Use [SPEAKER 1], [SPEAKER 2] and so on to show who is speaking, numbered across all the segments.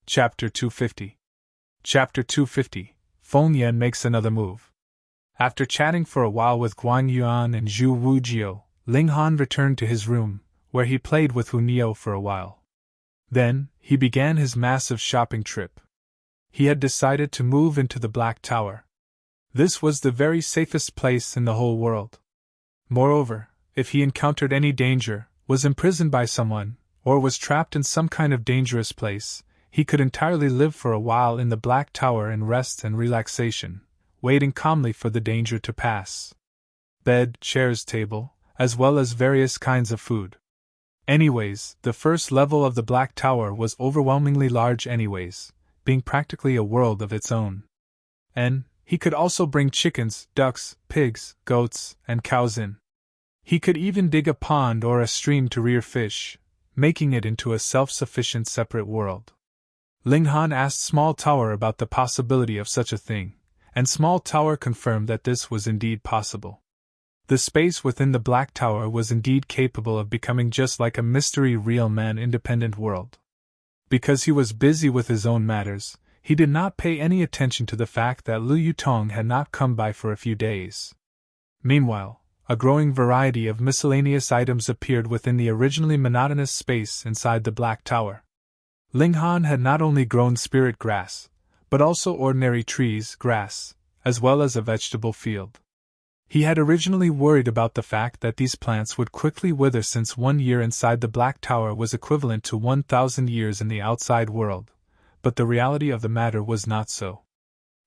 [SPEAKER 1] Chapter 250. Chapter 250. Feng Yan makes another move. After chatting for a while with Guan Yuan and Zhu Wujiu, Ling Han returned to his room, where he played with Hu Niu for a while. Then, he began his massive shopping trip. He had decided to move into the Black Tower. This was the very safest place in the whole world. Moreover, if he encountered any danger, was imprisoned by someone, or was trapped in some kind of dangerous place, he could entirely live for a while in the Black Tower in rest and relaxation, waiting calmly for the danger to pass. Bed, chairs, table, as well as various kinds of food. Anyways, the first level of the Black Tower was overwhelmingly large anyways, being practically a world of its own. And he could also bring chickens, ducks, pigs, goats, and cows in. He could even dig a pond or a stream to rear fish, making it into a self-sufficient separate world. Ling Han asked Small Tower about the possibility of such a thing, and Small Tower confirmed that this was indeed possible. The space within the Black Tower was indeed capable of becoming just like a mystery real man independent world. Because he was busy with his own matters, he did not pay any attention to the fact that Lu Yutong had not come by for a few days. Meanwhile, a growing variety of miscellaneous items appeared within the originally monotonous space inside the Black Tower. Ling Han had not only grown spirit grass, but also ordinary trees, grass, as well as a vegetable field. He had originally worried about the fact that these plants would quickly wither since 1 year inside the Black Tower was equivalent to 1,000 years in the outside world, but the reality of the matter was not so.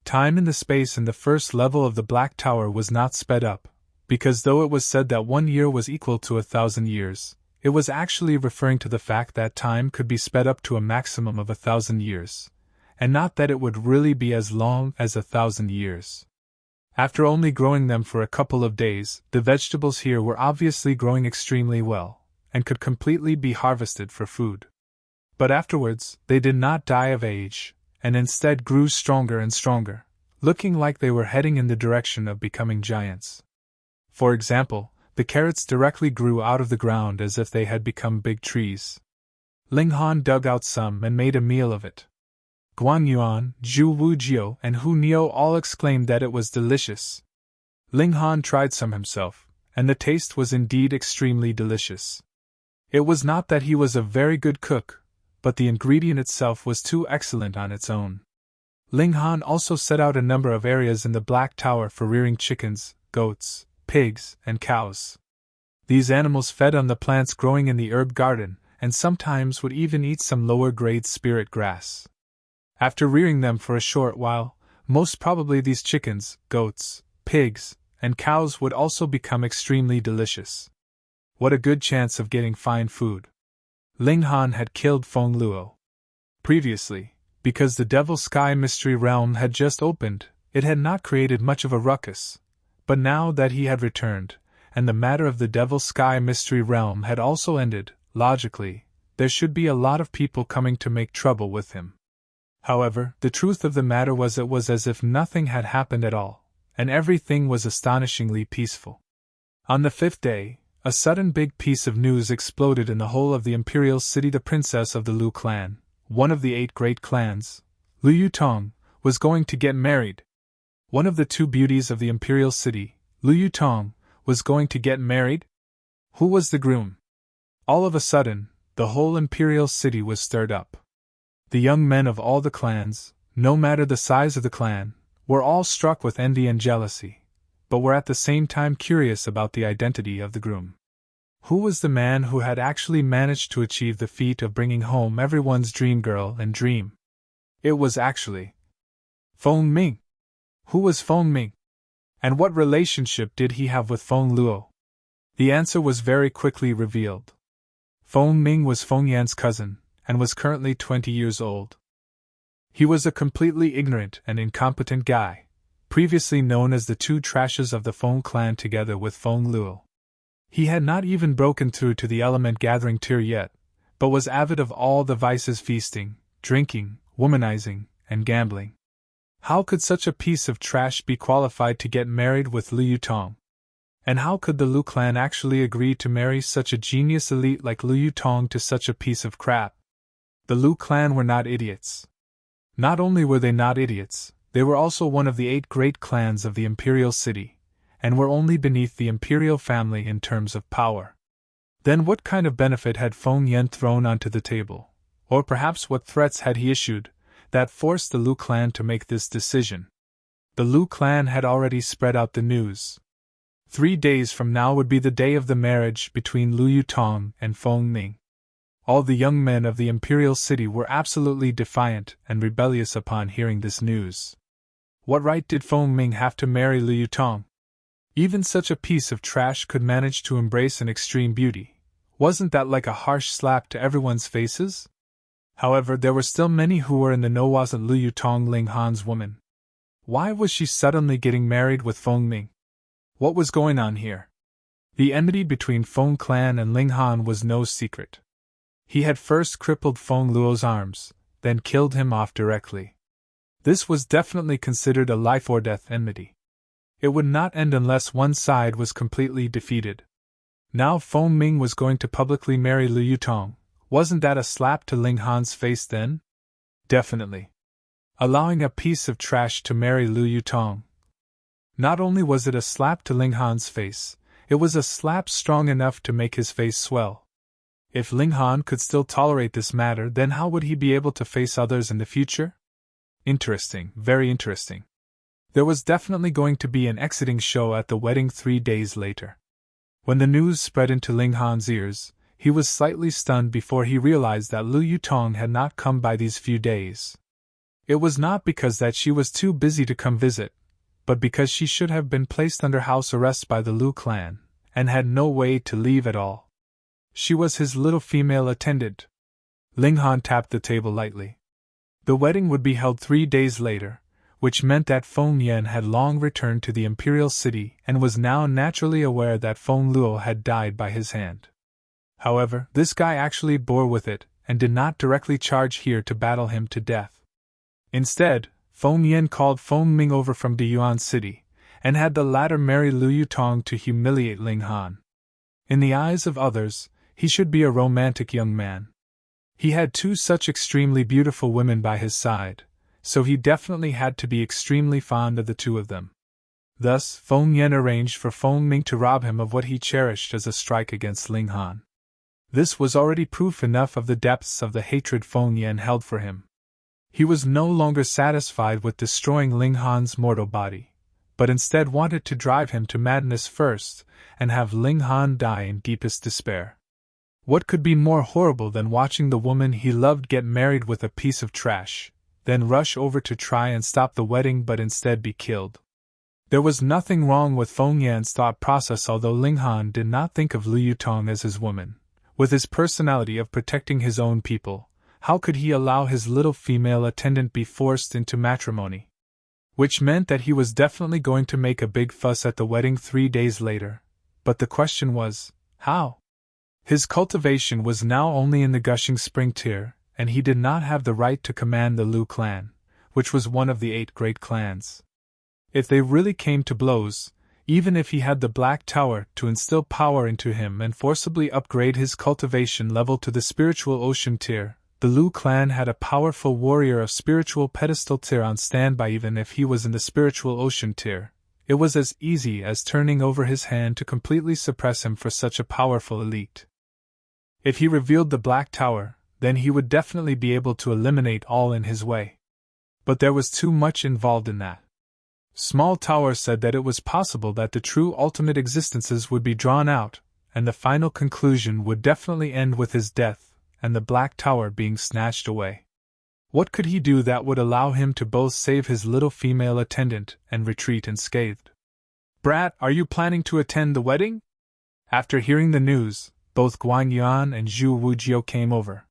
[SPEAKER 1] Time in the space in the first level of the Black Tower was not sped up, because though it was said that 1 year was equal to 1,000 years, it was actually referring to the fact that time could be sped up to a maximum of 1,000 years, and not that it would really be as long as 1,000 years. After only growing them for a couple of days, the vegetables here were obviously growing extremely well, and could completely be harvested for food. But afterwards, they did not die of age, and instead grew stronger and stronger, looking like they were heading in the direction of becoming giants. For example, the carrots directly grew out of the ground as if they had become big trees. Ling Han dug out some and made a meal of it. Guan Yuan, Zhu Wujiu, and Hu Niu all exclaimed that it was delicious. Ling Han tried some himself, and the taste was indeed extremely delicious. It was not that he was a very good cook, but the ingredient itself was too excellent on its own. Ling Han also set out a number of areas in the Black Tower for rearing chickens, goats, pigs, and cows. These animals fed on the plants growing in the herb garden, and sometimes would even eat some lower-grade spirit grass. After rearing them for a short while, most probably these chickens, goats, pigs, and cows would also become extremely delicious. What a good chance of getting fine food. Ling Han had killed Feng Luo. Previously, because the Devil Sky Mystery Realm had just opened, it had not created much of a ruckus. But now that he had returned, and the matter of the Devil Sky Mystery Realm had also ended, logically, there should be a lot of people coming to make trouble with him. However, the truth of the matter was it was as if nothing had happened at all, and everything was astonishingly peaceful. On the 5th day, a sudden big piece of news exploded in the whole of the imperial city. The princess of the Lu clan, one of the 8 great clans, Lu Yutong, was going to get married. One of the 2 beauties of the imperial city, Lu Yutong, was going to get married? Who was the groom? All of a sudden, the whole imperial city was stirred up. The young men of all the clans, no matter the size of the clan, were all struck with envy and jealousy, but were at the same time curious about the identity of the groom. Who was the man who had actually managed to achieve the feat of bringing home everyone's dream girl and dream? It was actually Feng Ming. Who was Feng Ming? And what relationship did he have with Feng Luo? The answer was very quickly revealed. Feng Ming was Feng Yan's cousin, and was currently 20 years old. He was a completely ignorant and incompetent guy, previously known as the 2 trashes of the Feng clan together with Feng Luo. He had not even broken through to the element gathering tier yet, but was avid of all the vices: feasting, drinking, womanizing, and gambling. How could such a piece of trash be qualified to get married with Lu Yutong? And how could the Lu clan actually agree to marry such a genius elite like Lu Yutong to such a piece of crap? The Lu clan were not idiots. Not only were they not idiots, they were also one of the 8 great clans of the imperial city, and were only beneath the imperial family in terms of power. Then what kind of benefit had Feng Yan thrown onto the table, or perhaps what threats had he issued, that forced the Lu clan to make this decision? The Lu clan had already spread out the news. 3 days from now would be the day of the marriage between Lu Yutong and Feng Ming. All the young men of the imperial city were absolutely defiant and rebellious upon hearing this news. What right did Feng Ming have to marry Lu Yutong? Even such a piece of trash could manage to embrace an extreme beauty. Wasn't that like a harsh slap to everyone's faces? However, there were still many who were in the know. Wasn't Lu Yutong Ling Han's woman? Why was she suddenly getting married with Feng Ming? What was going on here? The enmity between Feng clan and Ling Han was no secret. He had first crippled Feng Luo's arms, then killed him off directly. This was definitely considered a life-or-death enmity. It would not end unless one side was completely defeated. Now Feng Ming was going to publicly marry Lu Yutong. Wasn't that a slap to Ling Han's face then? Definitely. Allowing a piece of trash to marry Lu Yutong. Not only was it a slap to Ling Han's face, it was a slap strong enough to make his face swell. If Ling Han could still tolerate this matter, then how would he be able to face others in the future? Interesting, very interesting. There was definitely going to be an exiting show at the wedding 3 days later. When the news spread into Ling Han's ears, he was slightly stunned before he realized that Lu Yutong had not come by these few days. It was not because that she was too busy to come visit, but because she should have been placed under house arrest by the Lu clan, and had no way to leave at all. She was his little female attendant. Ling Han tapped the table lightly. The wedding would be held 3 days later, which meant that Feng Yan had long returned to the imperial city and was now naturally aware that Feng Luo had died by his hand. However, this guy actually bore with it and did not directly charge here to battle him to death. Instead, Feng Yan called Feng Ming over from Deyuan City, and had the latter marry Lu Yutong to humiliate Ling Han. In the eyes of others, he should be a romantic young man. He had 2 such extremely beautiful women by his side, so he definitely had to be extremely fond of the 2 of them. Thus, Feng Yan arranged for Feng Ming to rob him of what he cherished as a strike against Ling Han. This was already proof enough of the depths of the hatred Feng Yan held for him. He was no longer satisfied with destroying Ling Han's mortal body, but instead wanted to drive him to madness first, and have Ling Han die in deepest despair. What could be more horrible than watching the woman he loved get married with a piece of trash, then rush over to try and stop the wedding but instead be killed? There was nothing wrong with Feng Yan's thought process, although Ling Han did not think of Lu Yutong as his woman. With his personality of protecting his own people, how could he allow his little female attendant be forced into matrimony? Which meant that he was definitely going to make a big fuss at the wedding 3 days later. But the question was, how? His cultivation was now only in the Gushing Spring tier, and he did not have the right to command the Lu clan, which was one of the 8 great clans. If they really came to blows, even if he had the Black Tower to instill power into him and forcibly upgrade his cultivation level to the Spiritual Ocean tier, the Lu clan had a powerful warrior of Spiritual Pedestal tier on standby. Even if he was in the Spiritual Ocean tier, it was as easy as turning over his hand to completely suppress him for such a powerful elite. If he revealed the Black Tower, then he would definitely be able to eliminate all in his way. But there was too much involved in that. Small Tower said that it was possible that the true ultimate existences would be drawn out, and the final conclusion would definitely end with his death, and the Black Tower being snatched away. What could he do that would allow him to both save his little female attendant and retreat unscathed? "Brat, are you planning to attend the wedding?" After hearing the news, both Guan Yuan and Zhu Wujiu came over.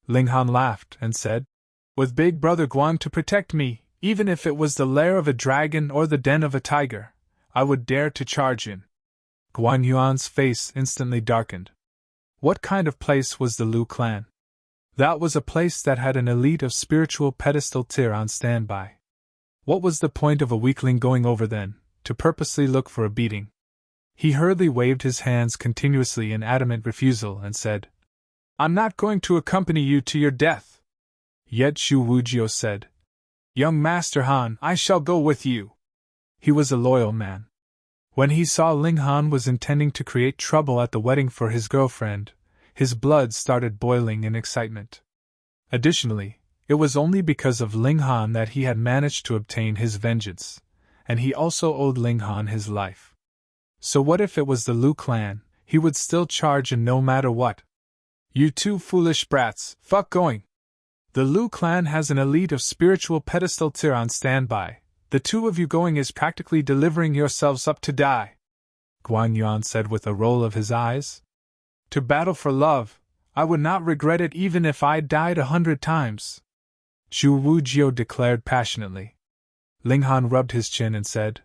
[SPEAKER 1] Ling Han laughed and said, "With Big Brother Guan to protect me, even if it was the lair of a dragon or the den of a tiger, I would dare to charge in." Guan Yuan's face instantly darkened. What kind of place was the Lu clan? That was a place that had an elite of Spiritual Pedestal tier on standby. What was the point of a weakling going over then, to purposely look for a beating? He hurriedly waved his hands continuously in adamant refusal and said, I'm not going to accompany you to your death. Yet Zhu Wujiu said, Young Master Han, I shall go with you. He was a loyal man. When he saw Ling Han was intending to create trouble at the wedding for his girlfriend, his blood started boiling in excitement. Additionally, it was only because of Ling Han that he had managed to obtain his vengeance, and he also owed Ling Han his life. So what if it was the Lu clan? He would still charge and no matter what. You two foolish brats, fuck going! The Lu clan has an elite of spiritual pedestal tier on standby. The two of you going is practically delivering yourselves up to die. Guan Yuan said with a roll of his eyes. To battle for love, I would not regret it even if I died 100 times. Zhu Wujiu declared passionately. Ling Han rubbed his chin and said,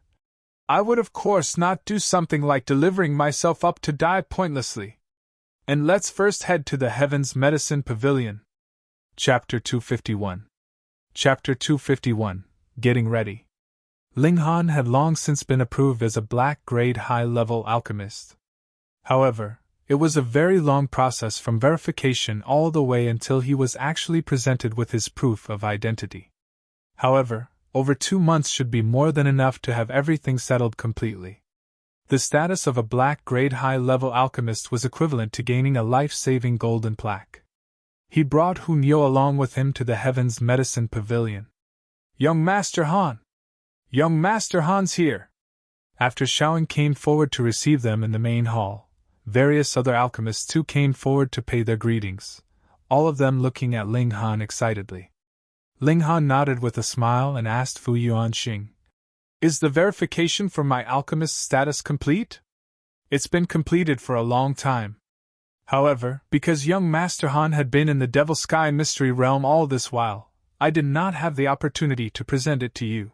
[SPEAKER 1] I would of course not do something like delivering myself up to die pointlessly. And let's first head to the Heaven's Medicine Pavilion. Chapter 251. Chapter 251. Getting Ready. Ling Han had long since been approved as a black-grade high-level alchemist. However, it was a very long process from verification all the way until he was actually presented with his proof of identity. However, over 2 months should be more than enough to have everything settled completely. The status of a black-grade high-level alchemist was equivalent to gaining a life-saving golden plaque. He brought Hun Yo along with him to the Heaven's Medicine Pavilion. Young Master Han! Young Master Han's here! After Shaoing came forward to receive them in the main hall, various other alchemists too came forward to pay their greetings, all of them looking at Ling Han excitedly. Ling Han nodded with a smile and asked Fu Yuanxing, Is the verification for my alchemist status complete? It's been completed for a long time. However, because young Master Han had been in the Devil Sky Mystery Realm all this while, I did not have the opportunity to present it to you.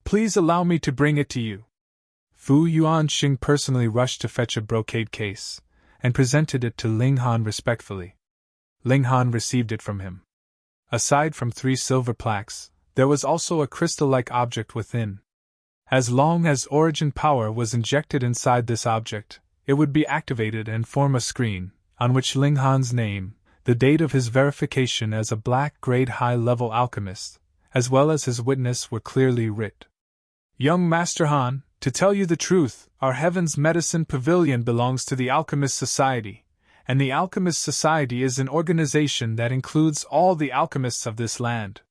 [SPEAKER 1] Please allow me to bring it to you. Fu Yuanxing personally rushed to fetch a brocade case, and presented it to Ling Han respectfully. Ling Han received it from him. Aside from 3 silver plaques, there was also a crystal-like object within. As long as origin power was injected inside this object, it would be activated and form a screen, on which Ling Han's name, the date of his verification as a black-grade high-level alchemist, as well as his witness were clearly writ. Young Master Han, to tell you the truth, our Heaven's Medicine Pavilion belongs to the Alchemist Society, and the Alchemist Society is an organization that includes all the alchemists of this land.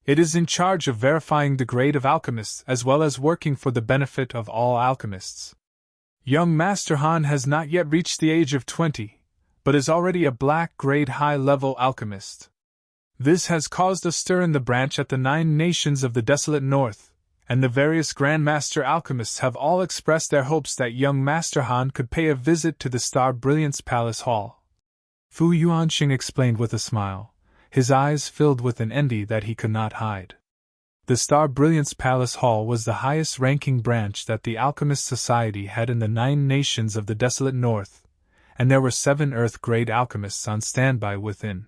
[SPEAKER 1] It is in charge of verifying the grade of alchemists as well as working for the benefit of all alchemists. Young Master Han has not yet reached the age of 20, but is already a black-grade high-level alchemist. This has caused a stir in the branch at the 9 nations of the desolate north, and the various Grandmaster alchemists have all expressed their hopes that young Master Han could pay a visit to the Star Brilliance Palace Hall. Fu Yuanxing explained with a smile, his eyes filled with an envy that he could not hide. The Star Brilliance Palace Hall was the highest-ranking branch that the Alchemist Society had in the 9 nations of the desolate north, and there were 7 Earth-grade alchemists on standby within.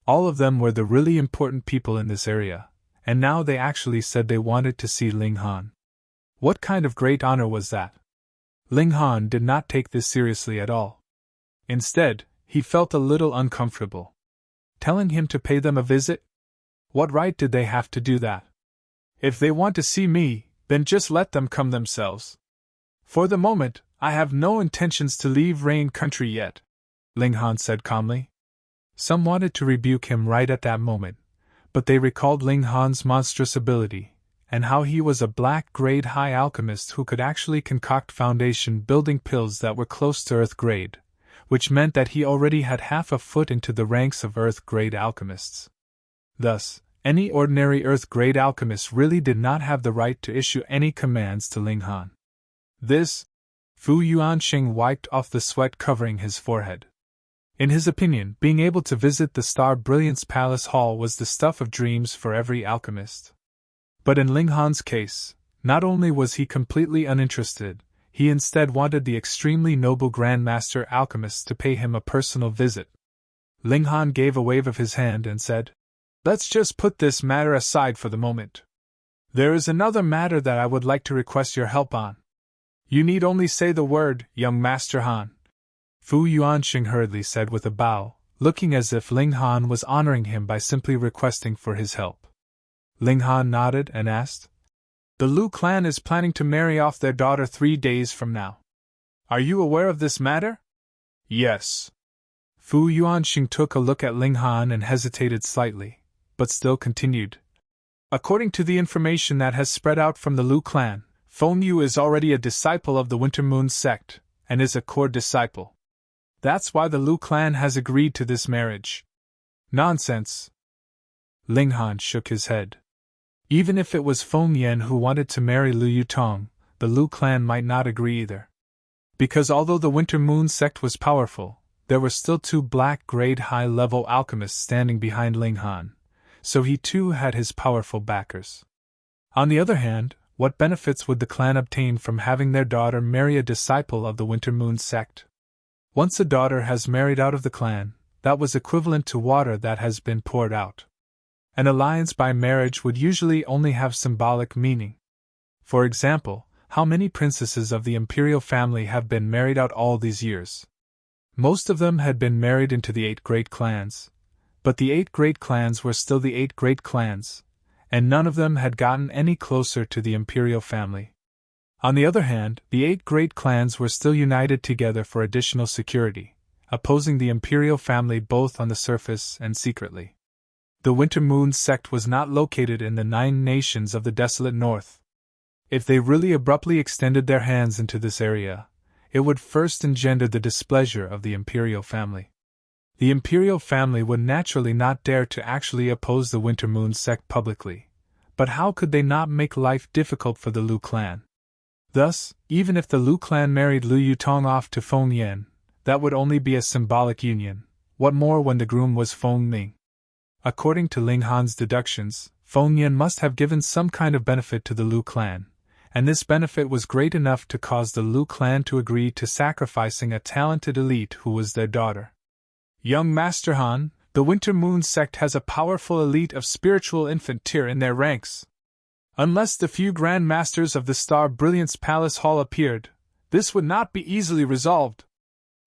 [SPEAKER 1] All of them were the really important people in this area, and now they actually said they wanted to see Ling Han. What kind of great honor was that? Ling Han did not take this seriously at all. Instead, he felt a little uncomfortable. Telling him to pay them a visit? What right did they have to do that? If they want to see me, then just let them come themselves. For the moment, I have no intentions to leave Rain Country yet, Ling Han said calmly. Some wanted to rebuke him right at that moment, but they recalled Ling Han's monstrous ability, and how he was a black-grade high alchemist who could actually concoct foundation-building pills that were close to Earth-grade, which meant that he already had half a foot into the ranks of Earth-grade alchemists. Thus, any ordinary Earth-grade alchemist really did not have the right to issue any commands to Ling Han. This, Fu Yuanxing wiped off the sweat covering his forehead. In his opinion, being able to visit the Star Brilliance Palace Hall was the stuff of dreams for every alchemist. But in Ling Han's case, not only was he completely uninterested, he instead wanted the extremely noble Grandmaster alchemist to pay him a personal visit. Ling Han gave a wave of his hand and said, Let's just put this matter aside for the moment. There is another matter that I would like to request your help on. You need only say the word, young Master Han. Fu Yuanxing hurriedly said with a bow, looking as if Ling Han was honoring him by simply requesting for his help. Ling Han nodded and asked, "The Lu clan is planning to marry off their daughter 3 days from now. Are you aware of this matter?" "Yes." Fu Yuanxing took a look at Ling Han and hesitated slightly, but still continued. "According to the information that has spread out from the Lu clan, Feng Yu is already a disciple of the Winter Moon sect, and is a core disciple. That's why the Lu clan has agreed to this marriage." "Nonsense." Ling Han shook his head. Even if it was Feng Yan who wanted to marry Lu Yutong, the Lu clan might not agree either. Because although the Winter Moon sect was powerful, there were still 2 black-grade high-level alchemists standing behind Ling Han, so he too had his powerful backers. On the other hand, what benefits would the clan obtain from having their daughter marry a disciple of the Winter Moon sect? Once a daughter has married out of the clan, that was equivalent to water that has been poured out. An alliance by marriage would usually only have symbolic meaning. For example, how many princesses of the imperial family have been married out all these years? Most of them had been married into the 8 great clans, but the 8 great clans were still the 8 great clans, and none of them had gotten any closer to the imperial family. On the other hand, the 8 great clans were still united together for additional security, opposing the imperial family both on the surface and secretly. The Winter Moon sect was not located in the 9 nations of the desolate north. If they really abruptly extended their hands into this area, it would first engender the displeasure of the imperial family. The imperial family would naturally not dare to actually oppose the Winter Moon sect publicly, but how could they not make life difficult for the Lu clan? Thus, even if the Lu clan married Lu Yutong off to Feng Yan, that would only be a symbolic union, what more when the groom was Feng Ming? According to Ling Han's deductions, Feng Yan must have given some kind of benefit to the Lu clan, and this benefit was great enough to cause the Lu clan to agree to sacrificing a talented elite who was their daughter. "Young Master Han, the Winter Moon sect has a powerful elite of spiritual infant tier in their ranks. Unless the few Grand Masters of the Star Brilliance Palace Hall appeared, this would not be easily resolved."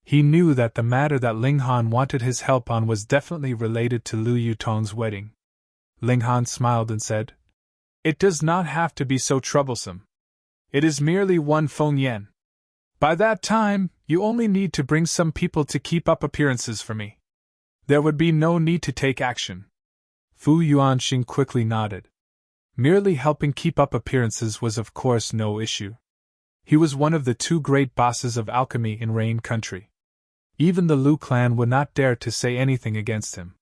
[SPEAKER 1] He knew that the matter that Ling Han wanted his help on was definitely related to Lu Yutong's wedding. Ling Han smiled and said, "It does not have to be so troublesome. It is merely 1 Feng Yan. By that time, you only need to bring some people to keep up appearances for me. There would be no need to take action." Fu Yuanxing quickly nodded. Merely helping keep up appearances was of course no issue. He was one of the 2 great bosses of alchemy in Rain Country. Even the Lu clan would not dare to say anything against him.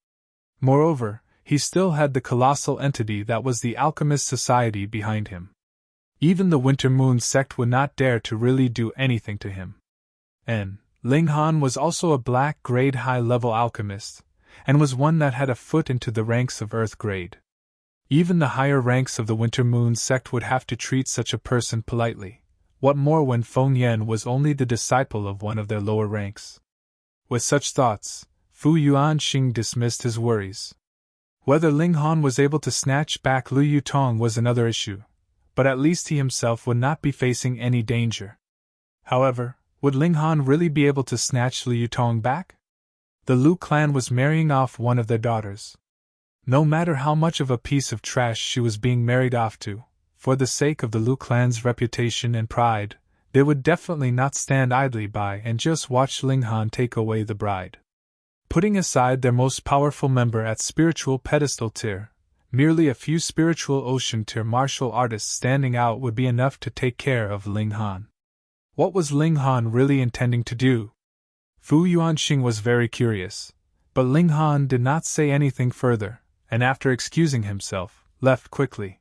[SPEAKER 1] Moreover, he still had the colossal entity that was the Alchemist Society behind him. Even the Winter Moon sect would not dare to really do anything to him. And Ling Han was also a black grade high-level alchemist, and was one that had a foot into the ranks of Earth grade. Even the higher ranks of the Winter Moon sect would have to treat such a person politely, what more when Feng Yan was only the disciple of one of their lower ranks. With such thoughts, Fu Yuanxing dismissed his worries. Whether Ling Han was able to snatch back Lu Yutong was another issue, but at least he himself would not be facing any danger. However, would Ling Han really be able to snatch Lu Yutong back? The Lu clan was marrying off one of their daughters. No matter how much of a piece of trash she was being married off to, for the sake of the Lu clan's reputation and pride, they would definitely not stand idly by and just watch Ling Han take away the bride. Putting aside their most powerful member at spiritual pedestal tier, merely a few spiritual ocean tier martial artists standing out would be enough to take care of Ling Han. What was Ling Han really intending to do? Fu Yuanxing was very curious, but Ling Han did not say anything further, and after excusing himself, left quickly.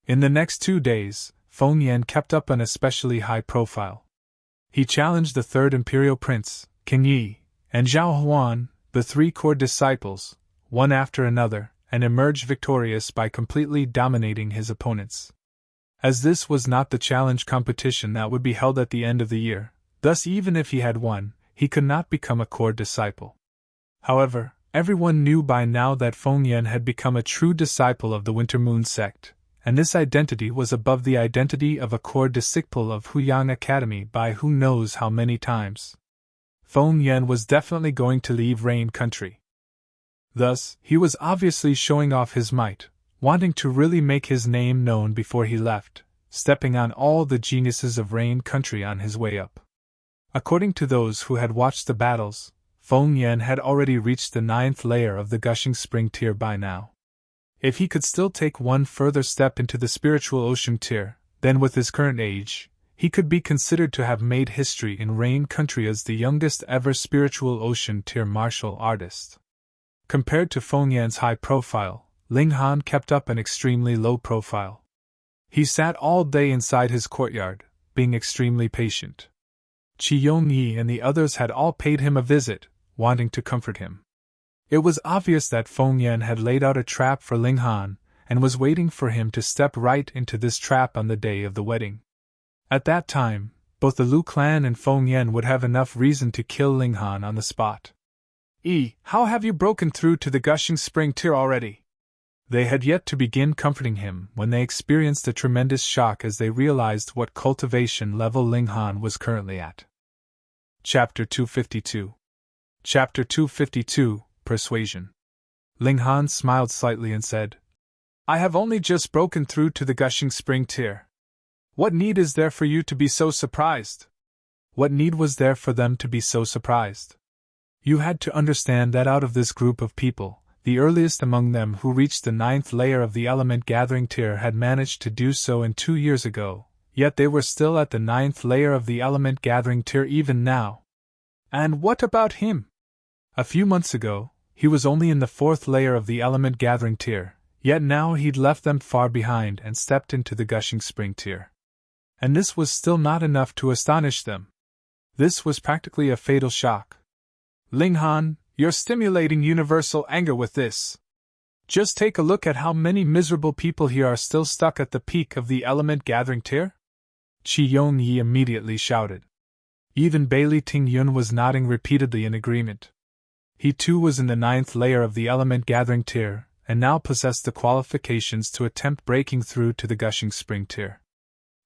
[SPEAKER 1] In the next 2 days, Feng Yan kept up an especially high profile. He challenged the 3rd Imperial Prince, King Yi, and Zhao Huan, the 3 core disciples, one after another, and emerged victorious by completely dominating his opponents. As this was not the challenge competition that would be held at the end of the year, thus even if he had won, he could not become a core disciple. However, everyone knew by now that Feng Yan had become a true disciple of the Winter Moon sect, and this identity was above the identity of a core disciple of Huyang Academy by who knows how many times. Feng Yan was definitely going to leave Rain Country. Thus, he was obviously showing off his might, wanting to really make his name known before he left, stepping on all the geniuses of Rain Country on his way up. According to those who had watched the battles, Feng Yan had already reached the 9th layer of the Gushing Spring tier by now. If he could still take one further step into the Spiritual Ocean tier, then with his current age, he could be considered to have made history in Rain Country as the youngest ever Spiritual Ocean tier martial artist. Compared to Feng Yan's high profile, Ling Han kept up an extremely low profile. He sat all day inside his courtyard, being extremely patient. Qi Yongyi and the others had all paid him a visit, wanting to comfort him. It was obvious that Feng Yan had laid out a trap for Ling Han, and was waiting for him to step right into this trap on the day of the wedding. At that time, both the Lu clan and Feng Yan would have enough reason to kill Ling Han on the spot. How have you broken through to the Gushing Spring tier already? They had yet to begin comforting him when they experienced a tremendous shock as they realized what cultivation level Ling Han was currently at. Chapter 252. Chapter 252, Persuasion. Ling Han smiled slightly and said, I have only just broken through to the Gushing Spring tier. What need is there for you to be so surprised? What need was there for them to be so surprised? You had to understand that out of this group of people, the earliest among them who reached the 9th layer of the Element Gathering tier had managed to do so in 2 years ago, yet they were still at the 9th layer of the Element Gathering tier even now. And what about him? A few months ago, he was only in the 4th layer of the Element Gathering tier, yet now he'd left them far behind and stepped into the Gushing Spring tier. And this was still not enough to astonish them. This was practically a fatal shock. Ling Han, you're stimulating universal anger with this. Just take a look at how many miserable people here are still stuck at the peak of the Element Gathering tier. Qi Yongyi immediately shouted. Even Bailey Tingyun was nodding repeatedly in agreement. He too was in the 9th layer of the Element Gathering tier, and now possessed the qualifications to attempt breaking through to the Gushing Spring tier.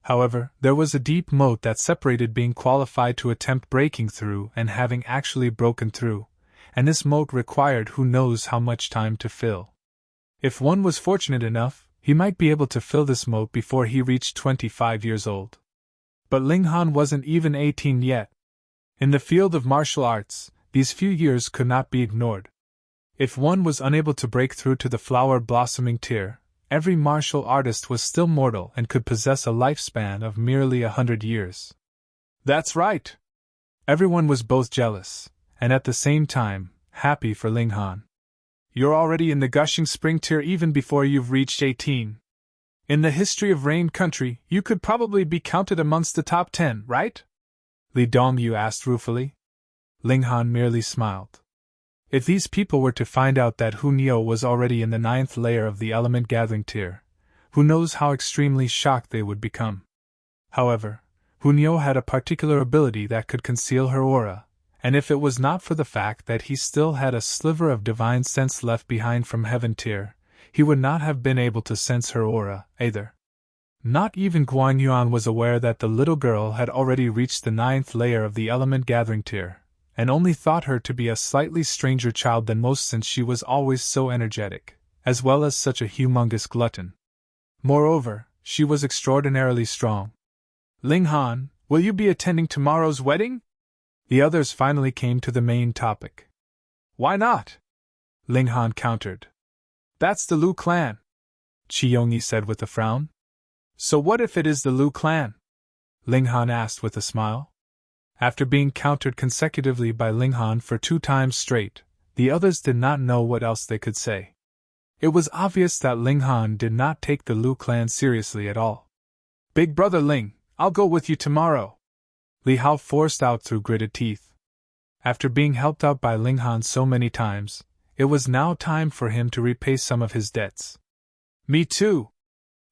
[SPEAKER 1] However, there was a deep moat that separated being qualified to attempt breaking through and having actually broken through, and this moat required who knows how much time to fill. If one was fortunate enough, he might be able to fill this moat before he reached 25 years old. But Ling Han wasn't even 18 yet. In the field of martial arts, these few years could not be ignored. If one was unable to break through to the flower blossoming tier, every martial artist was still mortal and could possess a lifespan of merely 100 years. That's right! Everyone was both jealous, and at the same time, happy for Ling Han. You're already in the Gushing Spring tier even before you've reached 18. In the history of Rain Country, you could probably be counted amongst the top 10, right? Li Dongyu asked ruefully. Ling Han merely smiled. If these people were to find out that Hu Niu was already in the 9th layer of the Element Gathering tier, who knows how extremely shocked they would become. However, Hu Niu had a particular ability that could conceal her aura, and if it was not for the fact that he still had a sliver of divine sense left behind from Heaven tier, he would not have been able to sense her aura, either. Not even Guan Yuan was aware that the little girl had already reached the 9th layer of the Element Gathering tier, and only thought her to be a slightly stranger child than most since she was always so energetic, as well as such a humongous glutton. Moreover, she was extraordinarily strong. Ling Han, will you be attending tomorrow's wedding? The others finally came to the main topic. Why not? Ling Han countered. That's the Lu clan, Qi Yongyi said with a frown. So what if it is the Lu clan? Ling Han asked with a smile. After being countered consecutively by Ling Han for 2 times straight, the others did not know what else they could say. It was obvious that Ling Han did not take the Lu clan seriously at all. Big brother Ling, I'll go with you tomorrow, Li Hao forced out through gritted teeth. After being helped out by Ling Han so many times, it was now time for him to repay some of his debts. Me too,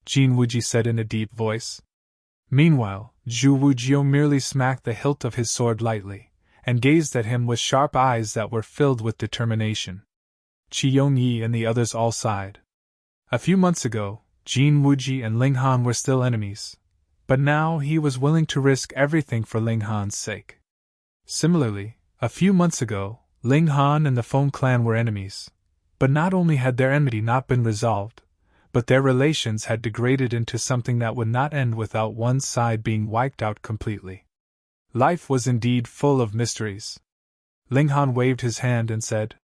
[SPEAKER 1] Jin Wuji said in a deep voice. Meanwhile, Zhu Wujiu merely smacked the hilt of his sword lightly, and gazed at him with sharp eyes that were filled with determination. Qi Yongyi and the others all sighed. A few months ago, Jin Wuji and Ling Han were still enemies, but now he was willing to risk everything for Ling Han's sake. Similarly, a few months ago, Ling Han and the Feng clan were enemies, But not only had their enmity not been resolved, but their relations had degraded into something that would not end without one side being wiped out completely. Life was indeed full of mysteries. Ling Han waved his hand and said,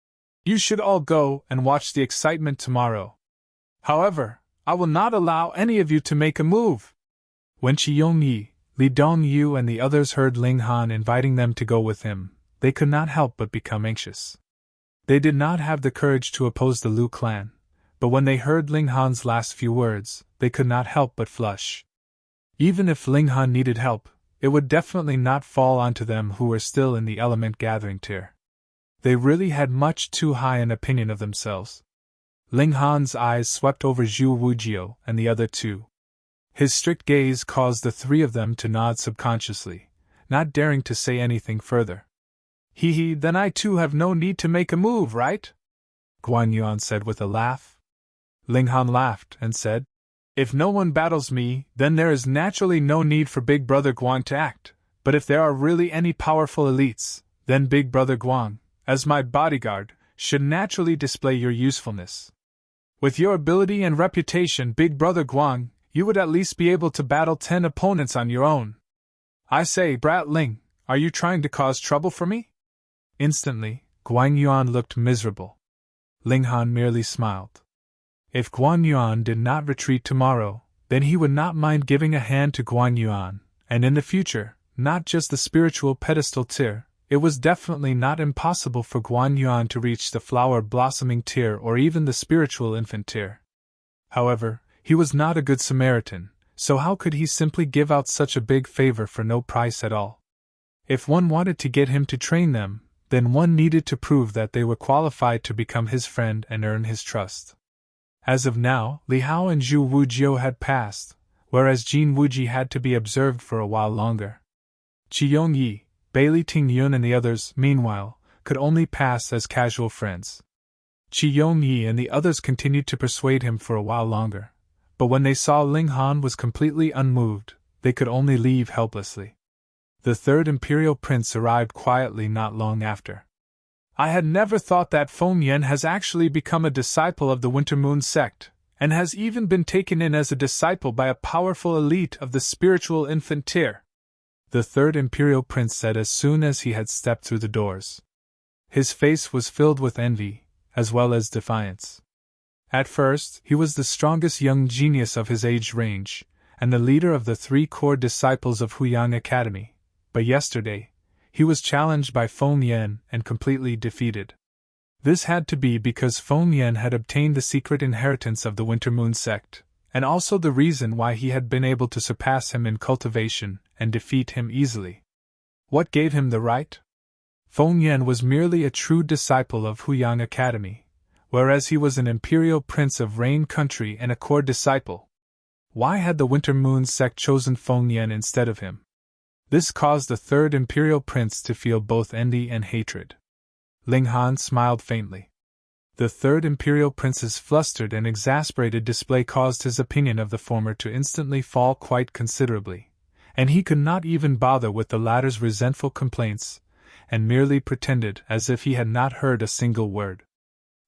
[SPEAKER 1] "You should all go and watch the excitement tomorrow. However, I will not allow any of you to make a move." When Qi Yongyi, Li Dongyu and the others heard Ling Han inviting them to go with him, they could not help but become anxious. They did not have the courage to oppose the Lu clan, but when they heard Ling Han's last few words, they could not help but flush. Even if Ling Han needed help, it would definitely not fall onto them who were still in the element gathering tier. They really had much too high an opinion of themselves. Ling Han's eyes swept over Zhu Wujio and the other two. His strict gaze caused the three of them to nod subconsciously, not daring to say anything further. Hee, then I too have no need to make a move, right?" Guan Yuan said with a laugh. Ling Han laughed and said, "If no one battles me, then there is naturally no need for Big Brother Guang to act, but if there are really any powerful elites, then Big Brother Guang, as my bodyguard, should naturally display your usefulness. With your ability and reputation, Big Brother Guang, you would at least be able to battle 10 opponents on your own. I say, Brat Ling, are you trying to cause trouble for me?" Instantly, Guan Yuan looked miserable. Ling Han merely smiled. If Guan Yuan did not retreat tomorrow, then he would not mind giving a hand to Guan Yuan, and in the future, not just the spiritual pedestal tier, it was definitely not impossible for Guan Yuan to reach the flower blossoming tier or even the spiritual infant tier. However, he was not a good Samaritan, so how could he simply give out such a big favor for no price at all? If one wanted to get him to train them, then one needed to prove that they were qualified to become his friend and earn his trust. As of now, Li Hao and Zhu Wujio had passed, whereas Jin Wuji had to be observed for a while longer. Qi Yongyi, Bailey Tingyun and the others, meanwhile, could only pass as casual friends. Qi Yongyi and the others continued to persuade him for a while longer, but when they saw Ling Han was completely unmoved, they could only leave helplessly. The third imperial prince arrived quietly not long after. "I had never thought that Feng Yan has actually become a disciple of the Winter Moon sect, and has even been taken in as a disciple by a powerful elite of the spiritual infant tier," the third imperial prince said as soon as he had stepped through the doors. His face was filled with envy, as well as defiance. At first, he was the strongest young genius of his age range, and the leader of the 3 core disciples of Huyang Academy. But yesterday, he was challenged by Feng Yan and completely defeated. This had to be because Feng Yan had obtained the secret inheritance of the Winter Moon sect, and also the reason why he had been able to surpass him in cultivation and defeat him easily. What gave him the right? Feng Yan was merely a true disciple of Huyang Academy, whereas he was an imperial prince of Rain Country and a core disciple. Why had the Winter Moon sect chosen Feng Yan instead of him? This caused the third imperial prince to feel both envy and hatred. Ling Han smiled faintly. The third imperial prince's flustered and exasperated display caused his opinion of the former to instantly fall quite considerably, and he could not even bother with the latter's resentful complaints, and merely pretended as if he had not heard a single word.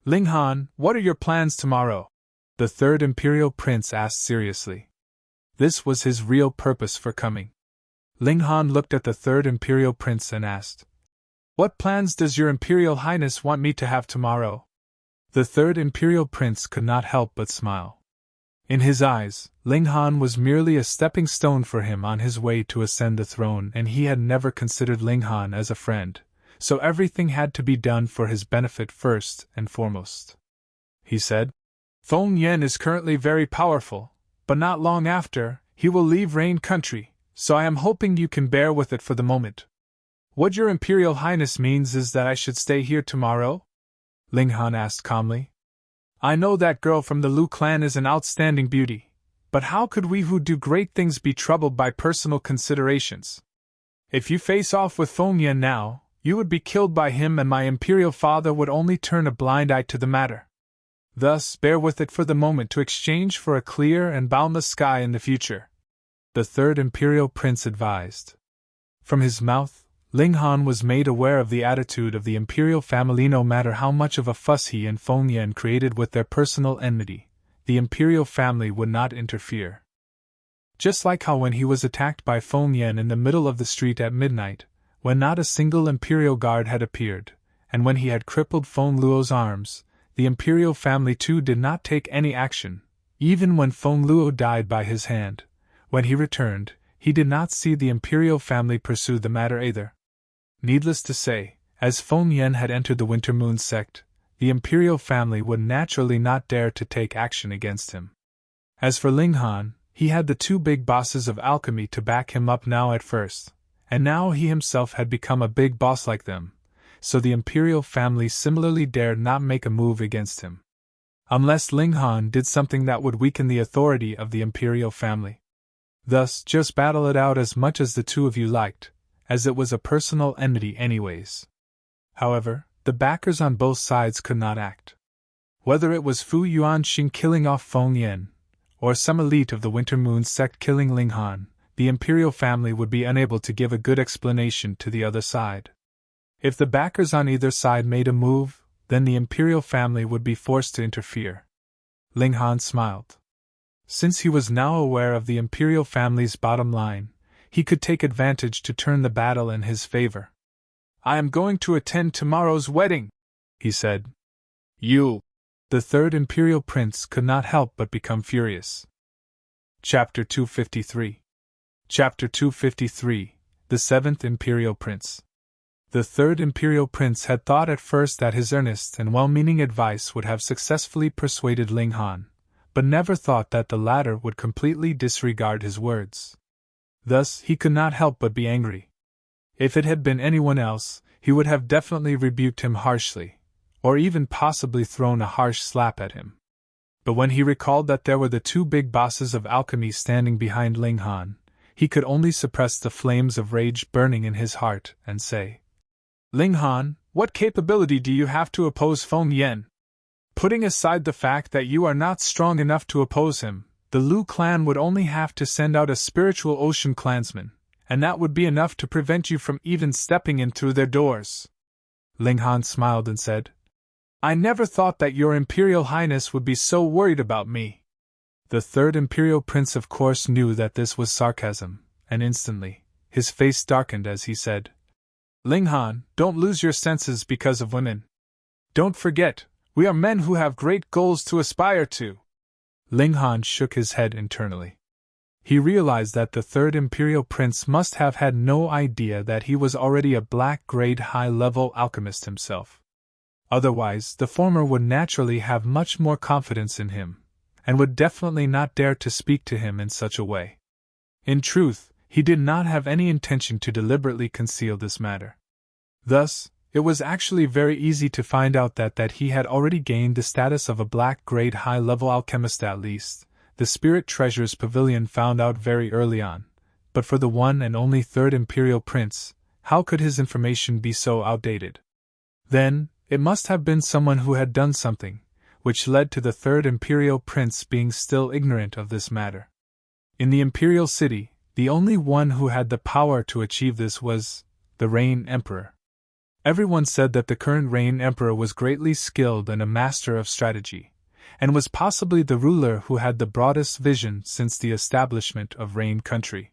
[SPEAKER 1] "Ling Han, what are your plans tomorrow?" the third imperial prince asked seriously. This was his real purpose for coming. Ling Han looked at the third imperial prince and asked, "What plans does your imperial highness want me to have tomorrow?" The third imperial prince could not help but smile. In his eyes, Ling Han was merely a stepping stone for him on his way to ascend the throne, and he had never considered Ling Han as a friend, so everything had to be done for his benefit first and foremost. He said, "Feng Yan is currently very powerful, but not long after, he will leave Rain Country, so I am hoping you can bear with it for the moment." "What your Imperial Highness means is that I should stay here tomorrow?" Ling Han asked calmly. "I know that girl from the Lu clan is an outstanding beauty, but how could we who do great things be troubled by personal considerations? If you face off with Feng Yan now, you would be killed by him and my Imperial father would only turn a blind eye to the matter. Thus, bear with it for the moment to exchange for a clear and boundless sky in the future," the third Imperial Prince advised. From his mouth, Ling Han was made aware of the attitude of the imperial family. No matter how much of a fuss he and Feng Yan created with their personal enmity, the imperial family would not interfere. Just like how when he was attacked by Feng Yan in the middle of the street at midnight, when not a single imperial guard had appeared, and when he had crippled Feng Luo's arms, the imperial family too did not take any action. Even when Feng Luo died by his hand, when he returned, he did not see the imperial family pursue the matter either. Needless to say, as Feng Yan had entered the Winter Moon sect, the imperial family would naturally not dare to take action against him. As for Ling Han, he had the two big bosses of alchemy to back him up now at first, and now he himself had become a big boss like them, so the imperial family similarly dared not make a move against him. Unless Ling Han did something that would weaken the authority of the imperial family. Thus, just battle it out as much as the two of you liked, as it was a personal enmity anyways. However, the backers on both sides could not act. Whether it was Fu Yuanxing killing off Feng Yan, or some elite of the Winter Moon sect killing Ling Han, the imperial family would be unable to give a good explanation to the other side. If the backers on either side made a move, then the imperial family would be forced to interfere. Ling Han smiled. Since he was now aware of the imperial family's bottom line, he could take advantage to turn the battle in his favor. "I am going to attend tomorrow's wedding," he said. "You!" The third imperial prince could not help but become furious. Chapter 253. Chapter 253, The Seventh Imperial Prince. The third imperial prince had thought at first that his earnest and well-meaning advice would have successfully persuaded Ling Han, but never thought that the latter would completely disregard his words. Thus, he could not help but be angry. If it had been anyone else, he would have definitely rebuked him harshly, or even possibly thrown a harsh slap at him. But when he recalled that there were the two big bosses of alchemy standing behind Ling Han, he could only suppress the flames of rage burning in his heart and say, "Ling Han, what capability do you have to oppose Feng Yan? Putting aside the fact that you are not strong enough to oppose him, the Lu clan would only have to send out a spiritual ocean clansman, and that would be enough to prevent you from even stepping in through their doors." Ling Han smiled and said, "I never thought that your Imperial Highness would be so worried about me." The third imperial prince of course knew that this was sarcasm, and instantly, his face darkened as he said, "Ling Han, don't lose your senses because of women. Don't forget, we are men who have great goals to aspire to." Ling Han shook his head internally. He realized that the third imperial prince must have had no idea that he was already a black-grade high-level alchemist himself. Otherwise, the former would naturally have much more confidence in him, and would definitely not dare to speak to him in such a way. In truth, he did not have any intention to deliberately conceal this matter. Thus, it was actually very easy to find out that he had already gained the status of a black-grade high-level alchemist at least. The Spirit Treasures Pavilion found out very early on, but for the one and only third imperial prince, how could his information be so outdated? Then, it must have been someone who had done something, which led to the third imperial prince being still ignorant of this matter. In the imperial city, the only one who had the power to achieve this was the Rain Emperor. Everyone said that the current Rain Emperor was greatly skilled and a master of strategy, and was possibly the ruler who had the broadest vision since the establishment of Rain Country.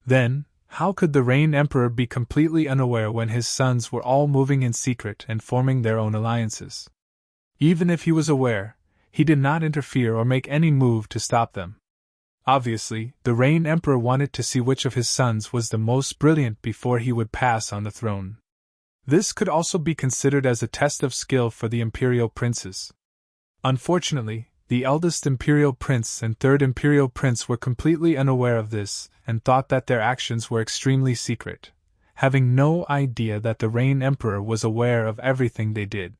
[SPEAKER 1] Then, how could the Rain Emperor be completely unaware when his sons were all moving in secret and forming their own alliances? Even if he was aware, he did not interfere or make any move to stop them. Obviously, the Rain Emperor wanted to see which of his sons was the most brilliant before he would pass on the throne. This could also be considered as a test of skill for the imperial princes. Unfortunately, the eldest imperial prince and third imperial prince were completely unaware of this and thought that their actions were extremely secret, having no idea that the Rain Emperor was aware of everything they did.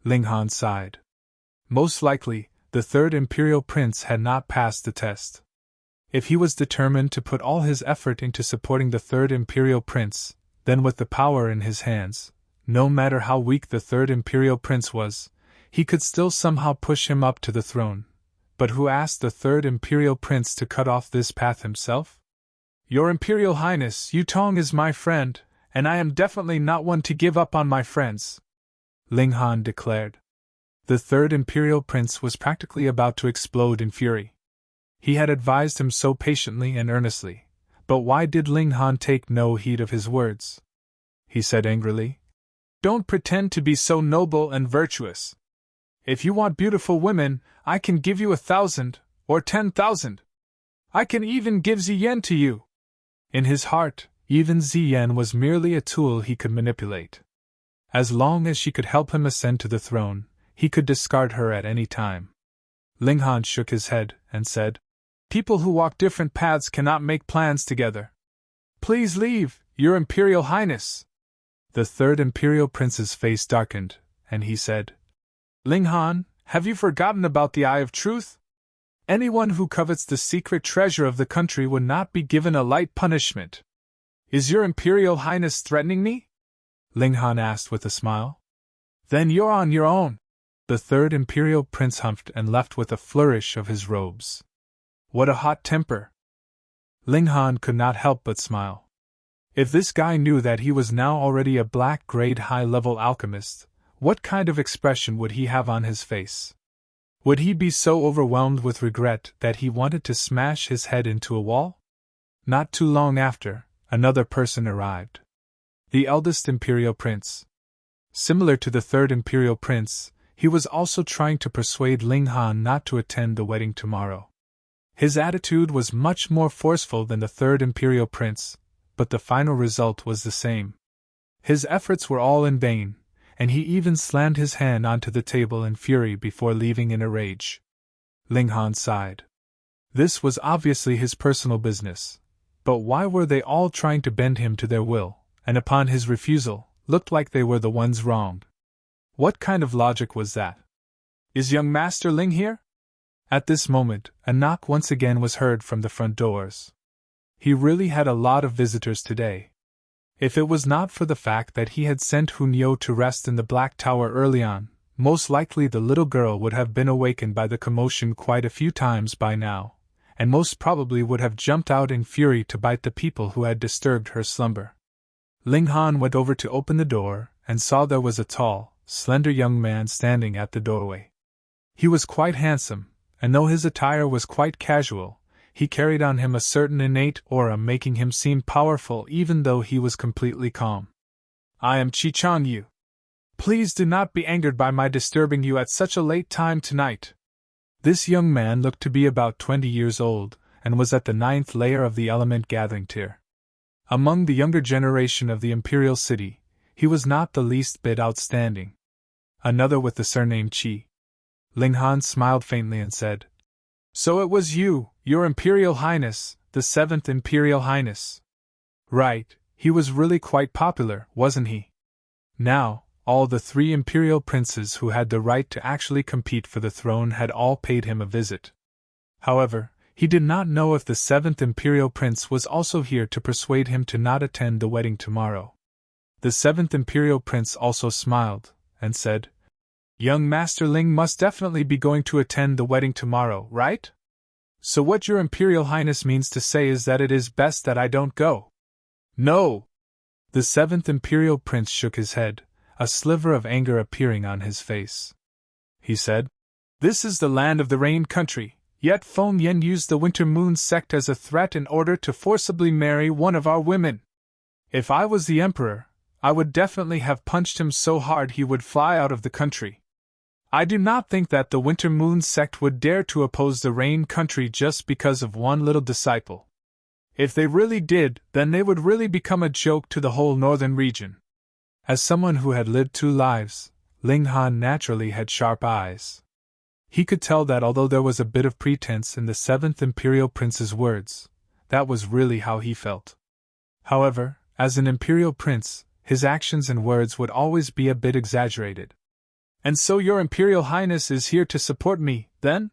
[SPEAKER 1] Ling Han sighed. Most likely, the third imperial prince had not passed the test. If he was determined to put all his effort into supporting the third imperial prince, then with the power in his hands, no matter how weak the third imperial prince was, he could still somehow push him up to the throne. But who asked the third imperial prince to cut off this path himself? "Your Imperial Highness, Yutong is my friend, and I am definitely not one to give up on my friends," Ling Han declared. The third Imperial Prince was practically about to explode in fury. He had advised him so patiently and earnestly, but why did Ling Han take no heed of his words? He said angrily, "Don't pretend to be so noble and virtuous. If you want beautiful women, I can give you 1,000, or 10,000. I can even give Ziyan to you." In his heart, even Ziyan was merely a tool he could manipulate. As long as she could help him ascend to the throne, he could discard her at any time. Ling Han shook his head and said, "People who walk different paths cannot make plans together. Please leave, Your Imperial Highness." The third Imperial Prince's face darkened, and he said, "Ling Han, have you forgotten about the Eye of Truth? Anyone who covets the secret treasure of the country would not be given a light punishment. Is Your Imperial Highness threatening me?" Ling Han asked with a smile. "Then you're on your own." The third Imperial Prince humphed and left with a flourish of his robes. What a hot temper! Ling Han could not help but smile. If this guy knew that he was now already a black-grade high-level alchemist, what kind of expression would he have on his face? Would he be so overwhelmed with regret that he wanted to smash his head into a wall? Not too long after, another person arrived. The eldest Imperial Prince. Similar to the third Imperial Prince, he was also trying to persuade Ling Han not to attend the wedding tomorrow. His attitude was much more forceful than the third Imperial Prince, but the final result was the same. His efforts were all in vain, and he even slammed his hand onto the table in fury before leaving in a rage. Ling Han sighed. This was obviously his personal business, but why were they all trying to bend him to their will, and upon his refusal, looked like they were the ones wronged? What kind of logic was that? "Is young Master Ling here?" At this moment, a knock once again was heard from the front doors. He really had a lot of visitors today. If it was not for the fact that he had sent Hunyo to rest in the Black Tower early on, most likely the little girl would have been awakened by the commotion quite a few times by now, and most probably would have jumped out in fury to bite the people who had disturbed her slumber. Ling Han went over to open the door, and saw there was a tall, slender young man standing at the doorway. He was quite handsome, and though his attire was quite casual, he carried on him a certain innate aura making him seem powerful even though he was completely calm. "I am Chi Chang Yu. Please do not be angered by my disturbing you at such a late time tonight." This young man looked to be about 20 years old, and was at the 9th layer of the element gathering tier. Among the younger generation of the Imperial City, he was not the least bit outstanding. Another with the surname Qi. Ling Han smiled faintly and said, "So it was you, Your Imperial Highness, the 7th Imperial Highness." Right, he was really quite popular, wasn't he? Now, all the 3 Imperial Princes who had the right to actually compete for the throne had all paid him a visit. However, he did not know if the 7th Imperial Prince was also here to persuade him to not attend the wedding tomorrow. The 7th Imperial Prince also smiled, and said, "Young Master Ling must definitely be going to attend the wedding tomorrow, right? So what Your Imperial Highness means to say is that it is best that I don't go." "No!" The 7th Imperial Prince shook his head, a sliver of anger appearing on his face. He said, "This is the land of the rain country, yet Feng Yen used the Winter Moon sect as a threat in order to forcibly marry one of our women. If I was the Emperor, I would definitely have punched him so hard he would fly out of the country. I do not think that the Winter Moon sect would dare to oppose the Rain country just because of one little disciple. If they really did, then they would really become a joke to the whole northern region." As someone who had lived 2 lives, Ling Han naturally had sharp eyes. He could tell that although there was a bit of pretense in the 7th Imperial Prince's words, that was really how he felt. However, as an Imperial Prince, his actions and words would always be a bit exaggerated. "And so Your Imperial Highness is here to support me, then?"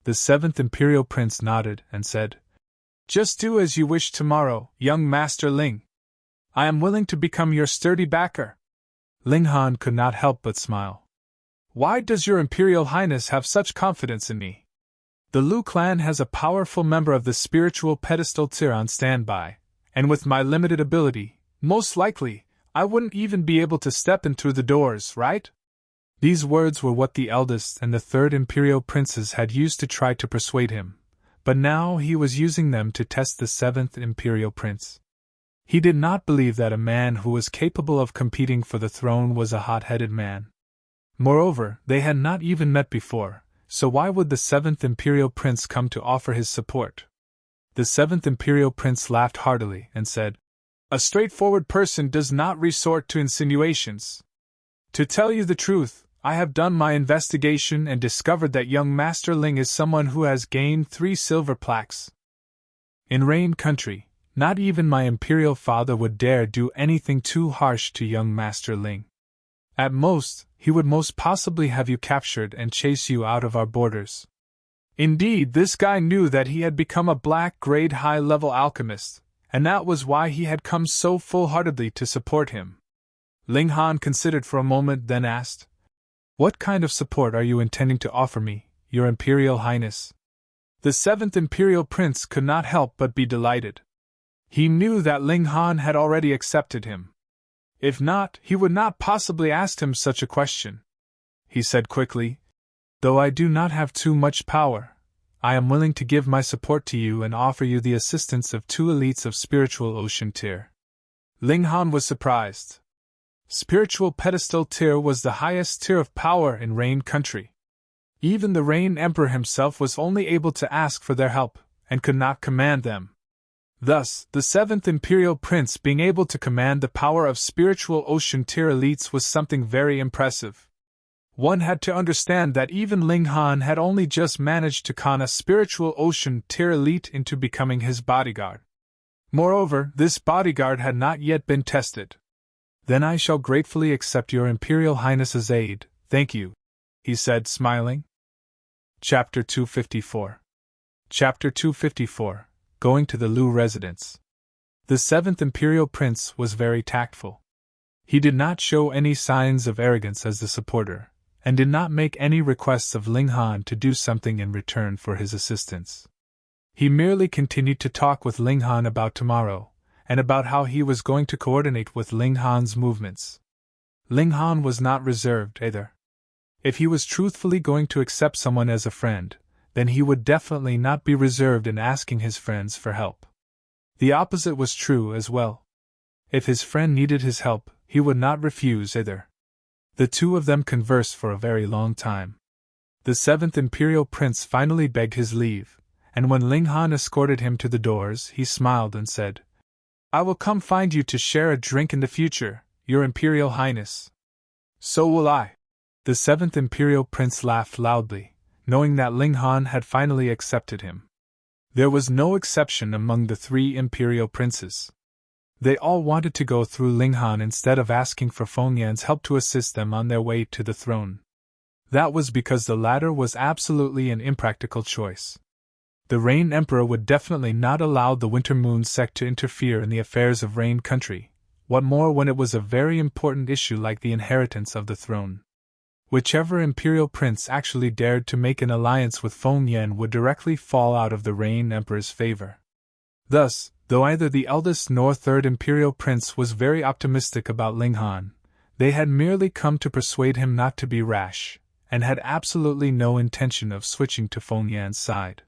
[SPEAKER 1] The 7th Imperial Prince nodded and said, "Just do as you wish tomorrow, young Master Ling. I am willing to become your sturdy backer." Ling Han could not help but smile. "Why does Your Imperial Highness have such confidence in me? The Lu clan has a powerful member of the spiritual pedestal tier on standby, and with my limited ability, Most likely, I wouldn't even be able to step in through the doors, right? These words were what the eldest and the third imperial princes had used to try to persuade him, but now he was using them to test the seventh imperial prince. He did not believe that a man who was capable of competing for the throne was a hot-headed man. Moreover, they had not even met before, so why would the seventh imperial prince come to offer his support? The seventh imperial prince laughed heartily and said, "A straightforward person does not resort to insinuations. To tell you the truth, I have done my investigation and discovered that young Master Ling is someone who has gained 3 silver plaques. In Rain Country, not even my imperial father would dare do anything too harsh to young Master Ling. At most, he would most possibly have you captured and chase you out of our borders." Indeed, this guy knew that he had become a black-grade high-level alchemist, and that was why he had come so full-heartedly to support him. Ling Han considered for a moment, then asked, "What kind of support are you intending to offer me, Your Imperial Highness?" The seventh imperial prince could not help but be delighted. He knew that Ling Han had already accepted him. If not, he would not possibly ask him such a question. He said quickly, "Though I do not have too much power, I am willing to give my support to you and offer you the assistance of 2 elites of spiritual ocean tier." Ling Han was surprised. Spiritual pedestal tier was the highest tier of power in Rain Country. Even the Rain Emperor himself was only able to ask for their help, and could not command them. Thus, the seventh imperial prince being able to command the power of spiritual ocean tier elites was something very impressive. One had to understand that even Ling Han had only just managed to con a spiritual ocean tier elite into becoming his bodyguard. Moreover, this bodyguard had not yet been tested. "Then I shall gratefully accept your Imperial Highness's aid, thank you," he said, smiling. Chapter 254. Chapter 254. Going to the Lu residence. The seventh imperial prince was very tactful. He did not show any signs of arrogance as the supporter, and did not make any requests of Ling Han to do something in return for his assistance. He merely continued to talk with Ling Han about tomorrow, and about how he was going to coordinate with Ling Han's movements. Ling Han was not reserved either. If he was truthfully going to accept someone as a friend, then he would definitely not be reserved in asking his friends for help. The opposite was true as well. If his friend needed his help, he would not refuse either. The two of them conversed for a very long time. The seventh imperial prince finally begged his leave, and when Ling Han escorted him to the doors, he smiled and said, "I will come find you to share a drink in the future, Your Imperial Highness." "So will I." The seventh imperial prince laughed loudly, knowing that Ling Han had finally accepted him. There was no exception among the 3 imperial princes. They all wanted to go through Ling Han instead of asking for Feng Yan's help to assist them on their way to the throne. That was because the latter was absolutely an impractical choice. The Rain Emperor would definitely not allow the Winter Moon sect to interfere in the affairs of Rain Country, what more when it was a very important issue like the inheritance of the throne. Whichever imperial prince actually dared to make an alliance with Feng Yan would directly fall out of the Rain Emperor's favor. Thus, though either the eldest nor third imperial prince was very optimistic about Ling Han, they had merely come to persuade him not to be rash, and had absolutely no intention of switching to Feng Yan's side.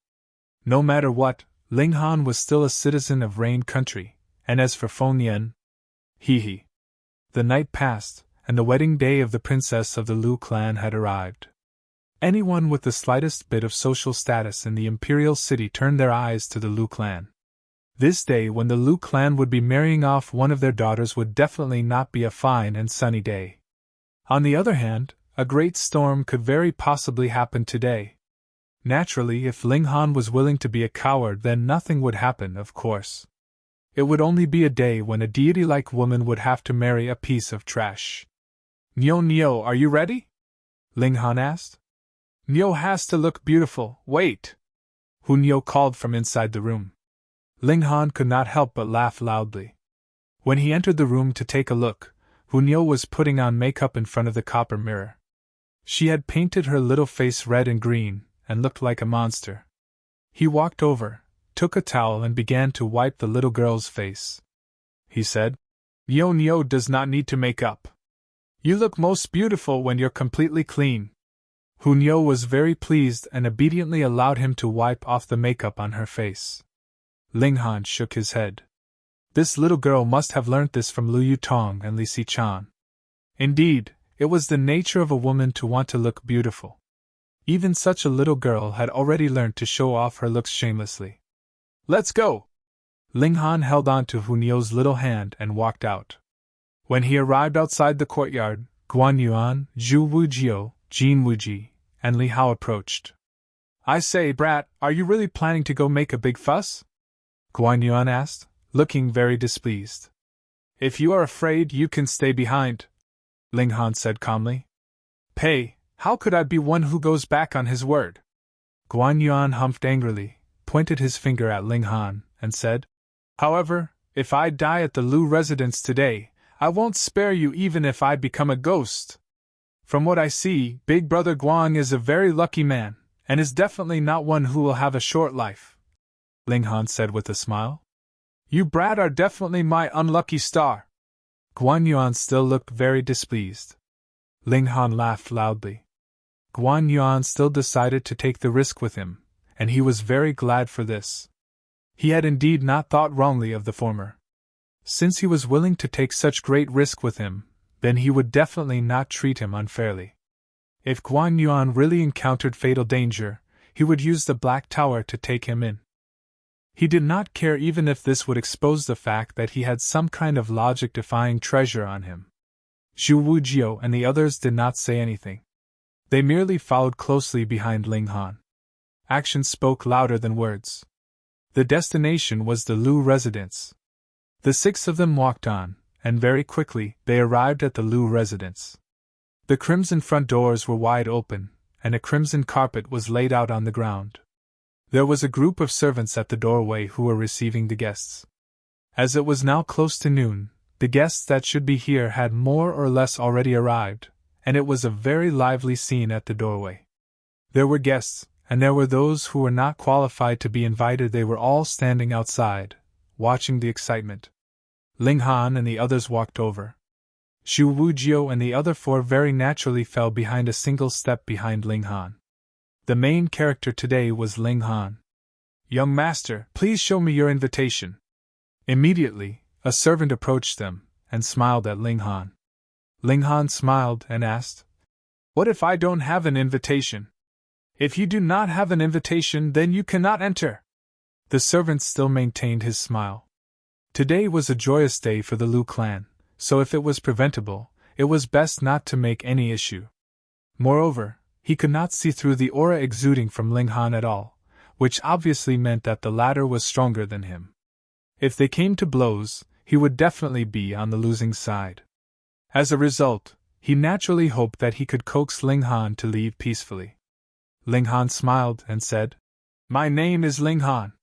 [SPEAKER 1] No matter what, Ling Han was still a citizen of Rain Country, and as for Feng Yan, he. The night passed, and the wedding day of the princess of the Lu clan had arrived. Anyone with the slightest bit of social status in the imperial city turned their eyes to the Lu clan. This day when the Lu clan would be marrying off one of their daughters would definitely not be a fine and sunny day. On the other hand, a great storm could very possibly happen today. Naturally, if Ling Han was willing to be a coward, then nothing would happen, of course. It would only be a day when a deity-like woman would have to marry a piece of trash. "Nyo, are you ready?" Ling Han asked. "Nyo has to look beautiful, wait!" Nyo called from inside the room. Ling Han could not help but laugh loudly. When he entered the room to take a look, Nyo was putting on makeup in front of the copper mirror. She had painted her little face red and green, and looked like a monster. He walked over, took a towel and began to wipe the little girl's face. He said, Nyo does not need to make up. You look most beautiful when you're completely clean. Hunyo was very pleased and obediently allowed him to wipe off the makeup on her face. Ling Han shook his head. This little girl must have learnt this from Lu Yutong and Li Si-chan. Indeed, it was the nature of a woman to want to look beautiful. Even such a little girl had already learned to show off her looks shamelessly. Let's go! Ling Han held on to Hunyo's little hand and walked out. When he arrived outside the courtyard, Guan Yuan, Zhu Wujiu, Jin Wuji, and Li Hao approached. I say, brat, are you really planning to go make a big fuss? Guan Yuan asked, looking very displeased. If you are afraid, you can stay behind, Ling Han said calmly. Pei, how could I be one who goes back on his word? Guan Yuan humphed angrily, pointed his finger at Ling Han, and said, However, if I die at the Lu residence today, I won't spare you even if I become a ghost. From what I see, Big Brother Guang is a very lucky man, and is definitely not one who will have a short life, Ling Han said with a smile. You brat are definitely my unlucky star. Guan Yuan still looked very displeased. Ling Han laughed loudly. Guan Yuan still decided to take the risk with him, and he was very glad for this. He had indeed not thought wrongly of the former. Since he was willing to take such great risk with him, then he would definitely not treat him unfairly. If Guan Yuan really encountered fatal danger, he would use the Black Tower to take him in. He did not care even if this would expose the fact that he had some kind of logic-defying treasure on him. Zhu Wujiu and the others did not say anything. They merely followed closely behind Ling Han. Actions spoke louder than words. The destination was the Lu residence. The 6 of them walked on, and very quickly they arrived at the Lu residence. The crimson front doors were wide open, and a crimson carpet was laid out on the ground. There was a group of servants at the doorway who were receiving the guests. As it was now close to noon, the guests that should be here had more or less already arrived, and it was a very lively scene at the doorway. There were guests, and there were those who were not qualified to be invited. They were all standing outside, watching the excitement. Ling Han and the others walked over. Zhu Wujiu and the other 4 very naturally fell behind a single step behind Ling Han. The main character today was Ling Han. Young master, please show me your invitation. Immediately, a servant approached them, and smiled at Ling Han. Ling Han smiled and asked, What if I don't have an invitation? If you do not have an invitation, then you cannot enter. The servant still maintained his smile. Today was a joyous day for the Lu clan, so if it was preventable, it was best not to make any issue. Moreover, he could not see through the aura exuding from Ling Han at all, which obviously meant that the latter was stronger than him. If they came to blows, he would definitely be on the losing side. As a result, he naturally hoped that he could coax Ling Han to leave peacefully. Ling Han smiled and said, My name is Ling Han.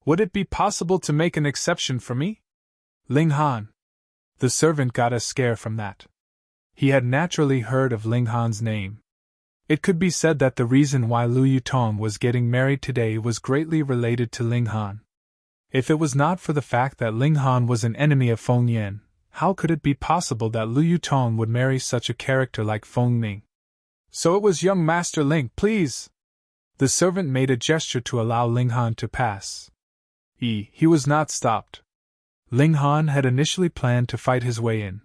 [SPEAKER 1] Would it be possible to make an exception for me? Ling Han. The servant got a scare from that. He had naturally heard of Ling Han's name. It could be said that the reason why Lu Yutong was getting married today was greatly related to Ling Han. If it was not for the fact that Ling Han was an enemy of Feng Yan, how could it be possible that Lu Yutong would marry such a character like Feng Ning? So it was young Master Ling, please! The servant made a gesture to allow Ling Han to pass. He was not stopped. Ling Han had initially planned to fight his way in,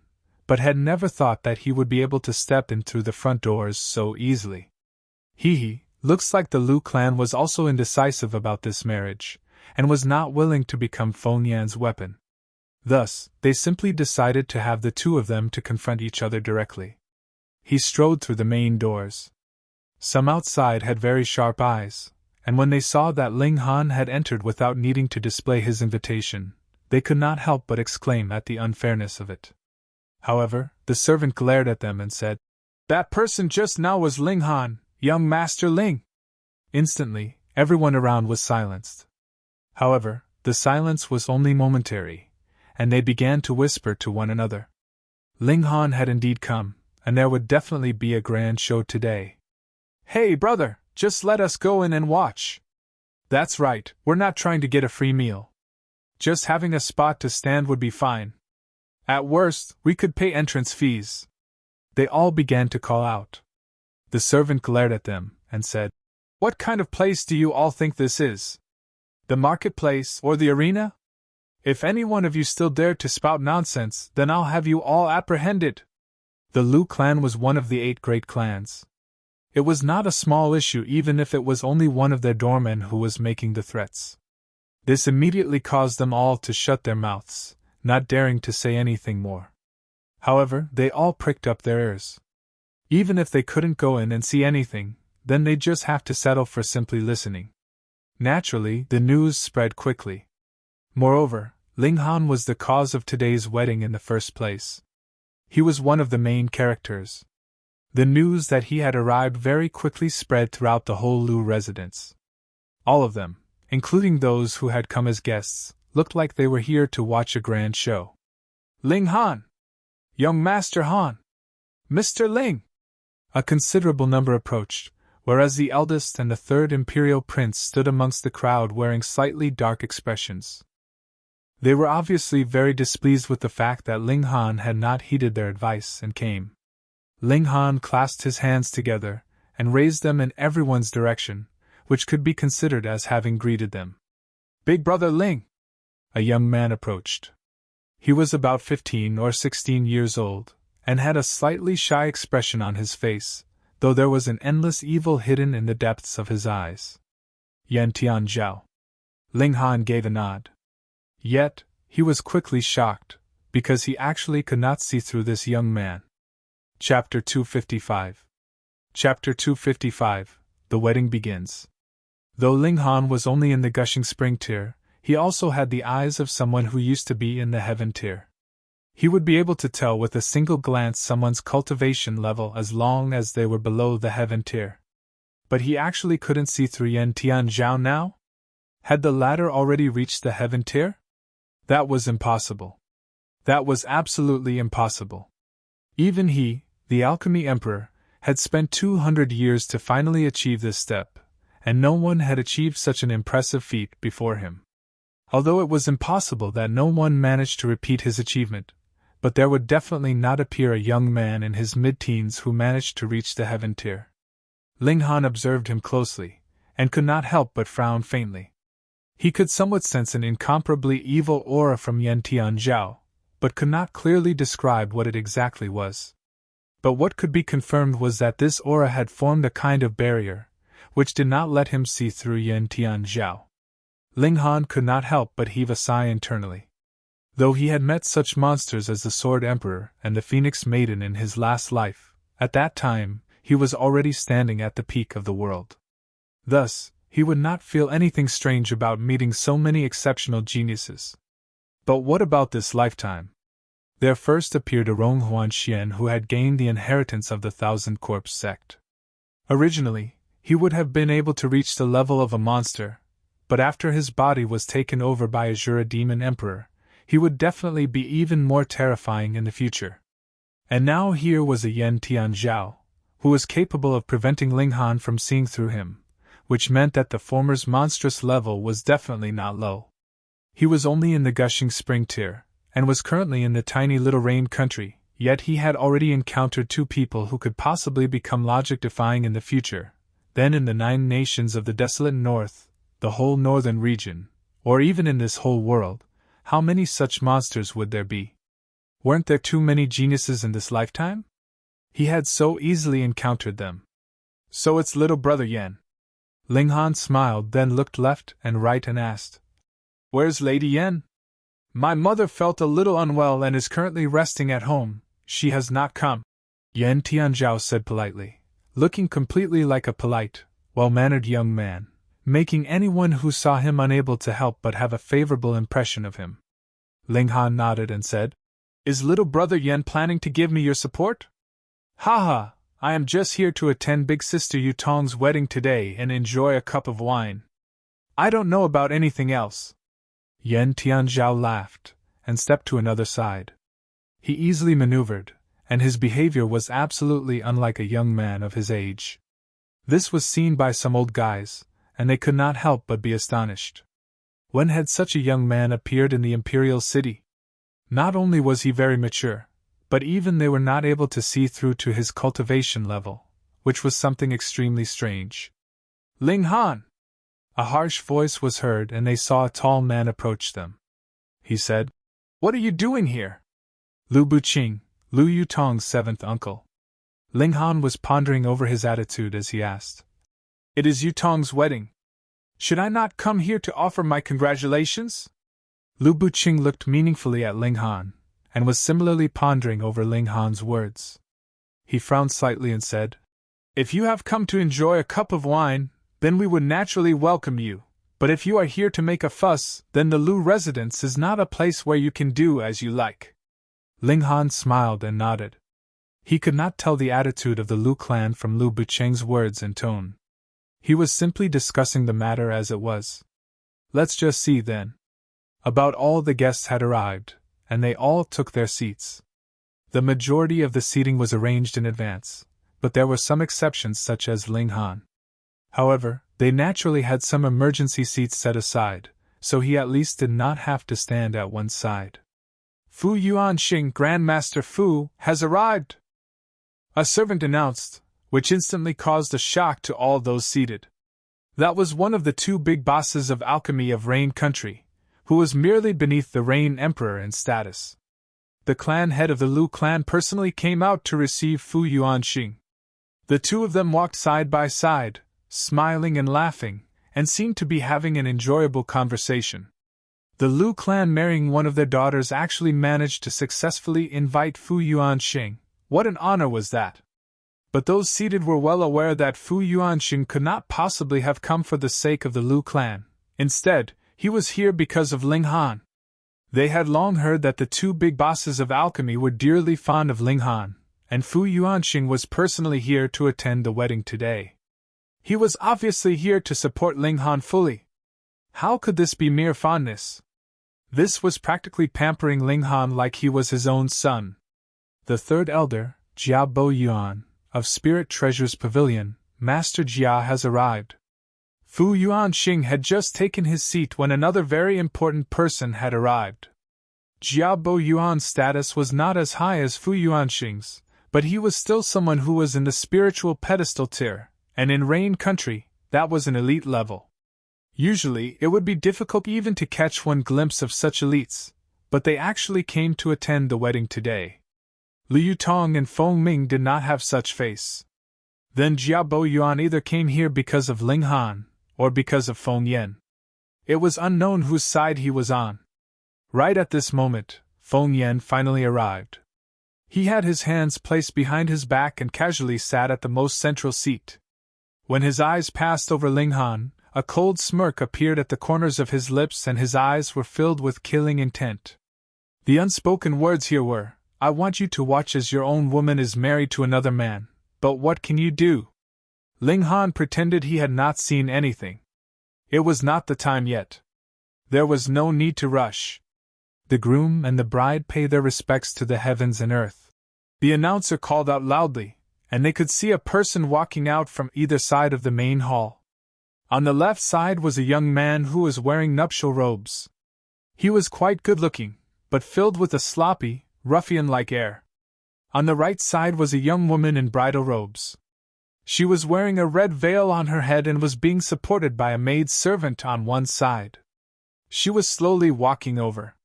[SPEAKER 1] but had never thought that he would be able to step in through the front doors so easily. Looks like the Lu clan was also indecisive about this marriage, and was not willing to become Feng Yan's weapon. Thus, they simply decided to have the 2 of them to confront each other directly. He strode through the main doors. Some outside had very sharp eyes, and when they saw that Ling Han had entered without needing to display his invitation, they could not help but exclaim at the unfairness of it. However, the servant glared at them and said, That person just now was Ling Han, young Master Ling. Instantly, everyone around was silenced. However, the silence was only momentary, and they began to whisper to one another. Ling Han had indeed come, and there would definitely be a grand show today. Hey brother, just let us go in and watch. That's right, we're not trying to get a free meal. Just having a spot to stand would be fine. At worst, we could pay entrance fees. They all began to call out. The servant glared at them and said, What kind of place do you all think this is? The marketplace or the arena? If any one of you still dare to spout nonsense, then I'll have you all apprehended. The Lu clan was one of the 8 great clans. It was not a small issue even if it was only one of their doormen who was making the threats. This immediately caused them all to shut their mouths, not daring to say anything more. However, they all pricked up their ears. Even if they couldn't go in and see anything, then they'd just have to settle for simply listening. Naturally, the news spread quickly. Moreover, Ling Han was the cause of today's wedding in the first place. He was one of the main characters. The news that he had arrived very quickly spread throughout the whole Lu residence. All of them, including those who had come as guests, looked like they were here to watch a grand show. Ling Han! Young Master Han! Mr. Ling! A considerable number approached, whereas the eldest and the 3rd imperial prince stood amongst the crowd wearing slightly dark expressions. They were obviously very displeased with the fact that Ling Han had not heeded their advice and came. Ling Han clasped his hands together and raised them in everyone's direction, which could be considered as having greeted them. Big Brother Ling! A young man approached. He was about 15 or 16 years old, and had a slightly shy expression on his face, though there was an endless evil hidden in the depths of his eyes. Yan Tianzhao. Ling Han gave a nod. Yet, he was quickly shocked, because he actually could not see through this young man. Chapter 255. Chapter 255, The Wedding Begins. Though Ling Han was only in the Gushing Spring tier, he also had the eyes of someone who used to be in the Heaven tier. He would be able to tell with a single glance someone's cultivation level as long as they were below the Heaven tier. But he actually couldn't see through Yan Tianzhao now? Had the latter already reached the Heaven tier? That was impossible. That was absolutely impossible. Even he, the Alchemy Emperor, had spent 200 years to finally achieve this step, and no one had achieved such an impressive feat before him. Although it was impossible that no one managed to repeat his achievement, but there would definitely not appear a young man in his mid-teens who managed to reach the Heaven tier. Ling Han observed him closely, and could not help but frown faintly. He could somewhat sense an incomparably evil aura from Yan Tianzhao, but could not clearly describe what it exactly was. But what could be confirmed was that this aura had formed a kind of barrier, which did not let him see through Yan Tianzhao. Ling Han could not help but heave a sigh internally. Though he had met such monsters as the Sword Emperor and the Phoenix Maiden in his last life, at that time, he was already standing at the peak of the world. Thus, he would not feel anything strange about meeting so many exceptional geniuses. But what about this lifetime? There first appeared a Rong Huanxian who had gained the inheritance of the Thousand Corpse sect. Originally, he would have been able to reach the level of a monster, but after his body was taken over by Azura Demon Emperor, he would definitely be even more terrifying in the future. And now here was a Yan Tianzhao, who was capable of preventing Ling Han from seeing through him, which meant that the former's monstrous level was definitely not low. He was only in the Gushing Spring tier, and was currently in the tiny little rain country, yet he had already encountered 2 people who could possibly become logic-defying in the future, then in the 9 nations of the desolate north, the whole northern region, or even in this whole world. How many such monsters would there be? Weren't there too many geniuses in this lifetime? He had so easily encountered them. So it's little brother Yan. Ling Han smiled, then looked left and right and asked, Where's Lady Yan? My mother felt a little unwell and is currently resting at home. She has not come. Yan Tianzhao said politely, looking completely like a polite, well-mannered young man, making anyone who saw him unable to help but have a favorable impression of him. Ling Han nodded and said, Is little brother Yan planning to give me your support? Haha, I am just here to attend big sister Yutong's wedding today and enjoy a cup of wine. I don't know about anything else. Yan Tianzhao laughed, and stepped to another side. He easily maneuvered, and his behavior was absolutely unlike a young man of his age. This was seen by some old guys, and they could not help but be astonished. When had such a young man appeared in the imperial city? Not only was he very mature, but even they were not able to see through to his cultivation level, which was something extremely strange. Ling Han! A harsh voice was heard and they saw a tall man approach them. He said, "What are you doing here?" Lu Buqing, Lu Yutong's seventh uncle. Ling Han was pondering over his attitude as he asked, "It is Yutong's wedding. Should I not come here to offer my congratulations?" Lu Buqing looked meaningfully at Ling Han, and was similarly pondering over Ling Han's words. He frowned slightly and said, "If you have come to enjoy a cup of wine, then we would naturally welcome you, but if you are here to make a fuss, then the Lu residence is not a place where you can do as you like." Ling Han smiled and nodded. He could not tell the attitude of the Lu clan from Lu Buqing's words and tone. He was simply discussing the matter as it was. Let's just see then. About all the guests had arrived, and they all took their seats. The majority of the seating was arranged in advance, but there were some exceptions such as Ling Han. However, they naturally had some emergency seats set aside, so he at least did not have to stand at one side. "Fu Yuanxing, Grandmaster Fu, has arrived!" a servant announced, which instantly caused a shock to all those seated. That was one of the two big bosses of alchemy of Rain Country, who was merely beneath the Rain Emperor in status. The clan head of the Lu clan personally came out to receive Fu Yuanxing. The two of them walked side by side, smiling and laughing, and seemed to be having an enjoyable conversation. The Lu clan marrying one of their daughters actually managed to successfully invite Fu Yuanxing. What an honor was that! But those seated were well aware that Fu Yuanxing could not possibly have come for the sake of the Lu clan. Instead, he was here because of Ling Han. They had long heard that the two big bosses of alchemy were dearly fond of Ling Han, and Fu Yuanxing was personally here to attend the wedding today. He was obviously here to support Ling Han fully. How could this be mere fondness? This was practically pampering Ling Han like he was his own son. The third elder, Jia Bo Yuan, of Spirit Treasure's Pavilion, Master Jia has arrived. Fu Yuanxing had just taken his seat when another very important person had arrived. Jia Bo Yuan's status was not as high as Fu Yuanxing's, but he was still someone who was in the spiritual pedestal tier, and in Rain Country, that was an elite level. Usually, it would be difficult even to catch one glimpse of such elites, but they actually came to attend the wedding today. Liu Yutong and Feng Ming did not have such face. Then Jia Bo Yuan either came here because of Ling Han, or because of Feng Yen. It was unknown whose side he was on. Right at this moment, Feng Yen finally arrived. He had his hands placed behind his back and casually sat at the most central seat. When his eyes passed over Ling Han, a cold smirk appeared at the corners of his lips and his eyes were filled with killing intent. The unspoken words here were, "I want you to watch as your own woman is married to another man, but what can you do?" Ling Han pretended he had not seen anything. It was not the time yet. There was no need to rush. The groom and the bride pay their respects to the heavens and earth. The announcer called out loudly, and they could see a person walking out from either side of the main hall. On the left side was a young man who was wearing nuptial robes. He was quite good-looking, but filled with a sloppy, ruffian-like air. On the right side was a young woman in bridal robes. She was wearing a red veil on her head and was being supported by a maid servant on one side. She was slowly walking over.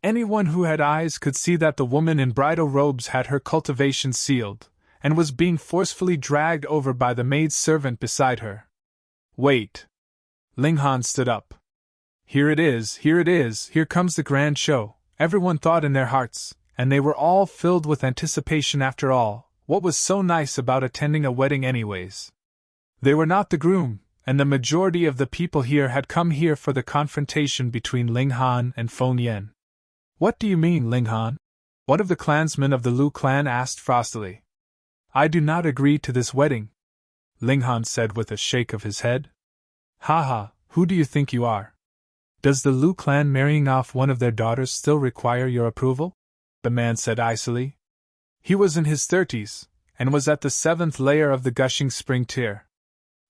[SPEAKER 1] Anyone who had eyes could see that the woman in bridal robes had her cultivation sealed, and was being forcefully dragged over by the maid servant beside her. "Wait." Ling Han stood up. Here it is, here comes the grand show," everyone thought in their hearts, and they were all filled with anticipation after all. What was so nice about attending a wedding anyways? They were not the groom, and the majority of the people here had come here for the confrontation between Ling Han and Feng Yen. "What do you mean, Ling Han?" one of the clansmen of the Lu clan asked frostily. "I do not agree to this wedding," Ling Han said with a shake of his head. "Haha, who do you think you are? Does the Lu clan marrying off one of their daughters still require your approval?" the man said icily. He was in his 30s, and was at the 7th layer of the gushing spring tier.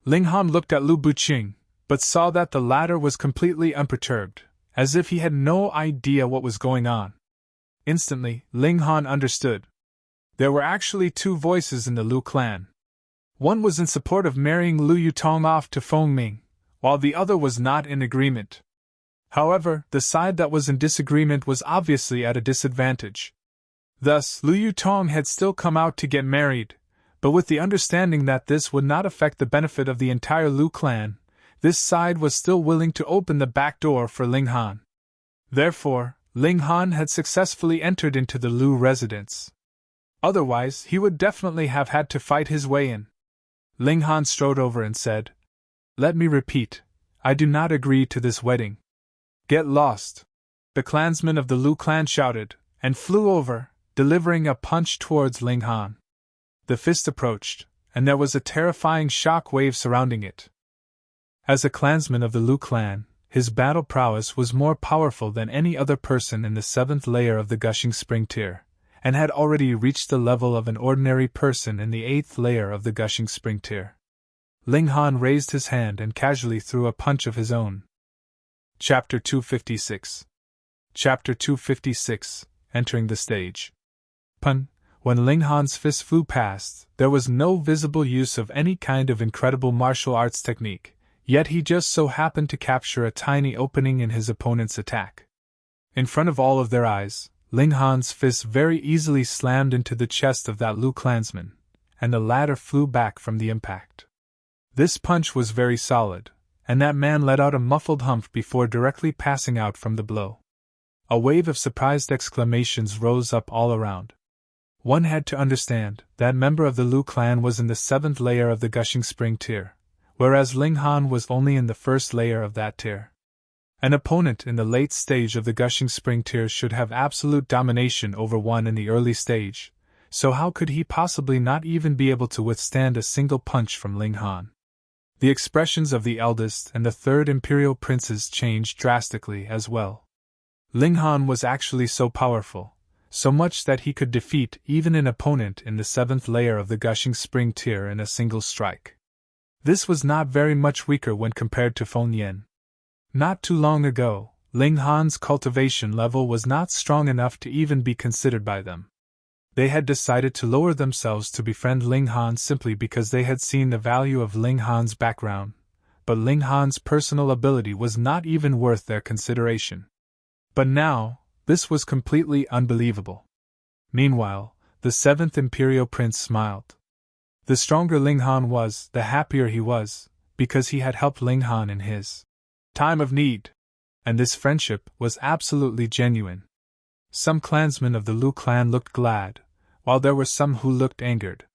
[SPEAKER 1] Ling Han looked at Lu Buqing, but saw that the latter was completely unperturbed, as if he had no idea what was going on. Instantly, Ling Han understood. There were actually two voices in the Lu clan. One was in support of marrying Lu Yutong off to Feng Ming, while the other was not in agreement. However, the side that was in disagreement was obviously at a disadvantage. Thus, Lu Yutong had still come out to get married, but with the understanding that this would not affect the benefit of the entire Lu clan, this side was still willing to open the back door for Ling Han. Therefore, Ling Han had successfully entered into the Lu residence. Otherwise, he would definitely have had to fight his way in. Ling Han strode over and said, "Let me repeat, I do not agree to this wedding. Get lost!" The clansmen of the Lu clan shouted, and flew over, delivering a punch towards Ling Han. The fist approached, and there was a terrifying shock wave surrounding it. As a clansman of the Lu clan, his battle prowess was more powerful than any other person in the 7th layer of the Gushing Spring tier, and had already reached the level of an ordinary person in the 8th layer of the Gushing Spring tier. Ling Han raised his hand and casually threw a punch of his own. Chapter 256. Chapter 256, Entering the Stage. Pun. When Ling Han's fist flew past, there was no visible use of any kind of incredible martial arts technique, yet he just so happened to capture a tiny opening in his opponent's attack. In front of all of their eyes, Ling Han's fist very easily slammed into the chest of that Lu clansman, and the latter flew back from the impact. This punch was very solid, and that man let out a muffled humph before directly passing out from the blow. A wave of surprised exclamations rose up all around. One had to understand that member of the Lu clan was in the 7th layer of the Gushing Spring tier, whereas Ling Han was only in the 1st layer of that tier. An opponent in the late stage of the Gushing Spring tier should have absolute domination over one in the early stage, so how could he possibly not even be able to withstand a single punch from Ling Han? The expressions of the eldest and the 3rd imperial princes changed drastically as well. Ling Han was actually so powerful, so much that he could defeat even an opponent in the 7th layer of the Gushing Spring tier in a single strike. This was not very much weaker when compared to Feng Yan. Not too long ago, Ling Han's cultivation level was not strong enough to even be considered by them. They had decided to lower themselves to befriend Ling Han simply because they had seen the value of Ling Han's background, but Ling Han's personal ability was not even worth their consideration. But now, this was completely unbelievable. Meanwhile, the 7th Imperial Prince smiled. The stronger Ling Han was, the happier he was, because he had helped Ling Han in his time of need. And this friendship was absolutely genuine. Some clansmen of the Lu clan looked glad, while there were some who looked angered.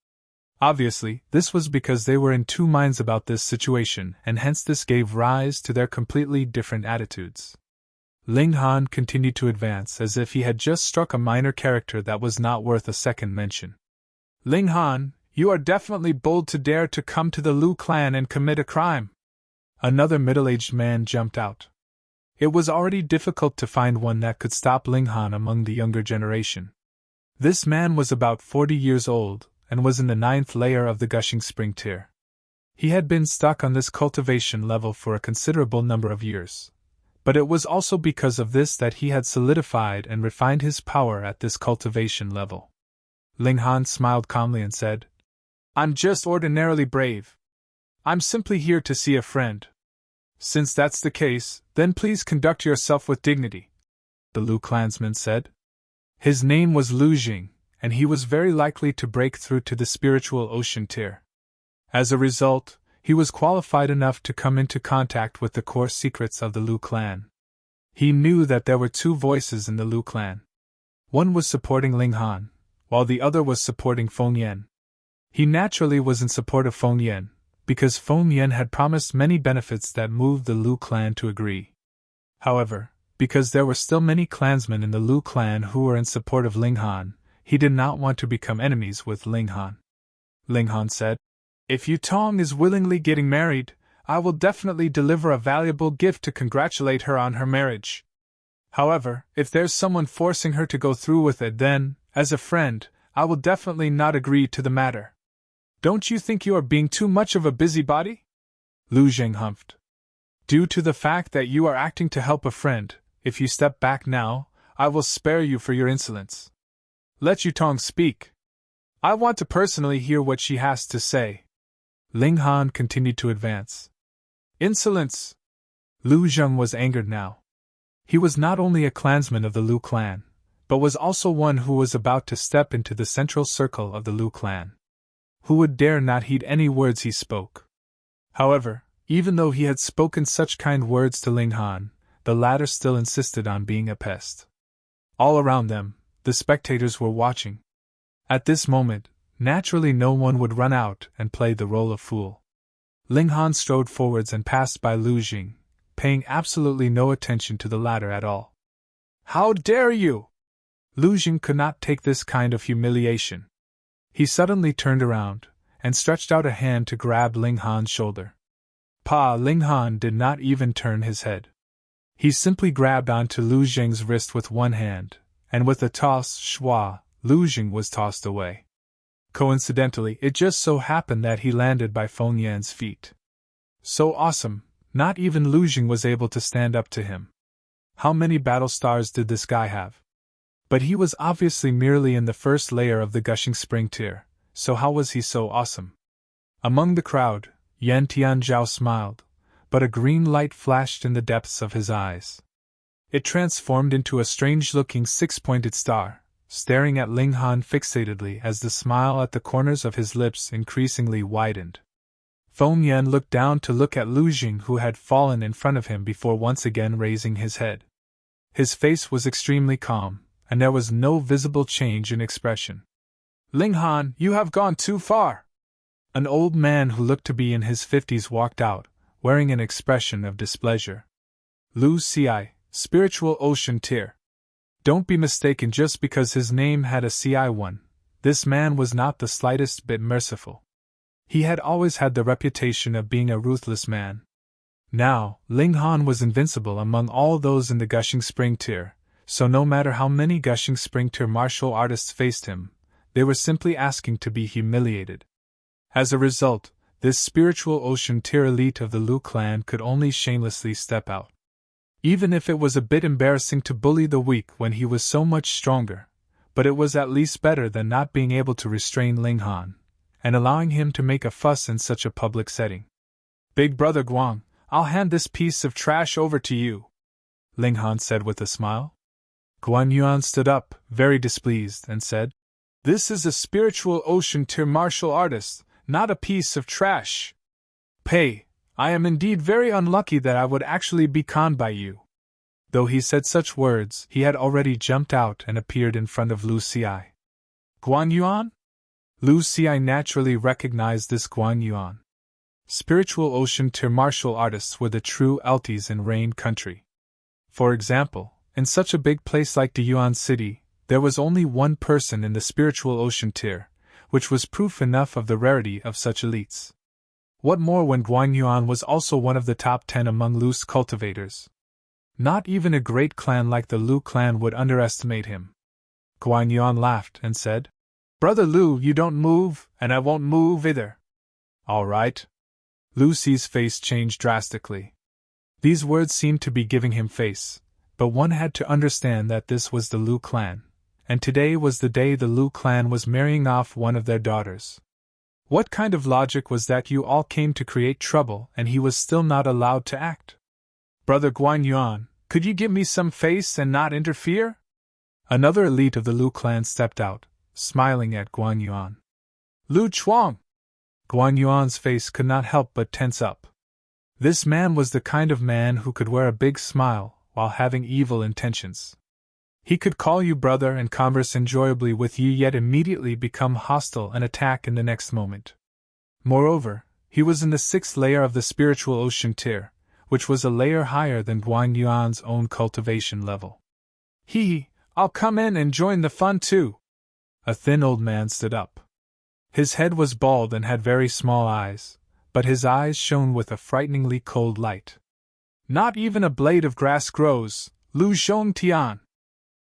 [SPEAKER 1] Obviously, this was because they were in two minds about this situation, and hence this gave rise to their completely different attitudes. Ling Han continued to advance as if he had just struck a minor character that was not worth a second mention. "Ling Han, you are definitely bold to dare to come to the Lu clan and commit a crime." Another middle-aged man jumped out. It was already difficult to find one that could stop Ling Han among the younger generation. This man was about 40 years old, and was in the 9th layer of the Gushing Spring tier. He had been stuck on this cultivation level for a considerable number of years. But it was also because of this that he had solidified and refined his power at this cultivation level. Ling Han smiled calmly and said, "I'm just ordinarily brave. I'm simply here to see a friend." "Since that's the case, then please conduct yourself with dignity," the Lu clansman said. His name was Lu Jing, and he was very likely to break through to the spiritual ocean tier. As a result, he was qualified enough to come into contact with the core secrets of the Lu clan. He knew that there were two voices in the Lu clan. One was supporting Ling Han, while the other was supporting Feng Yan. He naturally was in support of Feng Yan, because Feng Yan had promised many benefits that moved the Lu clan to agree. However, because there were still many clansmen in the Lu clan who were in support of Ling Han, he did not want to become enemies with Ling Han. Ling Han said, "If Yutong is willingly getting married, I will definitely deliver a valuable gift to congratulate her on her marriage. However, if there's someone forcing her to go through with it, then, as a friend, I will definitely not agree to the matter. Don't you think you are being too much of a busybody?" Lu Jing humphed. "Due to the fact that you are acting to help a friend, if you step back now, I will spare you for your insolence. Let Yutong speak. I want to personally hear what she has to say. Ling Han continued to advance. Insolence! Lu Zheng was angered now. He was not only a clansman of the Lu clan, but was also one who was about to step into the central circle of the Lu clan. Who would dare not heed any words he spoke? However, even though he had spoken such kind words to Ling Han, the latter still insisted on being a pest. All around them, the spectators were watching. At this moment, naturally no one would run out and play the role of fool. Ling Han strode forwards and passed by Lu Jing, paying absolutely no attention to the latter at all. How dare you! Lu Jing could not take this kind of humiliation. He suddenly turned around, and stretched out a hand to grab Ling Han's shoulder. Ling Han did not even turn his head. He simply grabbed onto Lu Jing's wrist with one hand, and with a toss, shwa, Lu Jing was tossed away. Coincidentally, it just so happened that he landed by Feng Yan's feet. So awesome, not even Lu Jing was able to stand up to him. How many battle stars did this guy have? But he was obviously merely in the first layer of the Gushing Spring tier, so how was he so awesome? Among the crowd, Yan Tianzhao smiled, but a green light flashed in the depths of his eyes. It transformed into a strange-looking six-pointed star, staring at Ling Han fixatedly as the smile at the corners of his lips increasingly widened. Feng Yan looked down to look at Lu Jing, who had fallen in front of him before once again raising his head. His face was extremely calm, and there was no visible change in expression. Ling Han, you have gone too far! An old man who looked to be in his 50s walked out, wearing an expression of displeasure. Lu Ci, Spiritual Ocean Tier. Don't be mistaken, just because his name had a Ci1, this man was not the slightest bit merciful. He had always had the reputation of being a ruthless man. Now, Ling Han was invincible among all those in the Gushing Spring tier, so no matter how many Gushing Spring tier martial artists faced him, they were simply asking to be humiliated. As a result, this Spiritual Ocean tier elite of the Lu clan could only shamelessly step out. Even if it was a bit embarrassing to bully the weak when he was so much stronger, but it was at least better than not being able to restrain Ling Han, and allowing him to make a fuss in such a public setting. Big brother Guang, I'll hand this piece of trash over to you, Ling Han said with a smile. Guan Yuan stood up, very displeased, and said, This is a Spiritual Ocean tier martial artist, not a piece of trash. Pei, I am indeed very unlucky that I would actually be conned by you. Though he said such words, he had already jumped out and appeared in front of Lu Ci. Guan Yuan? Lu Ci naturally recognized this Guan Yuan. Spiritual Ocean tier martial artists were the true Elties in Rain Country. For example, in such a big place like Diyuan City, there was only one person in the Spiritual Ocean tier, which was proof enough of the rarity of such elites. What more when Guan Yuan was also one of the top 10 among Lu's cultivators? Not even a great clan like the Lu clan would underestimate him. Guan Yuan laughed and said, Brother Lu, you don't move, and I won't move either. All right. Lu Ci's face changed drastically. These words seemed to be giving him face, but one had to understand that this was the Lu clan, and today was the day the Lu clan was marrying off one of their daughters. What kind of logic was that? You all came to create trouble and he was still not allowed to act? Brother Guan Yuan, could you give me some face and not interfere? Another elite of the Lu clan stepped out, smiling at Guan Yuan. Lu Chuang! Guan Yuan's face could not help but tense up. This man was the kind of man who could wear a big smile while having evil intentions. He could call you brother and converse enjoyably with you, yet immediately become hostile and attack in the next moment. Moreover, he was in the 6th layer of the Spiritual Ocean tier, which was a layer higher than Guan Yuan's own cultivation level. I'll come in and join the fun too. A thin old man stood up. His head was bald and had very small eyes, but his eyes shone with a frighteningly cold light. Not even a blade of grass grows, Lu Zhongtian.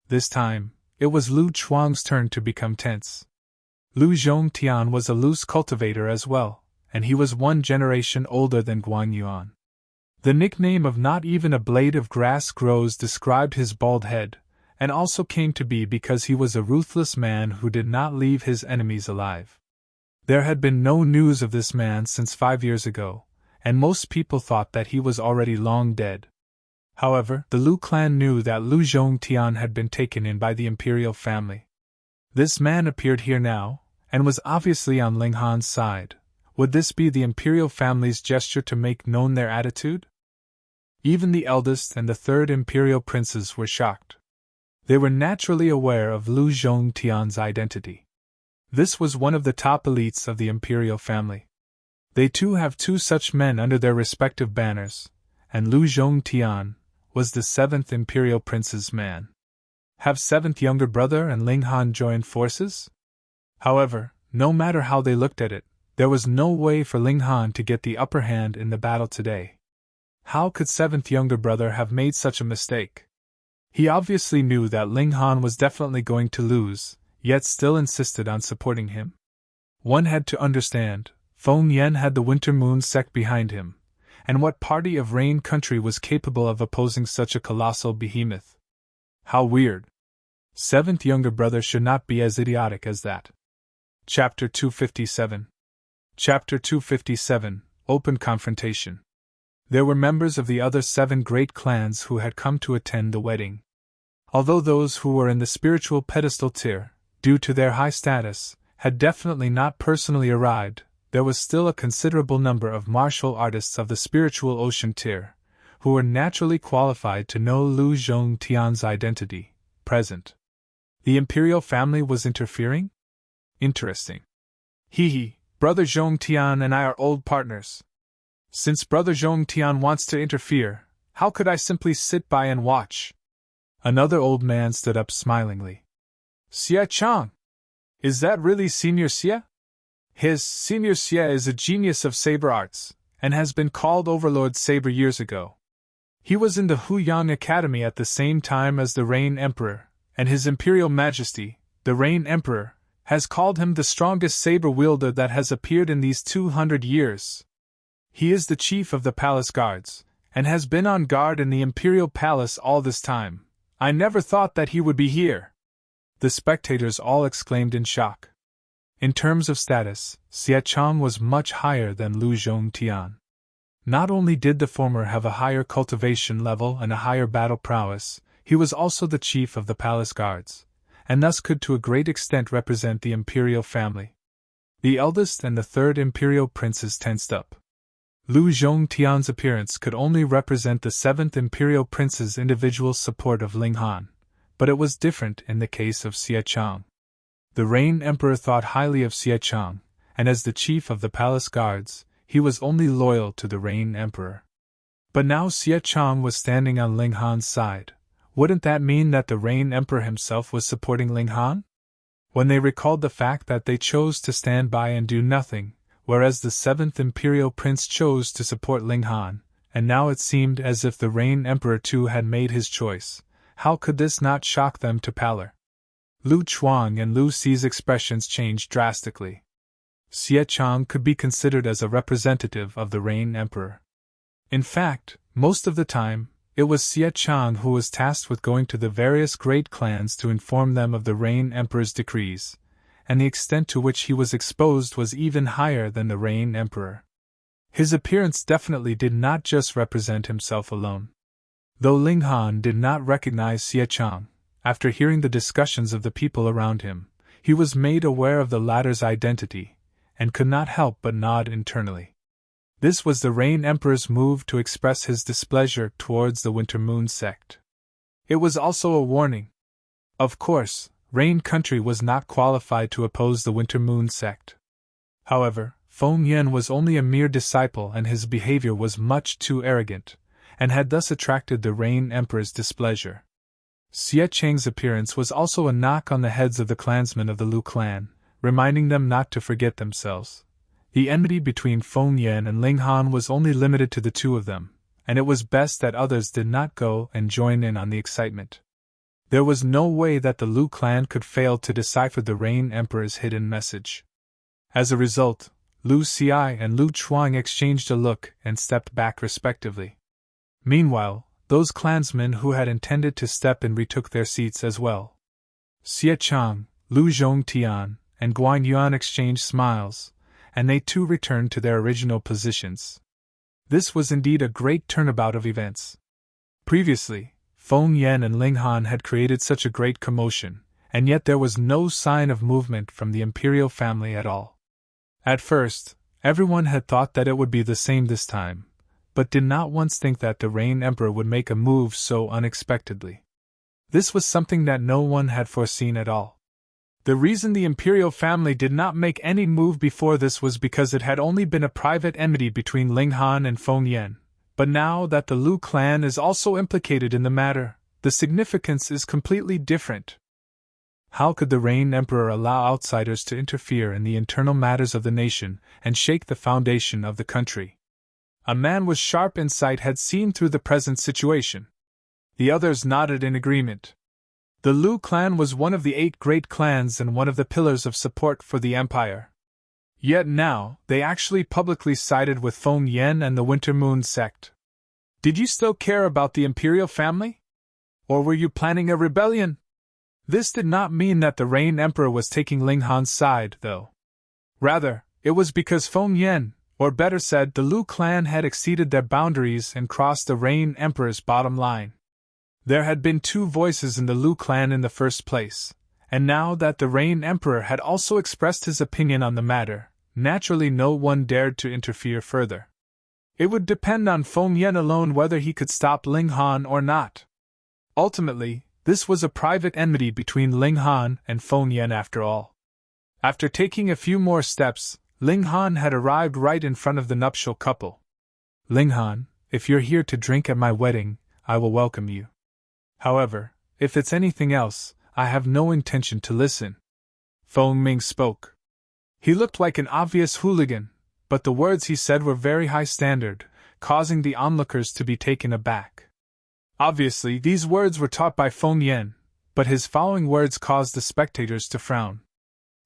[SPEAKER 1] This time, it was Lu Chuang's turn to become tense. Lu Zhongtian was a Lu's cultivator as well, and he was 1 generation older than Guan Yuan. The nickname of Not Even a Blade of Grass Grows described his bald head, and also came to be because he was a ruthless man who did not leave his enemies alive. There had been no news of this man since 5 years ago, and most people thought that he was already long dead. However, the Lu clan knew that Lu Zhongtian had been taken in by the imperial family. This man appeared here now, and was obviously on Ling Han's side. Would this be the imperial family's gesture to make known their attitude? Even the eldest and the third imperial princes were shocked. They were naturally aware of Lu Zhongtian's identity. This was one of the top elites of the imperial family. They too have 2 such men under their respective banners, and Lu Zhongtian was the 7th imperial prince's man. Have 7th younger brother and Ling Han joined forces? However, no matter how they looked at it, there was no way for Ling Han to get the upper hand in the battle today. How could 7th younger brother have made such a mistake? He obviously knew that Ling Han was definitely going to lose, yet still insisted on supporting him. One had to understand, Feng Yan had the Winter Moon sect behind him, and what party of Rain country was capable of opposing such a colossal behemoth? How weird. 7th younger brother should not be as idiotic as that. Chapter 257. Chapter 257, Open Confrontation. There were members of the other 7 great clans who had come to attend the wedding. Although those who were in the spiritual pedestal tier, due to their high status, had definitely not personally arrived, there was still a considerable number of martial artists of the spiritual ocean tier, who were naturally qualified to know Lu Zhongtian's identity, present. The imperial family was interfering? Interesting. Hee, Brother Zhongtian and I are old partners. Since Brother Zhongtian wants to interfere, how could I simply sit by and watch? Another old man stood up smilingly. Xie Chang! Is that really Senior Xie? Senior Xie is a genius of saber arts, and has been called Overlord Saber years ago. He was in the Huyang Academy at the same time as the Rain Emperor, and His Imperial Majesty, the Rain Emperor, has called him the strongest saber wielder that has appeared in these 200 years. He is the chief of the palace guards, and has been on guard in the Imperial Palace all this time. I never thought that he would be here. The spectators all exclaimed in shock. In terms of status, Xie Chang was much higher than Lu Zhongtian. Not only did the former have a higher cultivation level and a higher battle prowess, he was also the chief of the palace guards, and thus could to a great extent represent the imperial family. The eldest and the 3rd imperial princes tensed up. Lu Zhongtian's appearance could only represent the 7th imperial prince's individual support of Ling Han, but it was different in the case of Xie Chang. The Rain Emperor thought highly of Xie Chang, and as the chief of the palace guards, he was only loyal to the Rain Emperor. But now Xie Chang was standing on Ling Han's side. Wouldn't that mean that the Rain Emperor himself was supporting Ling Han? When they recalled the fact that they chose to stand by and do nothing, whereas the 7th imperial prince chose to support Ling Han, and now it seemed as if the Rain Emperor too had made his choice, how could this not shock them to pallor? Lu Chuang and Lu Xi's expressions changed drastically. Xie Chang could be considered as a representative of the Rain Emperor. In fact, most of the time, it was Xie Chang who was tasked with going to the various great clans to inform them of the Rain Emperor's decrees, and the extent to which he was exposed was even higher than the Rain Emperor. His appearance definitely did not just represent himself alone. Though Ling Han did not recognize Xie Chang, after hearing the discussions of the people around him, he was made aware of the latter's identity, and could not help but nod internally. This was the Rain Emperor's move to express his displeasure towards the Winter Moon sect. It was also a warning. Of course, Rain country was not qualified to oppose the Winter Moon sect. However, Feng Yan was only a mere disciple and his behavior was much too arrogant, and had thus attracted the Rain Emperor's displeasure. Xie Chang's appearance was also a knock on the heads of the clansmen of the Lu clan, reminding them not to forget themselves. The enmity between Feng Yan and Ling Han was only limited to the 2 of them, and it was best that others did not go and join in on the excitement. There was no way that the Lu clan could fail to decipher the Rain Emperor's hidden message. As a result, Lu Xi and Lu Chuang exchanged a look and stepped back respectively. Meanwhile, those clansmen who had intended to step in retook their seats as well. Xie Chang, Lu Zhongtian, and Guan Yuan exchanged smiles, and they too returned to their original positions. This was indeed a great turnabout of events. Previously, Feng Yan and Ling Han had created such a great commotion, and yet there was no sign of movement from the imperial family at all. At first, everyone had thought that it would be the same this time, but did not once think that the Rain Emperor would make a move so unexpectedly. This was something that no one had foreseen at all. The reason the imperial family did not make any move before this was because it had only been a private enmity between Ling Han and Feng Yan, but now that the Lu clan is also implicated in the matter, the significance is completely different. How could the Rain Emperor allow outsiders to interfere in the internal matters of the nation and shake the foundation of the country? A man with sharp insight had seen through the present situation. The others nodded in agreement. The Lu clan was one of the 8 great clans and one of the pillars of support for the empire. Yet now, they actually publicly sided with Feng Yan and the Winter Moon sect. Did you still care about the imperial family? Or were you planning a rebellion? This did not mean that the Rain Emperor was taking Ling Han's side, though. Rather, it was because Feng Yan, or better said, the Lu clan had exceeded their boundaries and crossed the Rain Emperor's bottom line. There had been 2 voices in the Lu clan in the first place, and now that the Rain Emperor had also expressed his opinion on the matter, naturally no one dared to interfere further. It would depend on Feng Yan alone whether he could stop Ling Han or not. Ultimately, this was a private enmity between Ling Han and Feng Yan after all. After taking a few more steps, Ling Han had arrived right in front of the nuptial couple. Ling Han, if you're here to drink at my wedding, I will welcome you. However, if it's anything else, I have no intention to listen. Feng Ming spoke. He looked like an obvious hooligan, but the words he said were very high standard, causing the onlookers to be taken aback. Obviously, these words were taught by Feng Yan, but his following words caused the spectators to frown.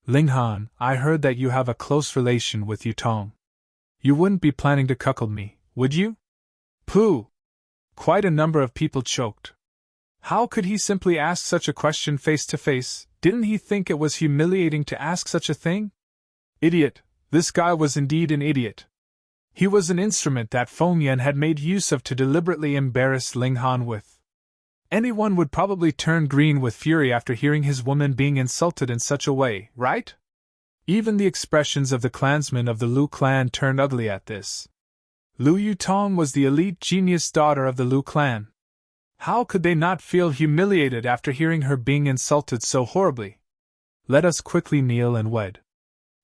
[SPEAKER 1] Ling Han, I heard that you have a close relation with Yutong. You wouldn't be planning to cuckold me, would you? Pooh! Quite a number of people choked. How could he simply ask such a question face to face? Didn't he think it was humiliating to ask such a thing? Idiot! This guy was indeed an idiot. He was an instrument that Feng Yan had made use of to deliberately embarrass Ling Han with. Anyone would probably turn green with fury after hearing his woman being insulted in such a way, right? Even the expressions of the clansmen of the Lu clan turned ugly at this. Lu Yutong was the elite genius daughter of the Lu clan. How could they not feel humiliated after hearing her being insulted so horribly? Let us quickly kneel and wed.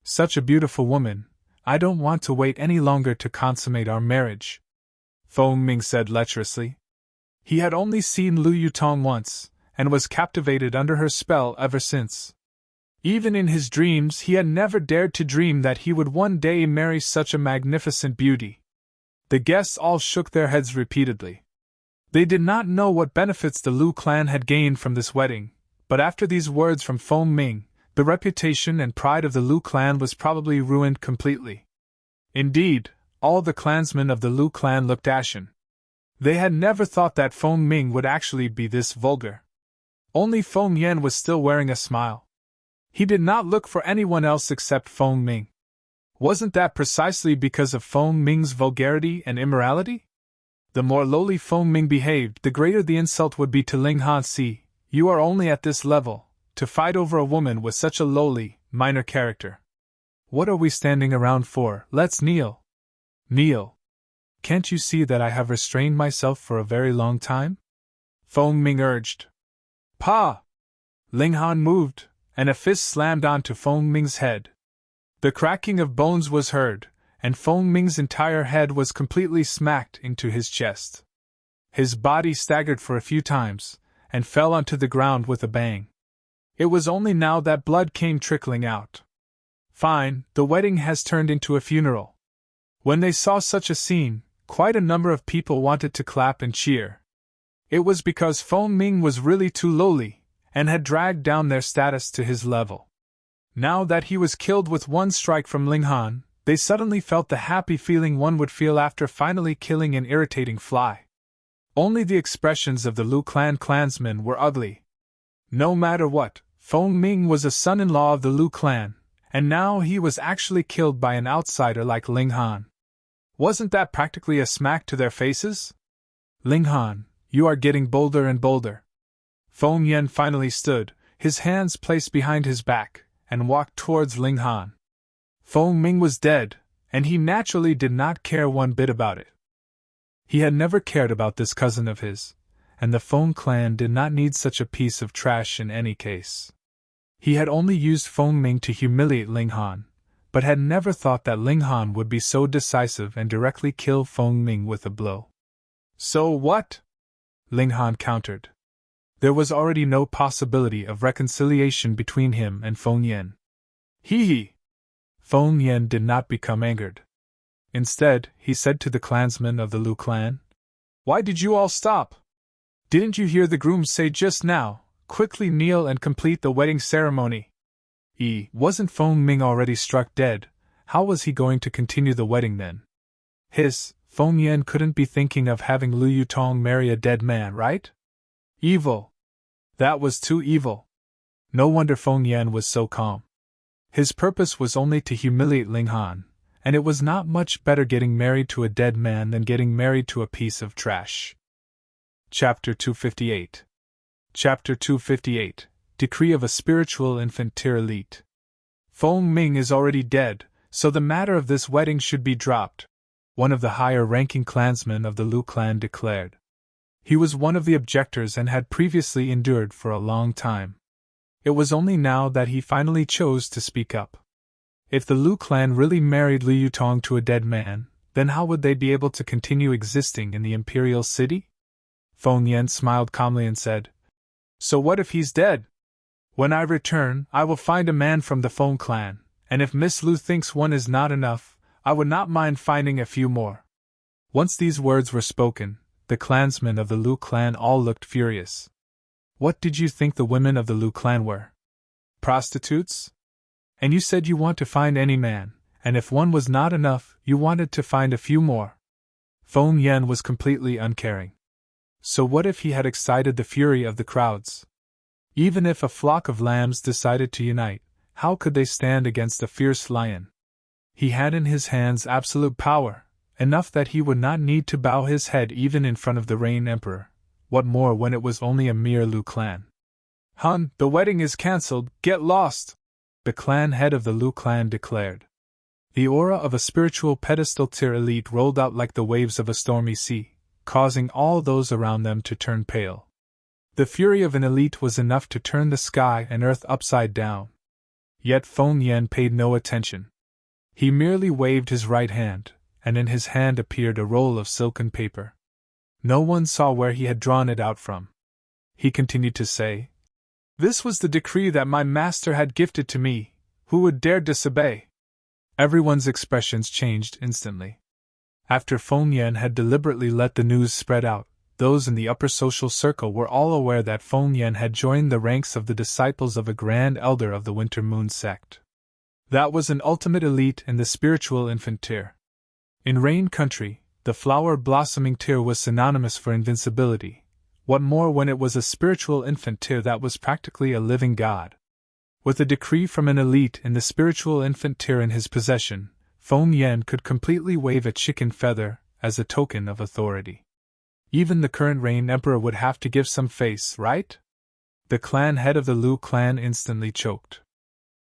[SPEAKER 1] Such a beautiful woman, I don't want to wait any longer to consummate our marriage, Feng Ming said lecherously. He had only seen Lu Yutong once, and was captivated under her spell ever since. Even in his dreams he had never dared to dream that he would one day marry such a magnificent beauty. The guests all shook their heads repeatedly. They did not know what benefits the Lu clan had gained from this wedding, but after these words from Feng Ming, the reputation and pride of the Lu clan was probably ruined completely. Indeed, all the clansmen of the Lu clan looked ashen. They had never thought that Feng Ming would actually be this vulgar. Only Feng Yan was still wearing a smile. He did not look for anyone else except Feng Ming. Wasn't that precisely because of Feng Ming's vulgarity and immorality? The more lowly Feng Ming behaved, the greater the insult would be to Ling Han. See, you are only at this level, to fight over a woman with such a lowly, minor character. What are we standing around for? Let's kneel. Kneel. Can't you see that I have restrained myself for a very long time? Feng Ming urged. Pa! Ling Han moved, and a fist slammed onto Feng Ming's head. The cracking of bones was heard, and Feng Ming's entire head was completely smacked into his chest. His body staggered for a few times, and fell onto the ground with a bang. It was only now that blood came trickling out. Fine, the wedding has turned into a funeral. When they saw such a scene, quite a number of people wanted to clap and cheer. It was because Feng Ming was really too lowly, and had dragged down their status to his level. Now that he was killed with one strike from Ling Han, they suddenly felt the happy feeling one would feel after finally killing an irritating fly. Only the expressions of the Lu clan clansmen were ugly. No matter what, Feng Ming was a son-in-law of the Lu clan, and now he was actually killed by an outsider like Ling Han. Wasn't that practically a smack to their faces? Ling Han, you are getting bolder and bolder. Feng Yan finally stood, his hands placed behind his back, and walked towards Ling Han. Feng Ming was dead, and he naturally did not care one bit about it. He had never cared about this cousin of his, and the Feng clan did not need such a piece of trash in any case. He had only used Feng Ming to humiliate Ling Han, but had never thought that Ling Han would be so decisive and directly kill Feng Ming with a blow. So what? Ling Han countered. There was already no possibility of reconciliation between him and Feng Yan. Hee. Feng Yan did not become angered. Instead, he said to the clansmen of the Lu clan, "Why did you all stop? Didn't you hear the grooms say just now, quickly kneel and complete the wedding ceremony?" Wasn't Feng Ming already struck dead? How was he going to continue the wedding then? Feng Yan couldn't be thinking of having Lu Yutong marry a dead man, right? Evil. That was too evil. No wonder Feng Yan was so calm. His purpose was only to humiliate Ling Han, and it was not much better getting married to a dead man than getting married to a piece of trash. Chapter 258. Chapter 258. Decree of a Spiritual Infant Tier Elite. Feng Ming is already dead, so the matter of this wedding should be dropped, one of the higher-ranking clansmen of the Lu clan declared. He was one of the objectors and had previously endured for a long time. It was only now that he finally chose to speak up. If the Lu clan really married Lu Yutong to a dead man, then how would they be able to continue existing in the imperial city? Feng Yan smiled calmly and said, "So what if he's dead? When I return, I will find a man from the Feng clan, and if Miss Lu thinks one is not enough, I would not mind finding a few more." Once these words were spoken, the clansmen of the Lu clan all looked furious. What did you think the women of the Lu clan were? Prostitutes? And you said you want to find any man, and if one was not enough, you wanted to find a few more. Feng Yan was completely uncaring. So what if he had excited the fury of the crowds? Even if a flock of lambs decided to unite, how could they stand against a fierce lion? He had in his hands absolute power, enough that he would not need to bow his head even in front of the Rain Emperor. What more when it was only a mere Lu clan? "Hun, the wedding is cancelled, get lost!" the clan head of the Lu clan declared. The aura of a spiritual pedestal tier elite rolled out like the waves of a stormy sea, causing all those around them to turn pale. The fury of an elite was enough to turn the sky and earth upside down. Yet Feng Yan paid no attention. He merely waved his right hand, and in his hand appeared a roll of silken paper. No one saw where he had drawn it out from. He continued to say, "This was the decree that my master had gifted to me. Who would dare disobey?" Everyone's expressions changed instantly. After Feng Yan had deliberately let the news spread out, those in the upper social circle were all aware that Feng Yan had joined the ranks of the disciples of a grand elder of the Winter Moon sect. That was an ultimate elite in the spiritual infant tier. In Rain Country, the flower-blossoming tier was synonymous for invincibility. What more when it was a spiritual infant tier that was practically a living god? With a decree from an elite in the spiritual infant tier in his possession, Feng Yan could completely wave a chicken feather as a token of authority. Even the current Rain Emperor would have to give some face, right? The clan head of the Lu clan instantly choked.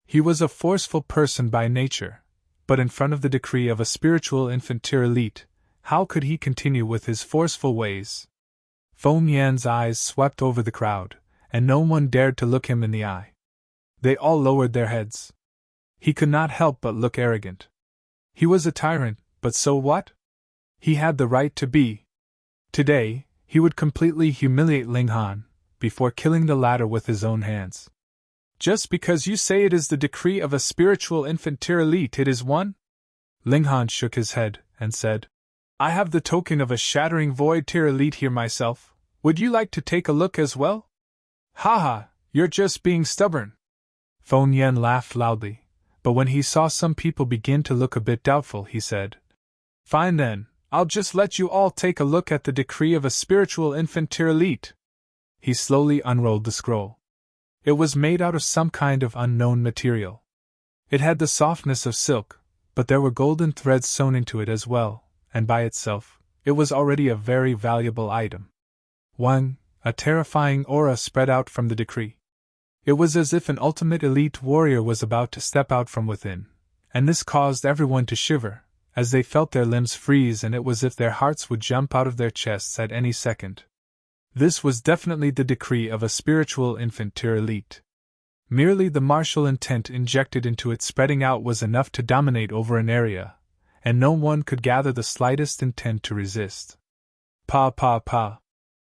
[SPEAKER 1] He was a forceful person by nature, but in front of the decree of a spiritual infant tier elite, how could he continue with his forceful ways? Feng Yan's eyes swept over the crowd, and no one dared to look him in the eye. They all lowered their heads. He could not help but look arrogant. He was a tyrant, but so what? He had the right to be. Today, he would completely humiliate Ling Han, before killing the latter with his own hands. Just because you say it is the decree of a spiritual infant tier elite, it is one? Ling Han shook his head, and said, "I have the token of a shattering void tier elite here myself. Would you like to take a look as well?" "Haha, you're just being stubborn." Feng Yan laughed loudly, but when he saw some people begin to look a bit doubtful, he said, "Fine then, I'll just let you all take a look at the decree of a spiritual infant tier elite. He slowly unrolled the scroll. It was made out of some kind of unknown material. It had the softness of silk, but there were golden threads sewn into it as well, and by itself, it was already a very valuable item. 1. A terrifying aura spread out from the decree. It was as if an ultimate elite warrior was about to step out from within, and this caused everyone to shiver, as they felt their limbs freeze, and it was as if their hearts would jump out of their chests at any second. This was definitely the decree of a spiritual infant tier elite. Merely the martial intent injected into it spreading out was enough to dominate over an area, and no one could gather the slightest intent to resist. Pa pa pa.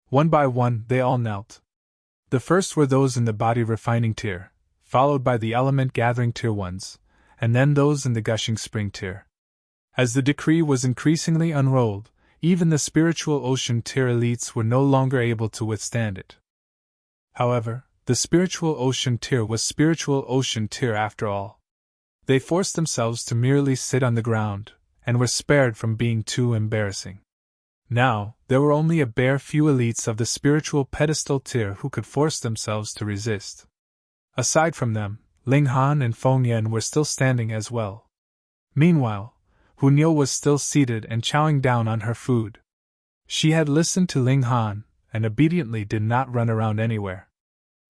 [SPEAKER 1] One by one, they all knelt. The first were those in the body refining tier, followed by the element gathering tier ones, and then those in the gushing spring tier. As the decree was increasingly unrolled, even the spiritual ocean tier elites were no longer able to withstand it. However, the spiritual ocean tier was spiritual ocean tier after all. They forced themselves to merely sit on the ground, and were spared from being too embarrassing. Now, there were only a bare few elites of the spiritual pedestal tier who could force themselves to resist. Aside from them, Ling Han and Feng Yan were still standing as well. Meanwhile, Hu Niu was still seated and chowing down on her food. She had listened to Ling Han, and obediently did not run around anywhere.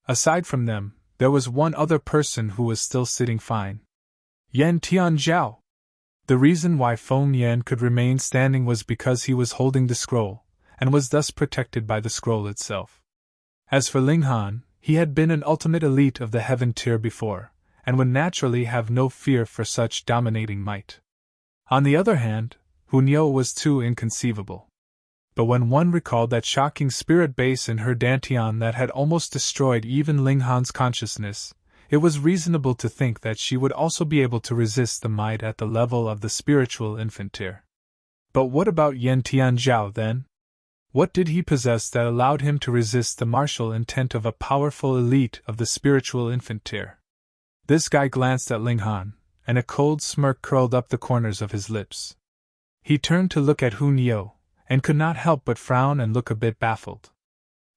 [SPEAKER 1] Aside from them, there was one other person who was still sitting fine. Yan Tianzhao. The reason why Feng Yan could remain standing was because he was holding the scroll, and was thus protected by the scroll itself. As for Ling Han, he had been an ultimate elite of the heaven tier before, and would naturally have no fear for such dominating might. On the other hand, Hu Niu was too inconceivable. But when one recalled that shocking spirit base in her dantian that had almost destroyed even Ling Han's consciousness, it was reasonable to think that she would also be able to resist the might at the level of the spiritual infant tier. But what about Yan Tianzhao then? What did he possess that allowed him to resist the martial intent of a powerful elite of the spiritual infant tier? This guy glanced at Ling Han, and a cold smirk curled up the corners of his lips. He turned to look at Hu Niu, and could not help but frown and look a bit baffled.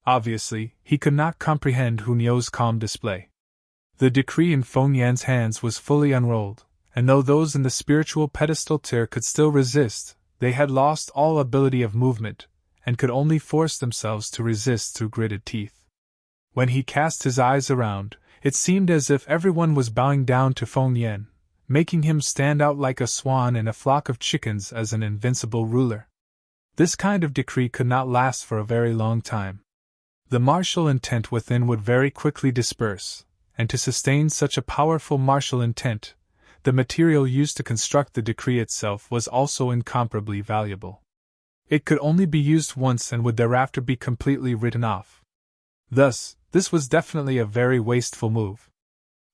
[SPEAKER 1] Obviously, he could not comprehend Hu Niu's calm display. The decree in Feng Yan's hands was fully unrolled, and though those in the spiritual pedestal tier could still resist, they had lost all ability of movement, and could only force themselves to resist through gritted teeth. When he cast his eyes around, it seemed as if everyone was bowing down to Feng Yan, making him stand out like a swan in a flock of chickens as an invincible ruler. This kind of decree could not last for a very long time. The martial intent within would very quickly disperse, and to sustain such a powerful martial intent, the material used to construct the decree itself was also incomparably valuable. It could only be used once and would thereafter be completely written off. Thus, this was definitely a very wasteful move.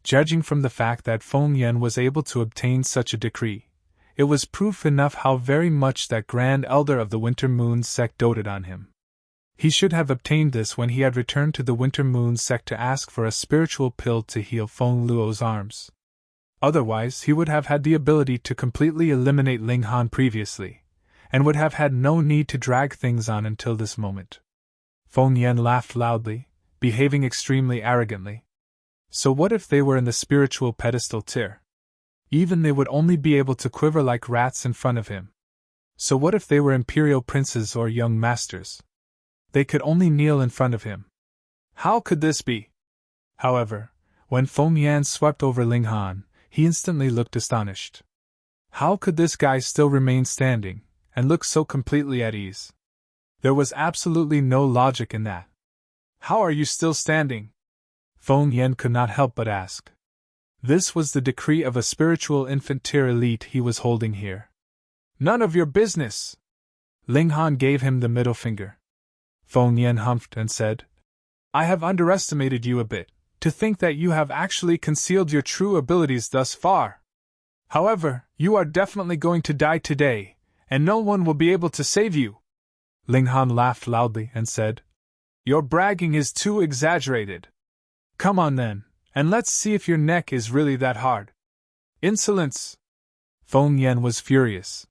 [SPEAKER 1] Judging from the fact that Feng Yan was able to obtain such a decree, it was proof enough how very much that Grand Elder of the Winter Moon sect doted on him. He should have obtained this when he had returned to the Winter Moon sect to ask for a spiritual pill to heal Feng Luo's arms. Otherwise, he would have had the ability to completely eliminate Ling Han previously, and would have had no need to drag things on until this moment. Feng Yan laughed loudly, behaving extremely arrogantly. So what if they were in the spiritual pedestal tier? Even they would only be able to quiver like rats in front of him. So what if they were imperial princes or young masters? They could only kneel in front of him. How could this be? However, when Feng Yan swept over Ling Han, he instantly looked astonished. How could this guy still remain standing, and look so completely at ease? There was absolutely no logic in that. How are you still standing? Feng Yan could not help but ask. This was the decree of a spiritual infant tier elite he was holding here. None of your business! Ling Han gave him the middle finger. Feng Yan humphed and said, I have underestimated you a bit, to think that you have actually concealed your true abilities thus far. However, you are definitely going to die today, and no one will be able to save you. Ling Han laughed loudly and said, Your bragging is too exaggerated. Come on then, and let's see if your neck is really that hard. Insolence! Feng Yan was furious.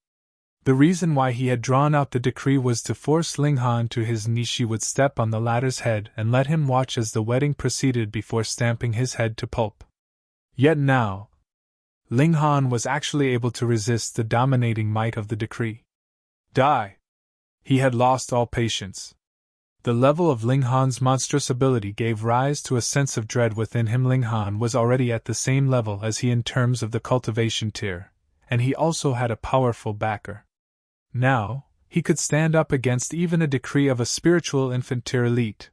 [SPEAKER 1] The reason why he had drawn out the decree was to force Ling Han to his knee. She would step on the latter's head and let him watch as the wedding proceeded before stamping his head to pulp. Yet now, Ling Han was actually able to resist the dominating might of the decree. Die! He had lost all patience. The level of Ling Han's monstrous ability gave rise to a sense of dread within him. Ling Han was already at the same level as he in terms of the cultivation tier, and he also had a powerful backer. Now, he could stand up against even a decree of a spiritual infant tier elite.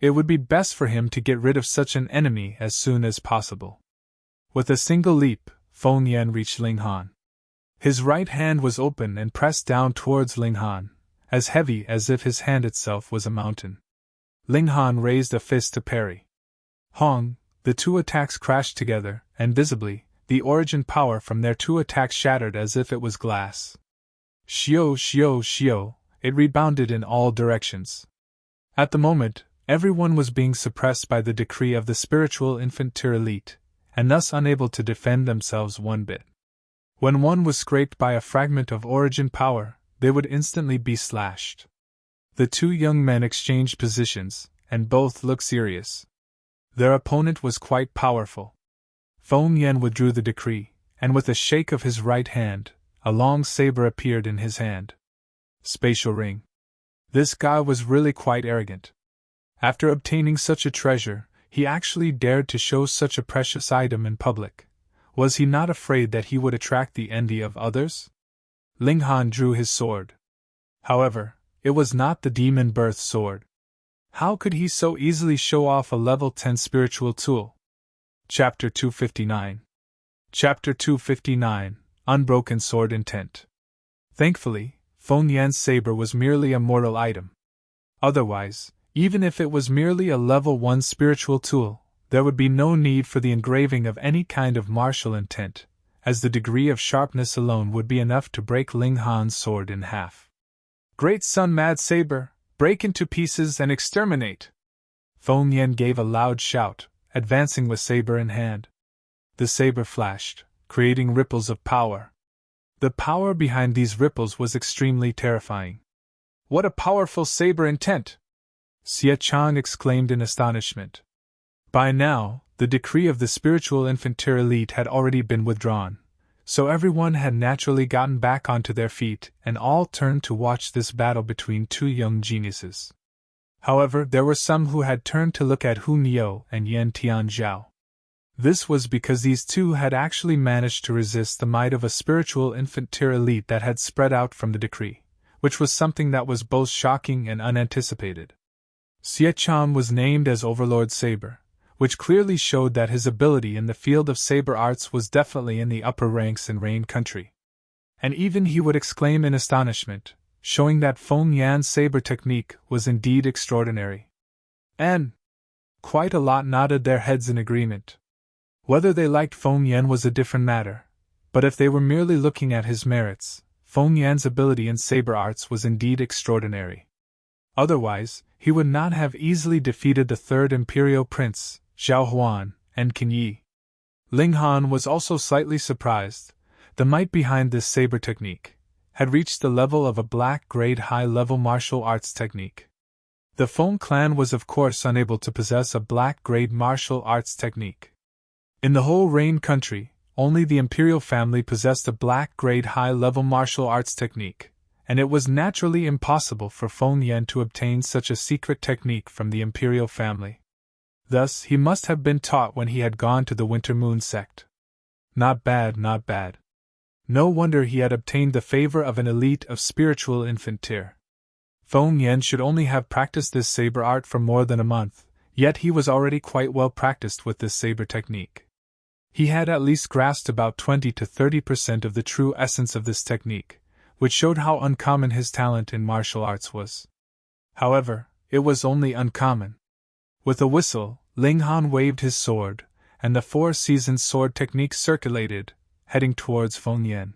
[SPEAKER 1] It would be best for him to get rid of such an enemy as soon as possible. With a single leap, Feng Yan reached Ling Han. His right hand was open and pressed down towards Ling Han, as heavy as if his hand itself was a mountain. Ling Han raised a fist to parry. Hong, the two attacks crashed together, and visibly, the origin power from their two attacks shattered as if it was glass. Shio, shio, shio, it rebounded in all directions. At the moment, everyone was being suppressed by the decree of the spiritual infant tier elite, and thus unable to defend themselves one bit. When one was scraped by a fragment of origin power, they would instantly be slashed. The two young men exchanged positions, and both looked serious. Their opponent was quite powerful. Feng Yan withdrew the decree, and with a shake of his right hand, a long saber appeared in his hand. Spatial ring. This guy was really quite arrogant. After obtaining such a treasure, he actually dared to show such a precious item in public. Was he not afraid that he would attract the envy of others? Ling Han drew his sword. However, it was not the demon birth sword. How could he so easily show off a level 10 spiritual tool? Chapter 259. Chapter 259. Unbroken Sword Intent. Thankfully, Feng Yan's saber was merely a mortal item. Otherwise, even if it was merely a level 1 spiritual tool, there would be no need for the engraving of any kind of martial intent, as the degree of sharpness alone would be enough to break Ling Han's sword in half. Great Sun Mad Saber, break into pieces and exterminate! Feng Yan gave a loud shout, advancing with saber in hand. The saber flashed, creating ripples of power. The power behind these ripples was extremely terrifying. What a powerful saber intent! Xie Chang exclaimed in astonishment. By now, the decree of the spiritual infant tier elite had already been withdrawn, so everyone had naturally gotten back onto their feet and all turned to watch this battle between two young geniuses. However, there were some who had turned to look at Hu Niu and Yan Tianzhao. This was because these two had actually managed to resist the might of a spiritual infant tier elite that had spread out from the decree, which was something that was both shocking and unanticipated. Xie Chan was named as Overlord Saber, which clearly showed that his ability in the field of saber arts was definitely in the upper ranks in Rain Country. And even he would exclaim in astonishment, showing that Feng Yan's saber technique was indeed extraordinary. And quite a lot nodded their heads in agreement. Whether they liked Feng Yan was a different matter, but if they were merely looking at his merits, Feng Yan's ability in saber arts was indeed extraordinary. Otherwise, he would not have easily defeated the third imperial prince, Zhao Huan, and Qin Yi. Ling Han was also slightly surprised. The might behind this saber technique had reached the level of a black-grade high-level martial arts technique. The Feng clan was of course unable to possess a black-grade martial arts technique. In the whole Rain Country, only the imperial family possessed a black-grade high-level martial arts technique, and it was naturally impossible for Feng Yan to obtain such a secret technique from the imperial family. Thus, he must have been taught when he had gone to the Winter Moon sect. Not bad, not bad. No wonder he had obtained the favor of an elite of spiritual infant tier. Feng Yan should only have practiced this saber art for more than a month, yet he was already quite well practiced with this saber technique. He had at least grasped about 20 to 30% of the true essence of this technique, which showed how uncommon his talent in martial arts was. However, it was only uncommon. With a whistle, Ling Han waved his sword, and the four-seasoned sword technique circulated, heading towards Feng Yan.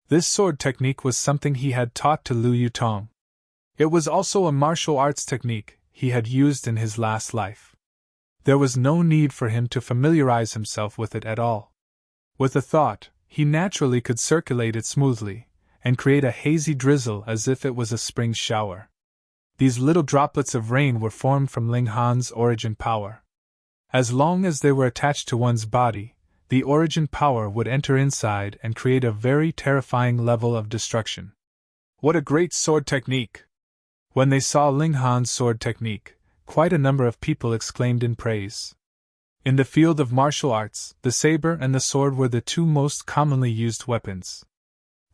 [SPEAKER 1] This sword technique was something he had taught to Liu Yutong. It was also a martial arts technique he had used in his last life. There was no need for him to familiarize himself with it at all. With a thought, he naturally could circulate it smoothly, and create a hazy drizzle as if it was a spring shower. These little droplets of rain were formed from Ling Han's origin power. As long as they were attached to one's body, the origin power would enter inside and create a very terrifying level of destruction. What a great sword technique! When they saw Ling Han's sword technique, quite a number of people exclaimed in praise. In the field of martial arts, the saber and the sword were the two most commonly used weapons.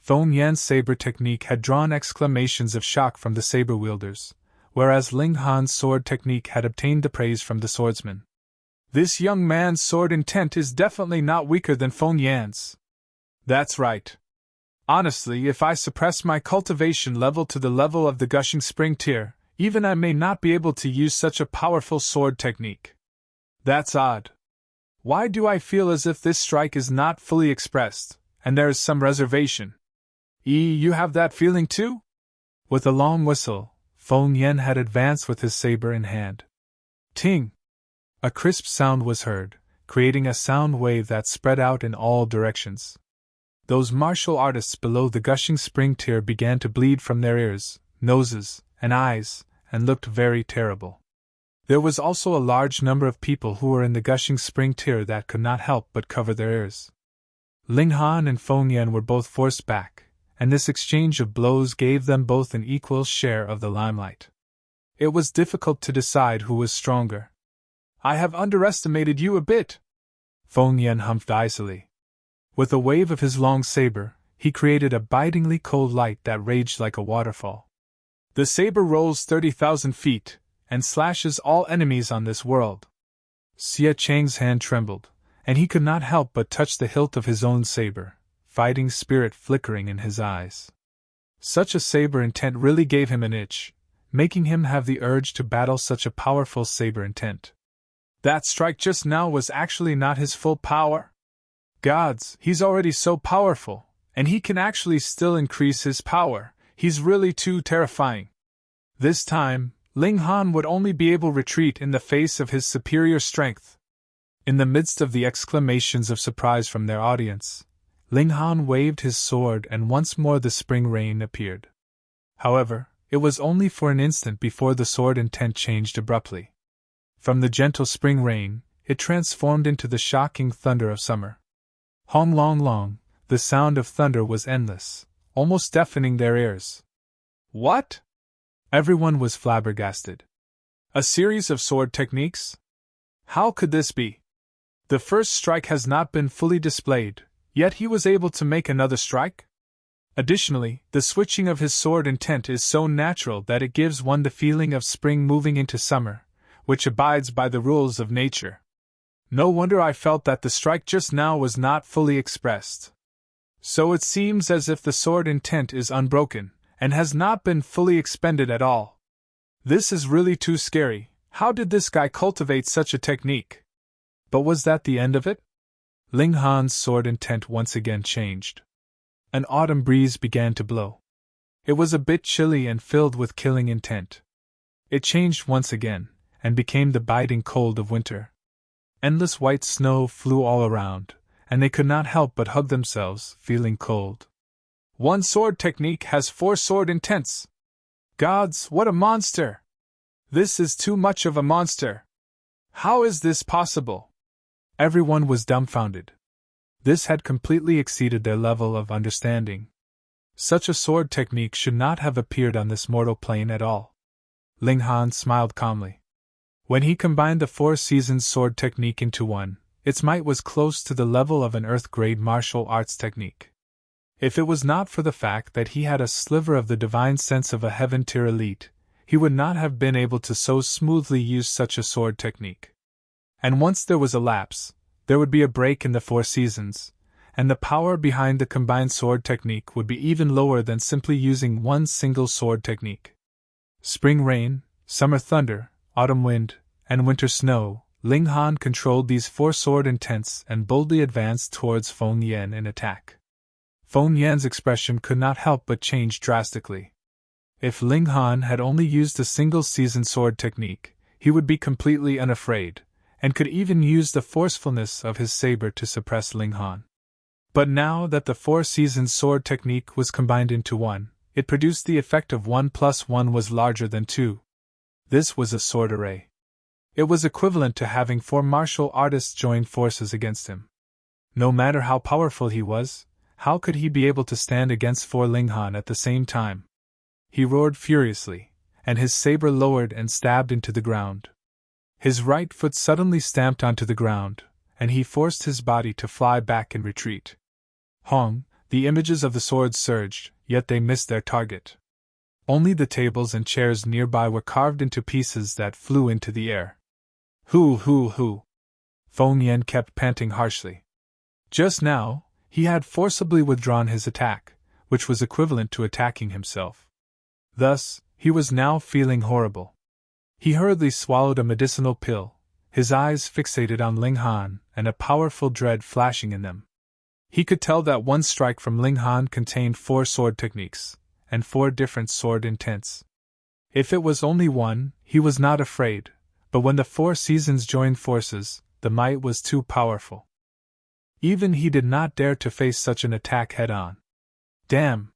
[SPEAKER 1] Feng Yan's saber technique had drawn exclamations of shock from the saber wielders, whereas Ling Han's sword technique had obtained the praise from the swordsmen. This young man's sword intent is definitely not weaker than Feng Yan's. That's right. Honestly, if I suppress my cultivation level to the level of the gushing spring tier, even I may not be able to use such a powerful sword technique. That's odd. Why do I feel as if this strike is not fully expressed, and there is some reservation? You have that feeling too? With a long whistle, Feng Yan had advanced with his saber in hand. Ting! A crisp sound was heard, creating a sound wave that spread out in all directions. Those martial artists below the gushing spring tier began to bleed from their ears, noses, and eyes, and looked very terrible. There was also a large number of people who were in the gushing spring tier that could not help but cover their ears. Ling Han and Feng Yan were both forced back, and this exchange of blows gave them both an equal share of the limelight. It was difficult to decide who was stronger. I have underestimated you a bit, Feng Yan humphed icily. With a wave of his long saber, he created a bitingly cold light that raged like a waterfall. The saber rolls 30,000 feet, and slashes all enemies on this world. Xie Chang's hand trembled, and he could not help but touch the hilt of his own saber, fighting spirit flickering in his eyes. Such a saber intent really gave him an itch, making him have the urge to battle such a powerful saber intent. That strike just now was actually not his full power? Gods, he's already so powerful, and he can actually still increase his power. He's really too terrifying. This time, Ling Han would only be able to retreat in the face of his superior strength. In the midst of the exclamations of surprise from their audience, Ling Han waved his sword and once more the spring rain appeared. However, it was only for an instant before the sword intent changed abruptly. From the gentle spring rain, it transformed into the shocking thunder of summer. Hong long long, the sound of thunder was endless, almost deafening their ears. What? Everyone was flabbergasted. A series of sword techniques? How could this be? The first strike has not been fully displayed, yet he was able to make another strike? Additionally, the switching of his sword intent is so natural that it gives one the feeling of spring moving into summer, which abides by the rules of nature. No wonder I felt that the strike just now was not fully expressed. So it seems as if the sword intent is unbroken, and has not been fully expended at all. This is really too scary. How did this guy cultivate such a technique? But was that the end of it? Ling Han's sword intent once again changed. An autumn breeze began to blow. It was a bit chilly and filled with killing intent. It changed once again, and became the biting cold of winter. Endless white snow flew all around, and they could not help but hug themselves, feeling cold. One sword technique has 4 sword intents. Gods, what a monster! This is too much of a monster. How is this possible? Everyone was dumbfounded. This had completely exceeded their level of understanding. Such a sword technique should not have appeared on this mortal plane at all. Ling Han smiled calmly. When he combined the 4 seasons sword technique into one, its might was close to the level of an earth-grade martial arts technique. If it was not for the fact that he had a sliver of the divine sense of a heaven-tier elite, he would not have been able to so smoothly use such a sword technique. And once there was a lapse, there would be a break in the 4 seasons, and the power behind the combined sword technique would be even lower than simply using one single sword technique. Spring rain, summer thunder, autumn wind, and winter snow, Ling Han controlled these 4 sword intents and boldly advanced towards Feng Yan in attack. Feng Yan's expression could not help but change drastically. If Ling Han had only used a single season sword technique, he would be completely unafraid, and could even use the forcefulness of his saber to suppress Ling Han. But now that the Four Seasons sword technique was combined into one, it produced the effect of 1 plus 1 was larger than 2. This was a sword array. It was equivalent to having 4 martial artists join forces against him. No matter how powerful he was, how could he be able to stand against 4 Linghan at the same time? He roared furiously, and his saber lowered and stabbed into the ground. His right foot suddenly stamped onto the ground, and he forced his body to fly back and retreat. Hong, the images of the swords surged, yet they missed their target. Only the tables and chairs nearby were carved into pieces that flew into the air. Hoo! Feng Yan kept panting harshly. Just now, he had forcibly withdrawn his attack, which was equivalent to attacking himself. Thus, he was now feeling horrible. He hurriedly swallowed a medicinal pill, his eyes fixated on Linghan and a powerful dread flashing in them. He could tell that one strike from Linghan contained 4 sword techniques, and 4 different sword intents. If it was only one, he was not afraid, but when the 4 seasons joined forces, the might was too powerful. Even he did not dare to face such an attack head-on. Damn!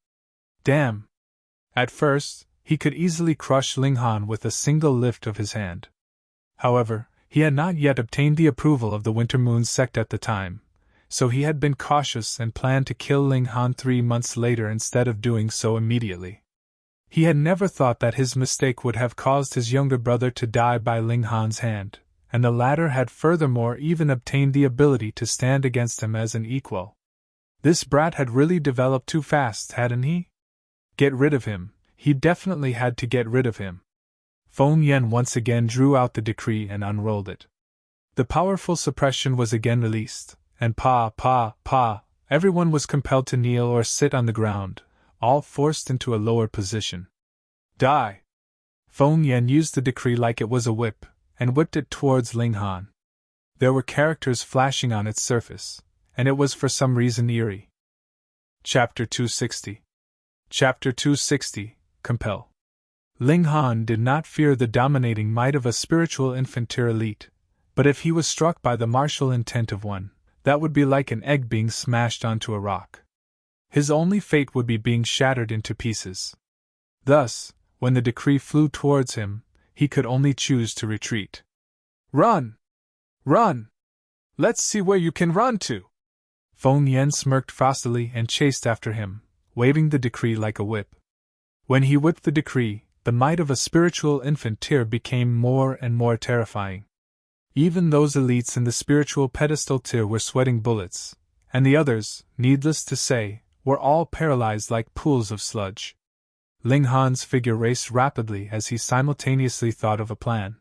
[SPEAKER 1] At first, he could easily crush Linghan with a single lift of his hand. However, he had not yet obtained the approval of the Winter Moon sect at the time, so he had been cautious and planned to kill Linghan 3 months later instead of doing so immediately. He had never thought that his mistake would have caused his younger brother to die by Linghan's hand, and the latter had furthermore even obtained the ability to stand against him as an equal. This brat had really developed too fast, hadn't he? Get rid of him. He definitely had to get rid of him. Feng Yan once again drew out the decree and unrolled it. The powerful suppression was again released, and everyone was compelled to kneel or sit on the ground, all forced into a lower position. Die! Feng Yan used the decree like it was a whip, and whipped it towards Linghan. There were characters flashing on its surface, and it was for some reason eerie. Chapter 260. Chapter 260, Compel. Linghan did not fear the dominating might of a spiritual infantry elite, but if he was struck by the martial intent of one, that would be like an egg being smashed onto a rock. His only fate would be being shattered into pieces. Thus, when the decree flew towards him, he could only choose to retreat. Run! Let's see where you can run to! Feng Yan smirked frostily and chased after him, waving the decree like a whip. When he whipped the decree, the might of a spiritual infantry became more and more terrifying. Even those elites in the spiritual pedestal tier were sweating bullets, and the others, needless to say, were all paralyzed like pools of sludge. Linghan's figure raced rapidly as he simultaneously thought of a plan.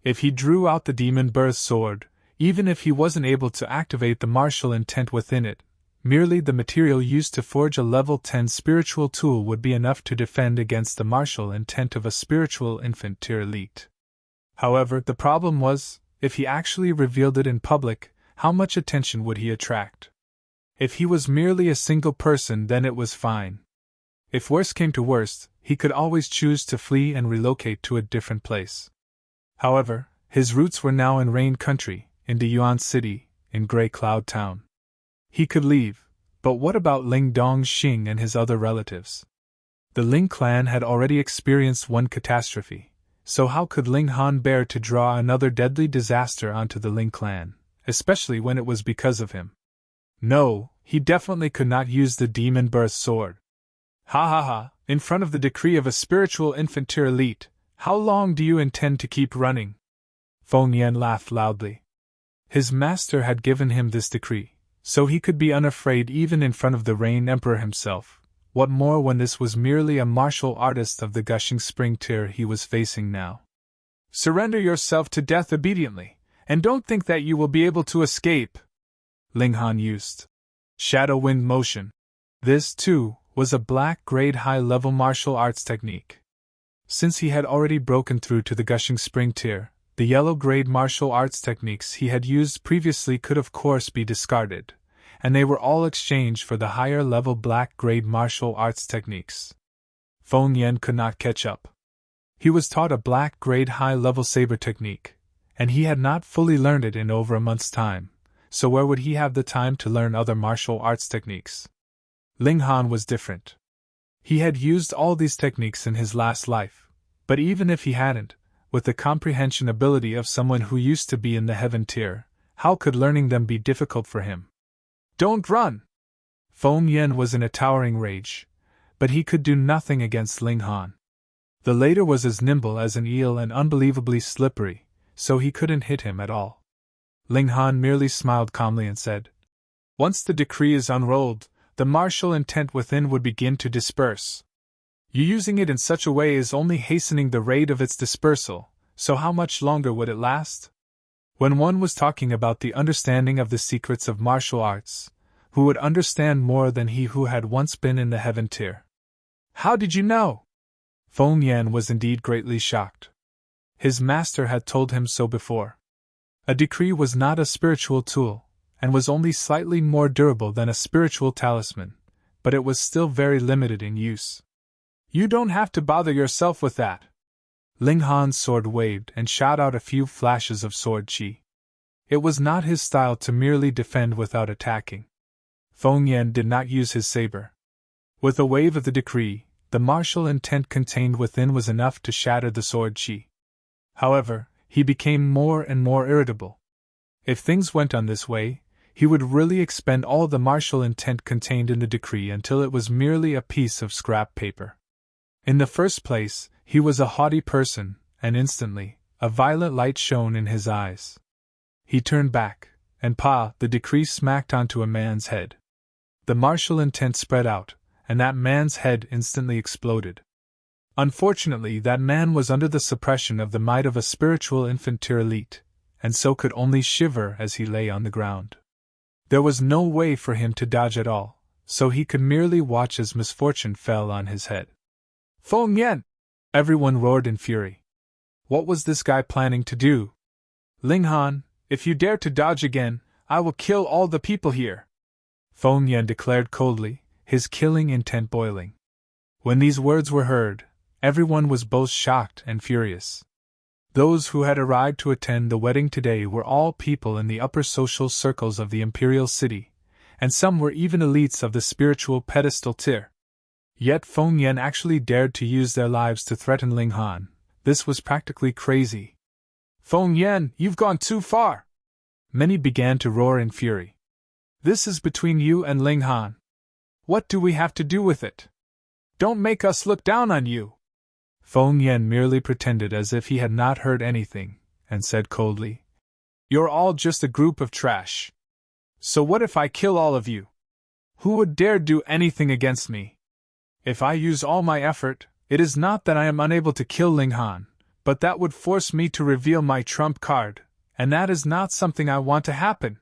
[SPEAKER 1] If he drew out the demon birth sword, even if he wasn't able to activate the martial intent within it, merely the material used to forge a level 10 spiritual tool would be enough to defend against the martial intent of a spiritual infantry elite. However, the problem was, if he actually revealed it in public, how much attention would he attract? If he was merely a single person, then it was fine. If worst came to worst, he could always choose to flee and relocate to a different place. However, his roots were now in Rain Country, in Diyuan City, in Grey Cloud Town. He could leave, but what about Ling Dongxing and his other relatives? The Ling clan had already experienced one catastrophe, so how could Ling Han bear to draw another deadly disaster onto the Ling clan, especially when it was because of him? No, he definitely could not use the demon birth sword. Ha, in front of the decree of a spiritual infantry elite, how long do you intend to keep running? Feng Yan laughed loudly. His master had given him this decree, so he could be unafraid even in front of the Rain Emperor himself. What more when this was merely a martial artist of the gushing spring tier he was facing now? Surrender yourself to death obediently, and don't think that you will be able to escape. Linghan used shadow wind motion. This, too, was a black-grade high-level martial arts technique. Since he had already broken through to the gushing spring tier, the yellow-grade martial arts techniques he had used previously could of course be discarded, and they were all exchanged for the higher-level black-grade martial arts techniques. Feng Yan could not catch up. He was taught a black-grade high-level saber technique, and he had not fully learned it in over a month's time, so where would he have the time to learn other martial arts techniques? Ling Han was different. He had used all these techniques in his last life, but even if he hadn't, with the comprehension ability of someone who used to be in the heaven tier, how could learning them be difficult for him? Don't run! Feng Yan was in a towering rage, but he could do nothing against Ling Han. The latter was as nimble as an eel and unbelievably slippery, so he couldn't hit him at all. Ling Han merely smiled calmly and said, "Once the decree is unrolled, the martial intent within would begin to disperse. You using it in such a way is only hastening the rate of its dispersal, so how much longer would it last?" When one was talking about the understanding of the secrets of martial arts, who would understand more than he who had once been in the heaven tier? How did you know? Feng Yan was indeed greatly shocked. His master had told him so before. A decree was not a spiritual tool, and was only slightly more durable than a spiritual talisman, but it was still very limited in use. You don't have to bother yourself with that. Ling Han's sword waved and shot out a few flashes of sword chi. It was not his style to merely defend without attacking. Feng Yan did not use his saber. With a wave of the decree, the martial intent contained within was enough to shatter the sword chi. However, he became more and more irritable. If things went on this way, he would really expend all the martial intent contained in the decree until it was merely a piece of scrap paper. In the first place, he was a haughty person, and instantly, a violet light shone in his eyes. He turned back, and the decree smacked onto a man's head. The martial intent spread out, and that man's head instantly exploded. Unfortunately, that man was under the suppression of the might of a spiritual infant tier elite, and so could only shiver as he lay on the ground. There was no way for him to dodge at all, so he could merely watch as misfortune fell on his head. Feng Yan! Everyone roared in fury. What was this guy planning to do? Ling Han, if you dare to dodge again, I will kill all the people here, Feng Yan declared coldly, his killing intent boiling. When these words were heard, everyone was both shocked and furious. Those who had arrived to attend the wedding today were all people in the upper social circles of the imperial city, and some were even elites of the spiritual pedestal tier. Yet Feng Yan actually dared to use their lives to threaten Ling Han. This was practically crazy. Feng Yan, you've gone too far! Many began to roar in fury. This is between you and Ling Han. What do we have to do with it? Don't make us look down on you! Feng Yan merely pretended as if he had not heard anything, and said coldly, You're all just a group of trash. So what if I kill all of you? Who would dare do anything against me? If I use all my effort, it is not that I am unable to kill Ling Han, but that would force me to reveal my trump card, and that is not something I want to happen.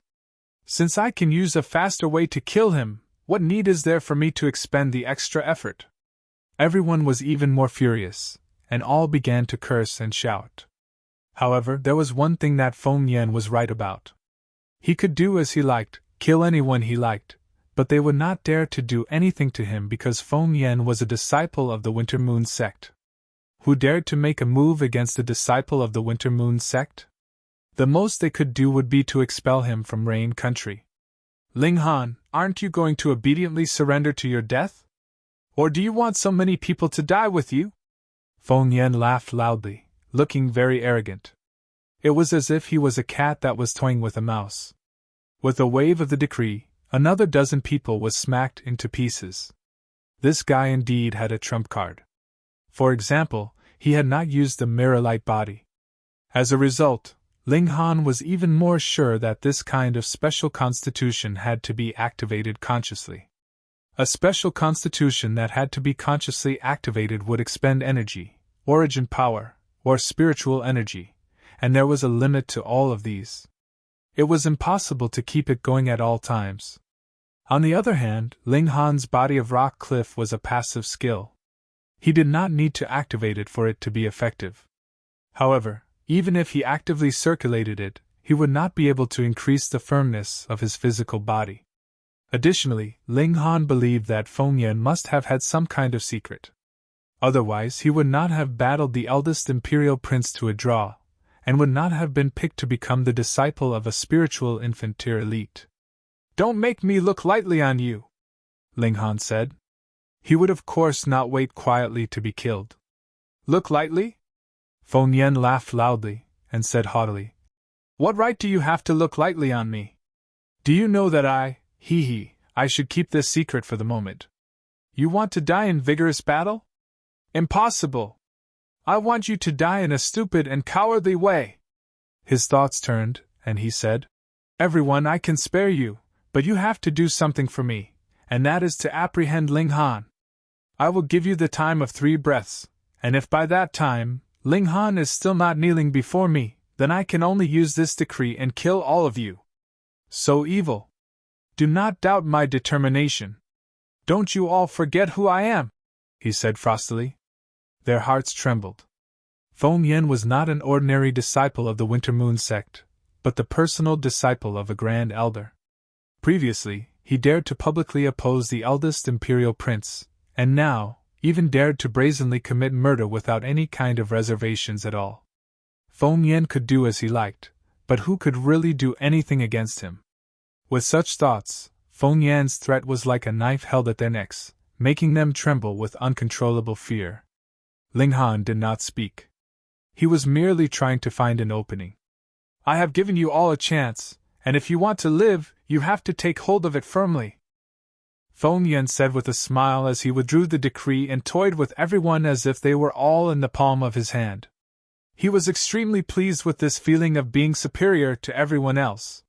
[SPEAKER 1] Since I can use a faster way to kill him, what need is there for me to expend the extra effort? Everyone was even more furious, and all began to curse and shout. However, there was one thing that Feng Yan was right about. He could do as he liked, kill anyone he liked, but they would not dare to do anything to him because Feng Yan was a disciple of the Winter Moon sect. Who dared to make a move against a disciple of the Winter Moon sect? The most they could do would be to expel him from Rain Country. Ling Han, aren't you going to obediently surrender to your death? Or do you want so many people to die with you? Feng Yan laughed loudly, looking very arrogant. It was as if he was a cat that was toying with a mouse. With a wave of the decree, another dozen people was smacked into pieces. This guy indeed had a trump card. For example, he had not used the mirror light body. As a result, Ling Han was even more sure that this kind of special constitution had to be activated consciously. A special constitution that had to be consciously activated would expend energy, origin power, or spiritual energy, and there was a limit to all of these. It was impossible to keep it going at all times. On the other hand, Ling Han's body of rock cliff was a passive skill. He did not need to activate it for it to be effective. However, even if he actively circulated it, he would not be able to increase the firmness of his physical body. Additionally, Ling Han believed that Feng Yan must have had some kind of secret. Otherwise, he would not have battled the eldest imperial prince to a draw, and would not have been picked to become the disciple of a spiritual infant-tier elite. "Don't make me look lightly on you," Ling Han said. He would of course not wait quietly to be killed. "Look lightly?" Feng Yan laughed loudly, and said haughtily, "What right do you have to look lightly on me? Do you know that I should keep this secret for the moment? You want to die in vigorous battle? Impossible! I want you to die in a stupid and cowardly way." His thoughts turned, and he said, "Everyone, I can spare you, but you have to do something for me, and that is to apprehend Ling Han. I will give you the time of 3 breaths, and if by that time Ling Han is still not kneeling before me, then I can only use this decree and kill all of you. So evil! Do not doubt my determination. Don't you all forget who I am," he said frostily. Their hearts trembled. Feng Yan was not an ordinary disciple of the Winter Moon sect, but the personal disciple of a grand elder. Previously, he dared to publicly oppose the eldest imperial prince, and now, even dared to brazenly commit murder without any kind of reservations at all. Feng Yan could do as he liked, but who could really do anything against him? With such thoughts, Feng Yan's threat was like a knife held at their necks, making them tremble with uncontrollable fear. Ling Han did not speak. He was merely trying to find an opening. "I have given you all a chance, and if you want to live, you have to take hold of it firmly," Feng Yan said with a smile as he withdrew the decree and toyed with everyone as if they were all in the palm of his hand. He was extremely pleased with this feeling of being superior to everyone else.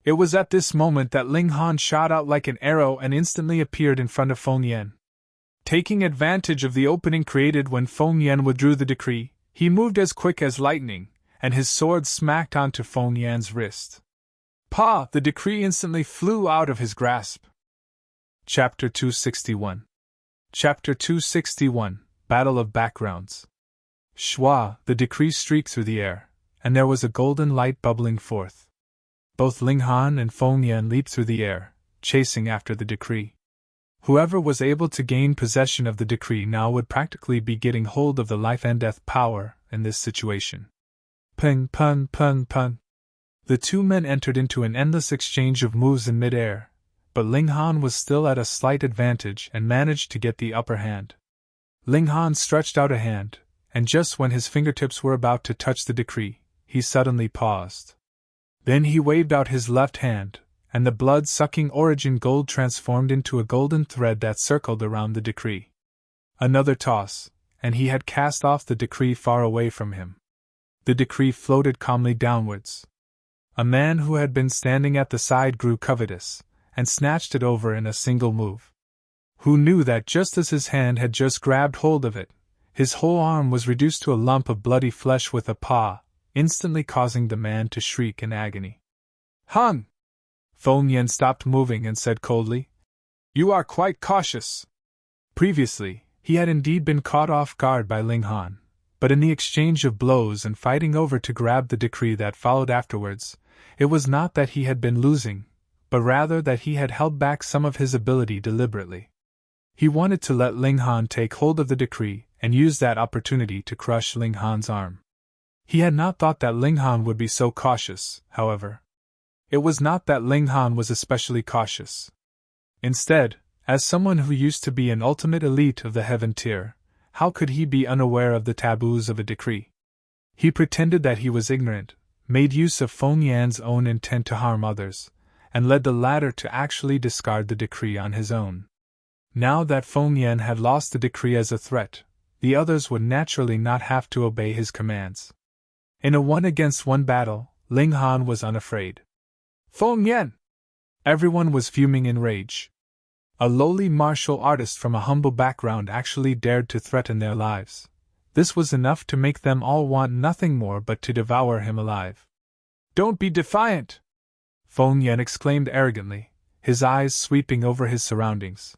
[SPEAKER 1] It was at this moment that Ling Han shot out like an arrow and instantly appeared in front of Feng Yan. Taking advantage of the opening created when Feng Yan withdrew the decree, he moved as quick as lightning, and his sword smacked onto Feng Yan's wrist. "Pa!" The decree instantly flew out of his grasp. Chapter 261. Chapter 261, Battle of Backgrounds. Shwa, the decree streaked through the air, and there was a golden light bubbling forth. Both Ling Han and Feng Yan leaped through the air, chasing after the decree. Whoever was able to gain possession of the decree now would practically be getting hold of the life and death power in this situation. Ping, pun, pun, pun. The two men entered into an endless exchange of moves in mid-air, but Ling Han was still at a slight advantage and managed to get the upper hand. Ling Han stretched out a hand, and just when his fingertips were about to touch the decree, he suddenly paused. Then he waved out his left hand, and the blood-sucking origin gold transformed into a golden thread that circled around the decree. Another toss, and he had cast off the decree far away from him. The decree floated calmly downwards. A man who had been standing at the side grew covetous, and snatched it over in a single move. Who knew that just as his hand had just grabbed hold of it, his whole arm was reduced to a lump of bloody flesh with a paw, instantly causing the man to shriek in agony. "Han!" Feng Yan stopped moving and said coldly, "You are quite cautious." Previously, he had indeed been caught off guard by Ling Han, but in the exchange of blows and fighting over to grab the decree that followed afterwards, it was not that he had been losing, but rather that he had held back some of his ability deliberately. He wanted to let Ling Han take hold of the decree and use that opportunity to crush Ling Han's arm. He had not thought that Ling Han would be so cautious, however. It was not that Ling Han was especially cautious. Instead, as someone who used to be an ultimate elite of the heaven tier, how could he be unaware of the taboos of a decree? He pretended that he was ignorant, made use of Feng Yan's own intent to harm others, and led the latter to actually discard the decree on his own. Now that Feng Yan had lost the decree as a threat, the others would naturally not have to obey his commands. In a one-against-one battle, Ling Han was unafraid. "Feng Yan!" Everyone was fuming in rage. A lowly martial artist from a humble background actually dared to threaten their lives. This was enough to make them all want nothing more but to devour him alive. "Don't be defiant!" Feng Yan exclaimed arrogantly, his eyes sweeping over his surroundings.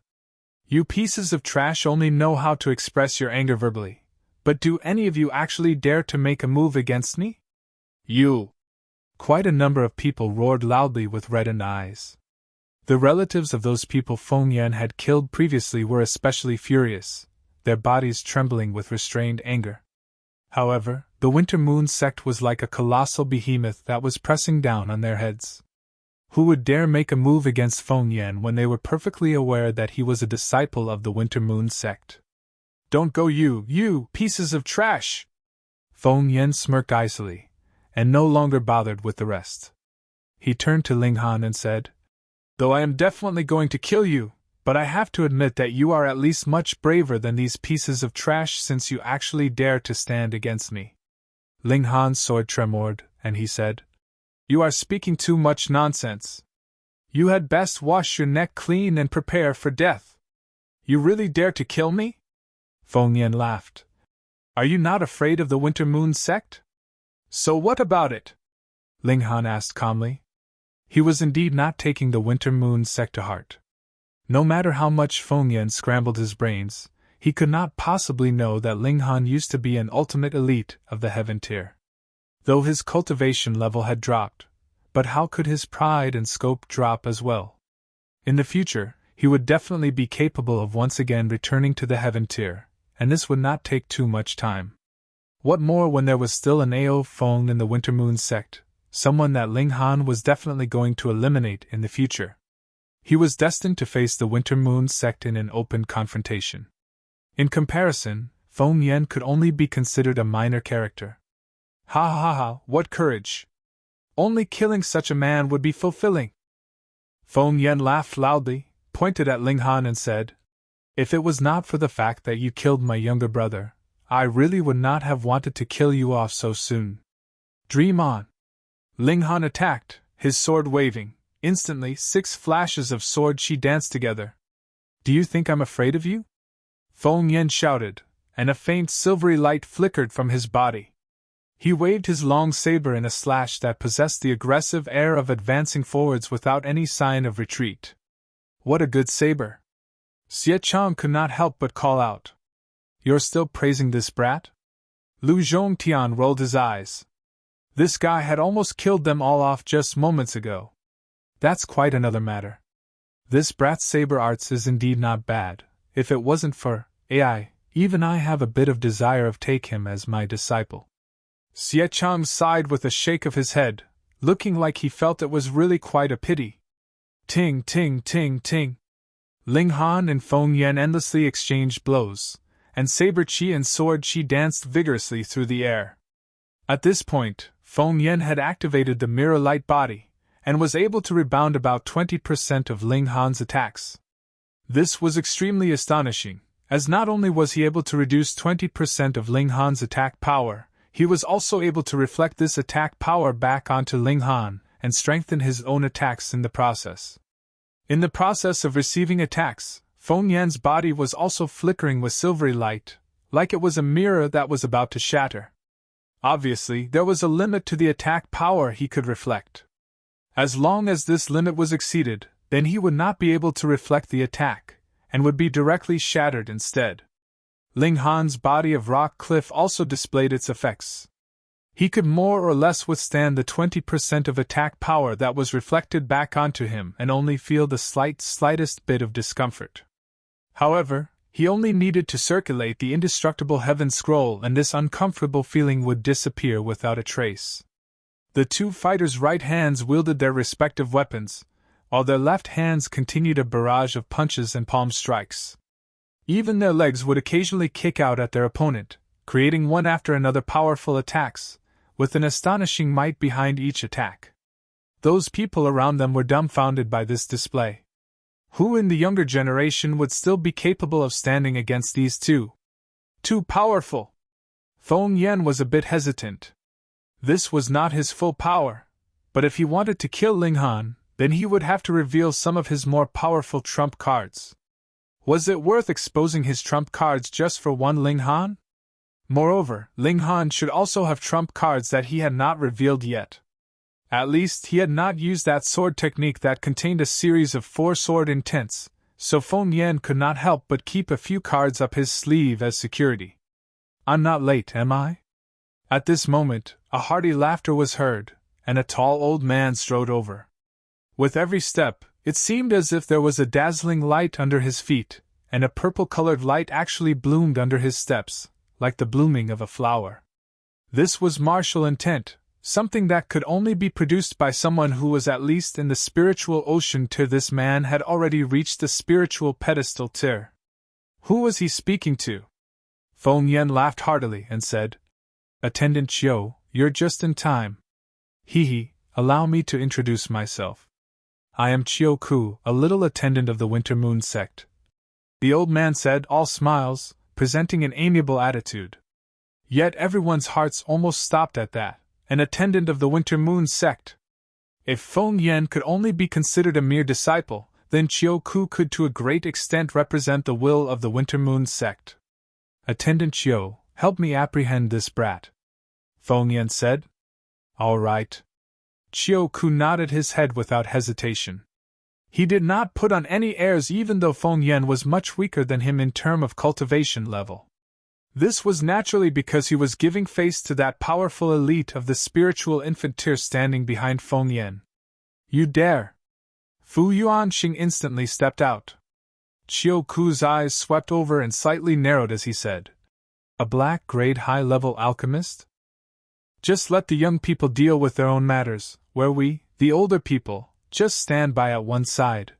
[SPEAKER 1] "You pieces of trash only know how to express your anger verbally, but do any of you actually dare to make a move against me? You!" Quite a number of people roared loudly with reddened eyes. The relatives of those people Feng Yan had killed previously were especially furious, their bodies trembling with restrained anger. However, The Winter Moon sect was like a colossal behemoth that was pressing down on their heads. Who would dare make a move against Feng Yan when they were perfectly aware that he was a disciple of the Winter Moon sect? Don't go, you pieces of trash! Feng Yan smirked icily, and no longer bothered with the rest. He turned to Ling Han and said, Though I am definitely going to kill you, but I have to admit that you are at least much braver than these pieces of trash since you actually dare to stand against me. Ling Han's sword tremored, and he said, You are speaking too much nonsense. You had best wash your neck clean and prepare for death. You really dare to kill me? Feng Yan laughed. Are you not afraid of the Winter Moon sect? So what about it? Ling Han asked calmly. He was indeed not taking the Winter Moon sect to heart. No matter how much Feng Yan scrambled his brains, he could not possibly know that Ling Han used to be an ultimate elite of the heaven tier. Though his cultivation level had dropped, but how could his pride and scope drop as well? In the future, he would definitely be capable of once again returning to the heaven tier, and this would not take too much time. What more when there was still an Ao Feng in the Winter Moon sect, someone that Ling Han was definitely going to eliminate in the future. He was destined to face the Winter Moon sect in an open confrontation. In comparison, Feng Yan could only be considered a minor character. Ha ha ha, what courage! Only killing such a man would be fulfilling. Feng Yan laughed loudly, pointed at Ling Han and said, If it was not for the fact that you killed my younger brother, I really would not have wanted to kill you off so soon. Dream on. Ling Han attacked, his sword waving. Instantly, 6 flashes of sword chi danced together. Do you think I'm afraid of you? Feng Yan shouted, and a faint silvery light flickered from his body. He waved his long saber in a slash that possessed the aggressive air of advancing forwards without any sign of retreat. What a good saber! Xie Chang could not help but call out. You're still praising this brat? Lu Zhongtian rolled his eyes. This guy had almost killed them all off just moments ago. That's quite another matter. This brat's saber arts is indeed not bad. If it wasn't for AI, even I have a bit of desire of take him as my disciple. Xie Chang sighed with a shake of his head, looking like he felt it was really quite a pity. Ting ting ting ting. Ling Han and Feng Yan endlessly exchanged blows, and saber chi and sword chi danced vigorously through the air. At this point, Feng Yan had activated the mirror light body, and was able to rebound about 20% of Ling Han's attacks. This was extremely astonishing, as not only was he able to reduce 20% of Ling Han's attack power, he was also able to reflect this attack power back onto Ling Han, and strengthen his own attacks in the process. In the process of receiving attacks, Feng Yan's body was also flickering with silvery light, like it was a mirror that was about to shatter. Obviously, there was a limit to the attack power he could reflect. As long as this limit was exceeded, then he would not be able to reflect the attack, and would be directly shattered instead. Ling Han's body of rock cliff also displayed its effects. He could more or less withstand the 20% of attack power that was reflected back onto him and only feel the slightest bit of discomfort. However, he only needed to circulate the indestructible heaven scroll and this uncomfortable feeling would disappear without a trace. The two fighters' right hands wielded their respective weapons, while their left hands continued a barrage of punches and palm strikes. Even their legs would occasionally kick out at their opponent, creating one after another powerful attacks, with an astonishing might behind each attack. Those people around them were dumbfounded by this display. Who in the younger generation would still be capable of standing against these two? Too powerful! Feng Yan was a bit hesitant. This was not his full power, but if he wanted to kill Ling Han, then he would have to reveal some of his more powerful trump cards. Was it worth exposing his trump cards just for one Ling Han? Moreover, Ling Han should also have trump cards that he had not revealed yet. At least he had not used that sword technique that contained a series of 4 sword intents, so Feng Yan could not help but keep a few cards up his sleeve as security. I'm not late, am I? At this moment, a hearty laughter was heard, and a tall old man strode over. With every step, it seemed as if there was a dazzling light under his feet, and a purple-colored light actually bloomed under his steps, like the blooming of a flower. This was martial intent, something that could only be produced by someone who was at least in the spiritual ocean tier. This man had already reached the spiritual pedestal tier. Who was he speaking to? Feng Yan laughed heartily and said, Attendant Chiu, you're just in time. Hee, allow me to introduce myself. I am Chiu Ku, a little attendant of the Winter Moon sect. The old man said, all smiles, presenting an amiable attitude. Yet everyone's hearts almost stopped at that, an attendant of the Winter Moon sect. If Feng Yan could only be considered a mere disciple, then Chiu Ku could to a great extent represent the will of the Winter Moon sect. Attendant Chiu, help me apprehend this brat. Feng Yan said. All right. Chiu Ku nodded his head without hesitation. He did not put on any airs even though Feng Yan was much weaker than him in term of cultivation level. This was naturally because he was giving face to that powerful elite of the spiritual infant tier standing behind Feng Yan. You dare! Fu Yuanxing instantly stepped out. Chiu Ku's eyes swept over and slightly narrowed as he said, A black-grade high-level alchemist? Just let the young people deal with their own matters, where we, the older people, just stand by at one side.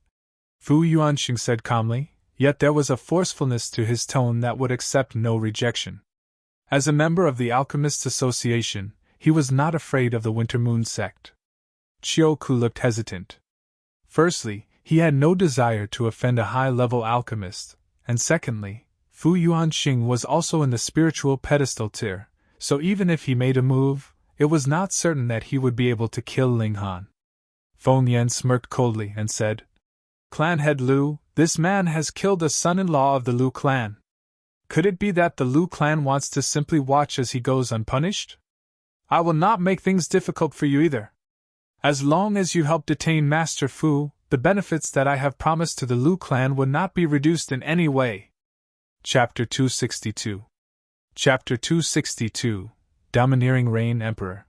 [SPEAKER 1] Fu Yuanxing said calmly, yet there was a forcefulness to his tone that would accept no rejection. As a member of the Alchemists' Association, he was not afraid of the Winter Moon sect. Chiu Ku looked hesitant. Firstly, he had no desire to offend a high-level alchemist, and secondly, Fu Yuanxing was also in the spiritual pedestal tier, so even if he made a move, it was not certain that he would be able to kill Ling Han. Feng Yan smirked coldly and said, Clan head Lu, this man has killed a son-in-law of the Lu clan. Could it be that the Lu clan wants to simply watch as he goes unpunished? I will not make things difficult for you either. As long as you help detain Master Fu, the benefits that I have promised to the Lu clan would not be reduced in any way. Chapter 262. Chapter 262, Domineering Reign Emperor.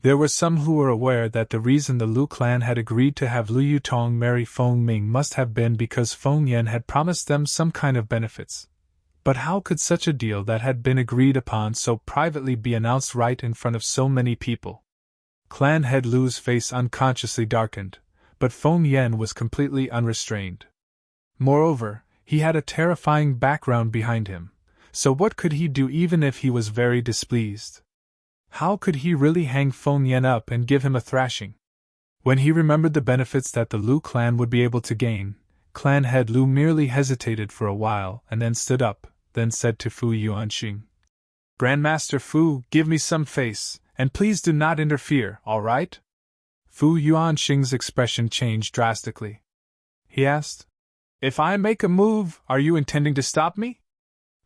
[SPEAKER 1] There were some who were aware that the reason the Lu clan had agreed to have Liu Yutong marry Feng Ming must have been because Feng Yan had promised them some kind of benefits. But how could such a deal that had been agreed upon so privately be announced right in front of so many people? Clan head Lu's face unconsciously darkened, but Feng Yan was completely unrestrained. Moreover, he had a terrifying background behind him, so what could he do even if he was very displeased? How could he really hang Feng Yan up and give him a thrashing? When he remembered the benefits that the Lu clan would be able to gain, clan head Lu merely hesitated for a while and then stood up, then said to Fu Yuanxing, Grandmaster Fu, give me some face, and please do not interfere, all right? Fu Yuanxing's expression changed drastically. He asked, If I make a move, are you intending to stop me?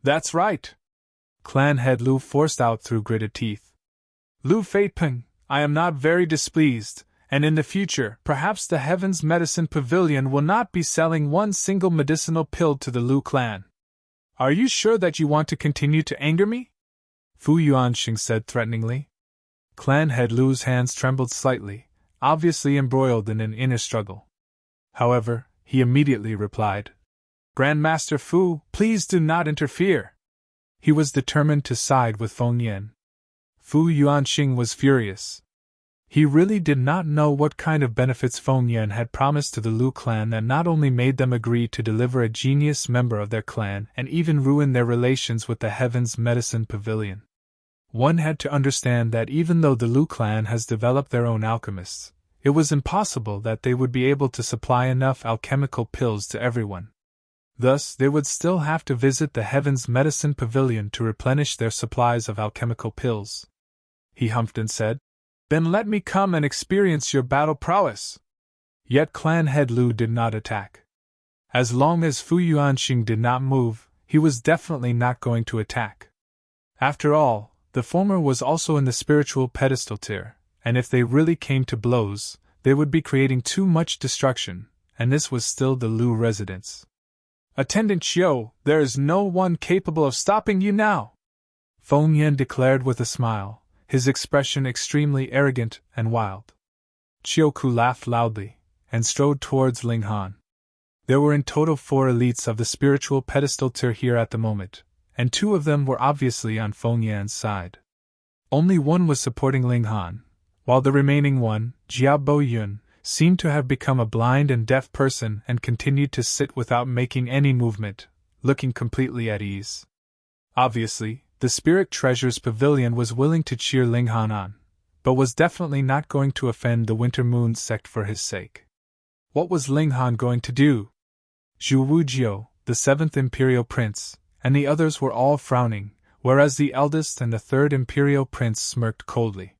[SPEAKER 1] That's right. Clan head Lu forced out through gritted teeth. Lu Feipeng, I am not very displeased, and in the future, perhaps the Heaven's Medicine Pavilion will not be selling one single medicinal pill to the Lu clan. Are you sure that you want to continue to anger me? Fu Yuanxing said threateningly. Clan head Lu's hands trembled slightly, obviously embroiled in an inner struggle. However, he immediately replied, Grandmaster Fu, please do not interfere. He was determined to side with Feng Yan. Fu Yuanxing was furious. He really did not know what kind of benefits Feng Yan had promised to the Lu clan that not only made them agree to deliver a genius member of their clan and even ruin their relations with the Heaven's Medicine Pavilion. One had to understand that even though the Lu clan has developed their own alchemists, it was impossible that they would be able to supply enough alchemical pills to everyone. Thus, they would still have to visit the Heaven's Medicine Pavilion to replenish their supplies of alchemical pills. He humphed and said, Then let me come and experience your battle prowess. Yet clan head Lu did not attack. As long as Fu Yuanxing did not move, he was definitely not going to attack. After all, the former was also in the spiritual pedestal tier, and if they really came to blows, they would be creating too much destruction, and this was still the Lu residence. Attendant Chiu, there is no one capable of stopping you now, Feng Yan declared with a smile, his expression extremely arrogant and wild. Chiu Ku laughed loudly, and strode towards Ling Han. There were in total 4 elites of the spiritual pedestal tier here at the moment, and 2 of them were obviously on Feng Yan's side. Only one was supporting Ling Han, while the remaining one, Jia Bo Yun, seemed to have become a blind and deaf person and continued to sit without making any movement, looking completely at ease. Obviously, the Spirit Treasure's pavilion was willing to cheer Ling Han on, but was definitely not going to offend the Winter Moon sect for his sake. What was Ling Han going to do? Zhu Wujiu, the 7th Imperial Prince, and the others were all frowning, whereas the eldest and the 3rd Imperial Prince smirked coldly.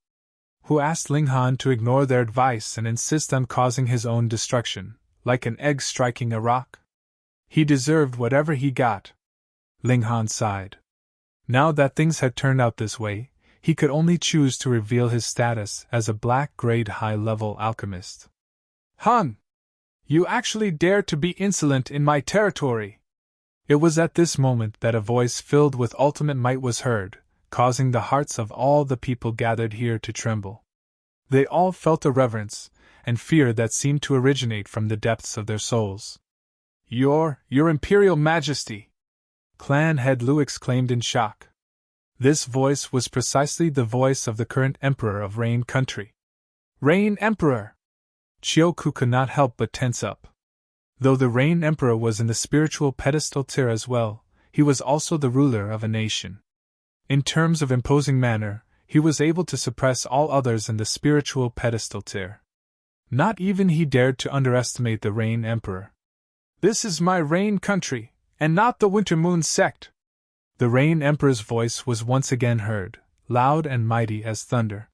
[SPEAKER 1] Who asked Ling Han to ignore their advice and insist on causing his own destruction, like an egg striking a rock? He deserved whatever he got. Ling Han sighed. Now that things had turned out this way, he could only choose to reveal his status as a black-grade high-level alchemist. Han! You actually dare to be insolent in my territory! It was at this moment that a voice filled with ultimate might was heard, causing the hearts of all the people gathered here to tremble. They all felt a reverence and fear that seemed to originate from the depths of their souls. Your Imperial Majesty! Clan head Lu exclaimed in shock. This voice was precisely the voice of the current Emperor of Rain Country. Rain Emperor! Chioku could not help but tense up. Though the Rain Emperor was in the spiritual pedestal tier as well, he was also the ruler of a nation. In terms of imposing manner, he was able to suppress all others in the spiritual pedestal tier. Not even he dared to underestimate the Rain Emperor. This is my Rain Country, and not the Winter Moon sect! The Rain Emperor's voice was once again heard, loud and mighty as thunder.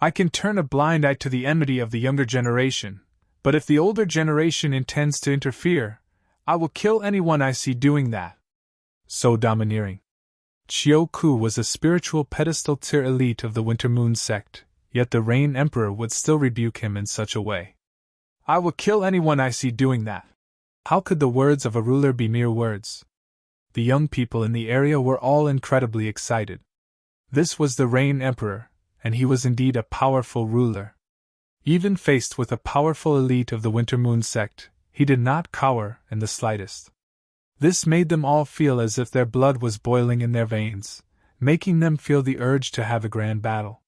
[SPEAKER 1] I can turn a blind eye to the enmity of the younger generation, but if the older generation intends to interfere, I will kill anyone I see doing that. So domineering. Chioku was a spiritual pedestal tier elite of the Winter Moon sect, yet the Rain Emperor would still rebuke him in such a way. I will kill anyone I see doing that. How could the words of a ruler be mere words? The young people in the area were all incredibly excited. This was the Rain Emperor, and he was indeed a powerful ruler. Even faced with a powerful elite of the Winter Moon sect, he did not cower in the slightest. This made them all feel as if their blood was boiling in their veins, making them feel the urge to have a grand battle.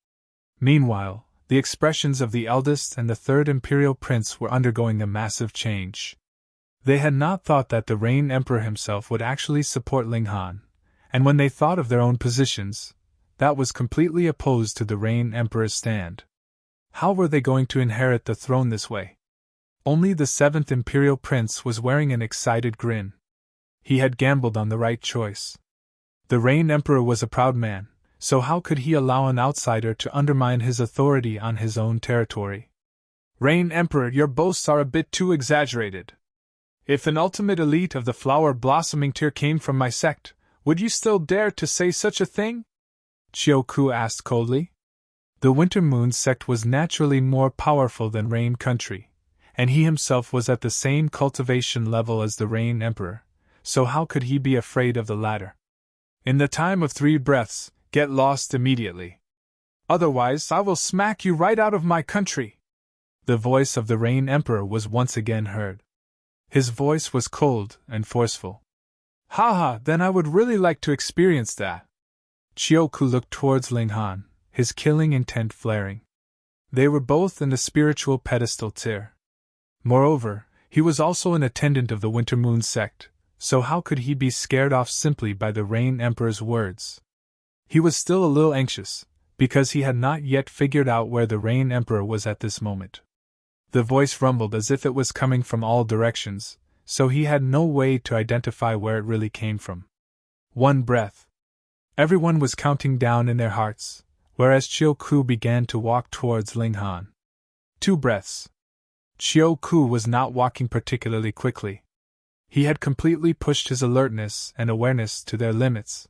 [SPEAKER 1] Meanwhile, the expressions of the eldest and the 3rd Imperial Prince were undergoing a massive change. They had not thought that the Rain Emperor himself would actually support Ling Han, and when they thought of their own positions, that was completely opposed to the Rain Emperor's stand. How were they going to inherit the throne this way? Only the 7th Imperial Prince was wearing an excited grin. He had gambled on the right choice. The Rain Emperor was a proud man, so how could he allow an outsider to undermine his authority on his own territory? Rain Emperor, your boasts are a bit too exaggerated. If an ultimate elite of the flower-blossoming tier came from my sect, would you still dare to say such a thing? Chioku asked coldly. The Winter Moon sect was naturally more powerful than Rain Country, and he himself was at the same cultivation level as the Rain Emperor, so how could he be afraid of the latter? In the time of 3 breaths, get lost immediately. Otherwise I will smack you right out of my country. The voice of the Rain Emperor was once again heard. His voice was cold and forceful. Haha, then I would really like to experience that. Chioku looked towards Ling Han, his killing intent flaring. They were both in the spiritual pedestal tier. Moreover, he was also an attendant of the Winter Moon sect, so how could he be scared off simply by the Rain Emperor's words? He was still a little anxious, because he had not yet figured out where the Rain Emperor was at this moment. The voice rumbled as if it was coming from all directions, so he had no way to identify where it really came from. 1 breath. Everyone was counting down in their hearts, whereas Chioku began to walk towards Ling Han. 2 breaths. Chioku was not walking particularly quickly. He had completely pushed his alertness and awareness to their limits.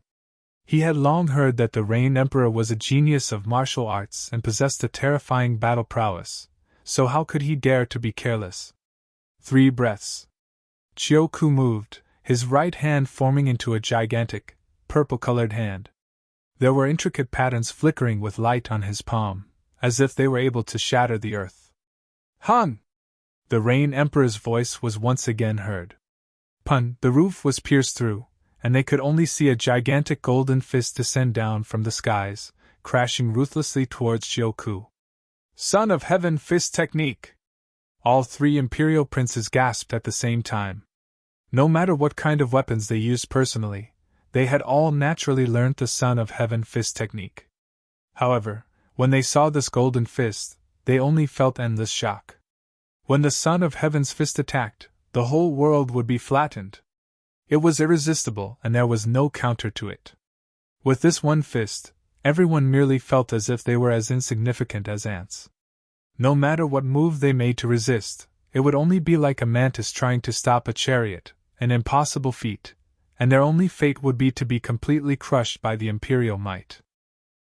[SPEAKER 1] He had long heard that the Rain Emperor was a genius of martial arts and possessed a terrifying battle prowess, so how could he dare to be careless? 3 breaths. Chioku moved, his right hand forming into a gigantic, purple-colored hand. There were intricate patterns flickering with light on his palm, as if they were able to shatter the earth. Han! The Rain Emperor's voice was once again heard. Pun, the roof was pierced through, and they could only see a gigantic golden fist descend down from the skies, crashing ruthlessly towards Chioku. Son of Heaven Fist Technique! All three Imperial Princes gasped at the same time. No matter what kind of weapons they used personally, they had all naturally learned the Son of Heaven Fist Technique. However, when they saw this golden fist, they only felt endless shock. When the Son of Heaven's fist attacked, the whole world would be flattened. It was irresistible, and there was no counter to it. With this one fist, everyone merely felt as if they were as insignificant as ants. No matter what move they made to resist, it would only be like a mantis trying to stop a chariot, an impossible feat, and their only fate would be to be completely crushed by the imperial might.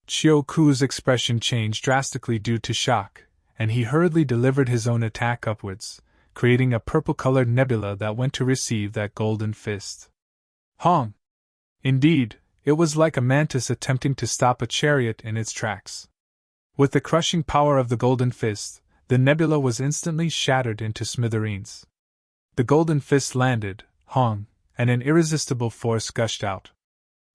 [SPEAKER 1] Chioku's expression changed drastically due to shock, and he hurriedly delivered his own attack upwards, creating a purple-colored nebula that went to receive that golden fist. Hong! Indeed, it was like a mantis attempting to stop a chariot in its tracks. With the crushing power of the golden fist, the nebula was instantly shattered into smithereens. The golden fist landed, Hong, and an irresistible force gushed out.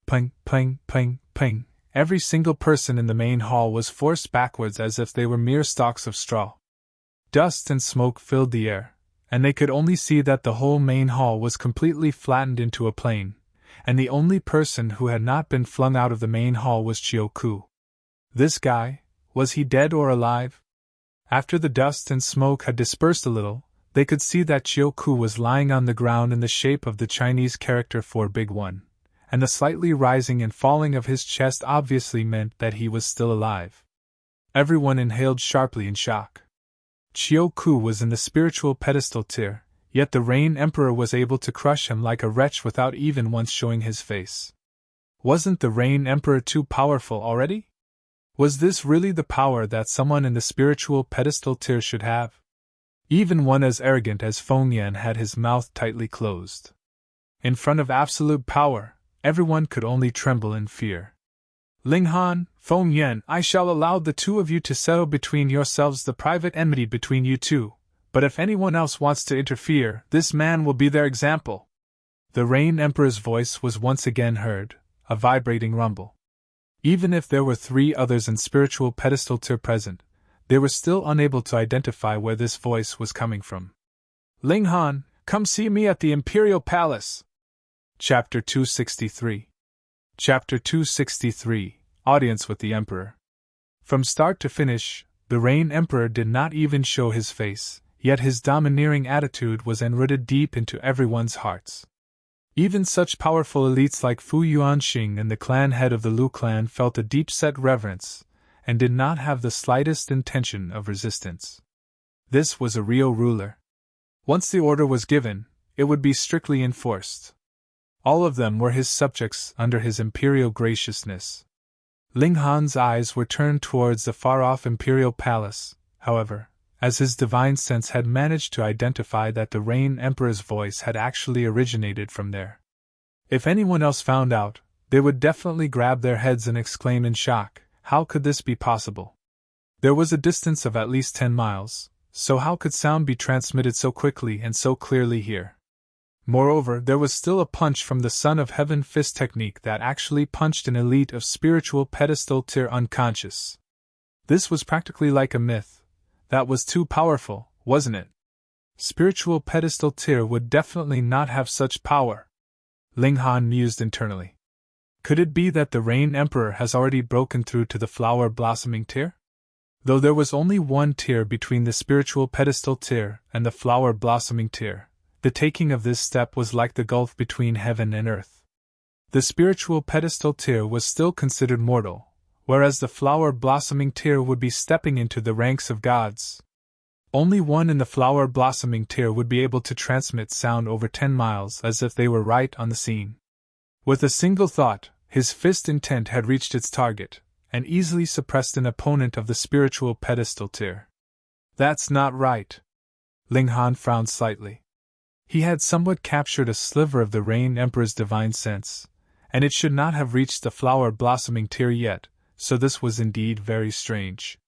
[SPEAKER 1] Ping, ping, ping, ping. Every single person in the main hall was forced backwards as if they were mere stalks of straw. Dust and smoke filled the air, and they could only see that the whole main hall was completely flattened into a plain, and the only person who had not been flung out of the main hall was Chioku. This guy, was he dead or alive? After the dust and smoke had dispersed a little, they could see that Chioku was lying on the ground in the shape of the Chinese character for Big One, and the slightly rising and falling of his chest obviously meant that he was still alive. Everyone inhaled sharply in shock. Chioku was in the spiritual pedestal tier, yet the Rain Emperor was able to crush him like a wretch without even once showing his face. Wasn't the Rain Emperor too powerful already? Was this really the power that someone in the spiritual pedestal tier should have? Even one as arrogant as Feng Yan had his mouth tightly closed. In front of absolute power, everyone could only tremble in fear. Ling Han, Feng Yan, I shall allow the two of you to settle between yourselves the private enmity between you two, but if anyone else wants to interfere, this man will be their example. The Rain Emperor's voice was once again heard, a vibrating rumble. Even if there were three others in spiritual pedestal tier present, they were still unable to identify where this voice was coming from. Ling Han, come see me at the Imperial Palace! Chapter 263. Chapter 263, Audience with the Emperor. From start to finish, the Rain Emperor did not even show his face, yet his domineering attitude was enrooted deep into everyone's hearts. Even such powerful elites like Fu Yuanxing and the clan head of the Lu clan felt a deep-set reverence, and did not have the slightest intention of resistance. This was a real ruler. Once the order was given, it would be strictly enforced. All of them were his subjects under his imperial graciousness. Ling Han's eyes were turned towards the far-off imperial palace, however, as his divine sense had managed to identify that the Rain Emperor's voice had actually originated from there. If anyone else found out, they would definitely grab their heads and exclaim in shock, how could this be possible? There was a distance of at least 10 miles, so how could sound be transmitted so quickly and so clearly here? Moreover, there was still a punch from the Son of Heaven fist technique that actually punched an elite of spiritual pedestal tier unconscious. This was practically like a myth. That was too powerful, wasn't it? Spiritual pedestal tier would definitely not have such power. Ling Han mused internally. Could it be that the Rain Emperor has already broken through to the flower blossoming tier? Though there was only one tier between the spiritual pedestal tier and the flower blossoming tier, the taking of this step was like the gulf between heaven and earth. The spiritual pedestal tier was still considered mortal, whereas the flower blossoming tier would be stepping into the ranks of gods. Only one in the flower blossoming tier would be able to transmit sound over 10 miles as if they were right on the scene. With a single thought, his fist intent had reached its target, and easily suppressed an opponent of the spiritual pedestal tier. That's not right. Ling Han frowned slightly. He had somewhat captured a sliver of the Rain Emperor's divine sense, and it should not have reached the flower blossoming tier yet, so this was indeed very strange.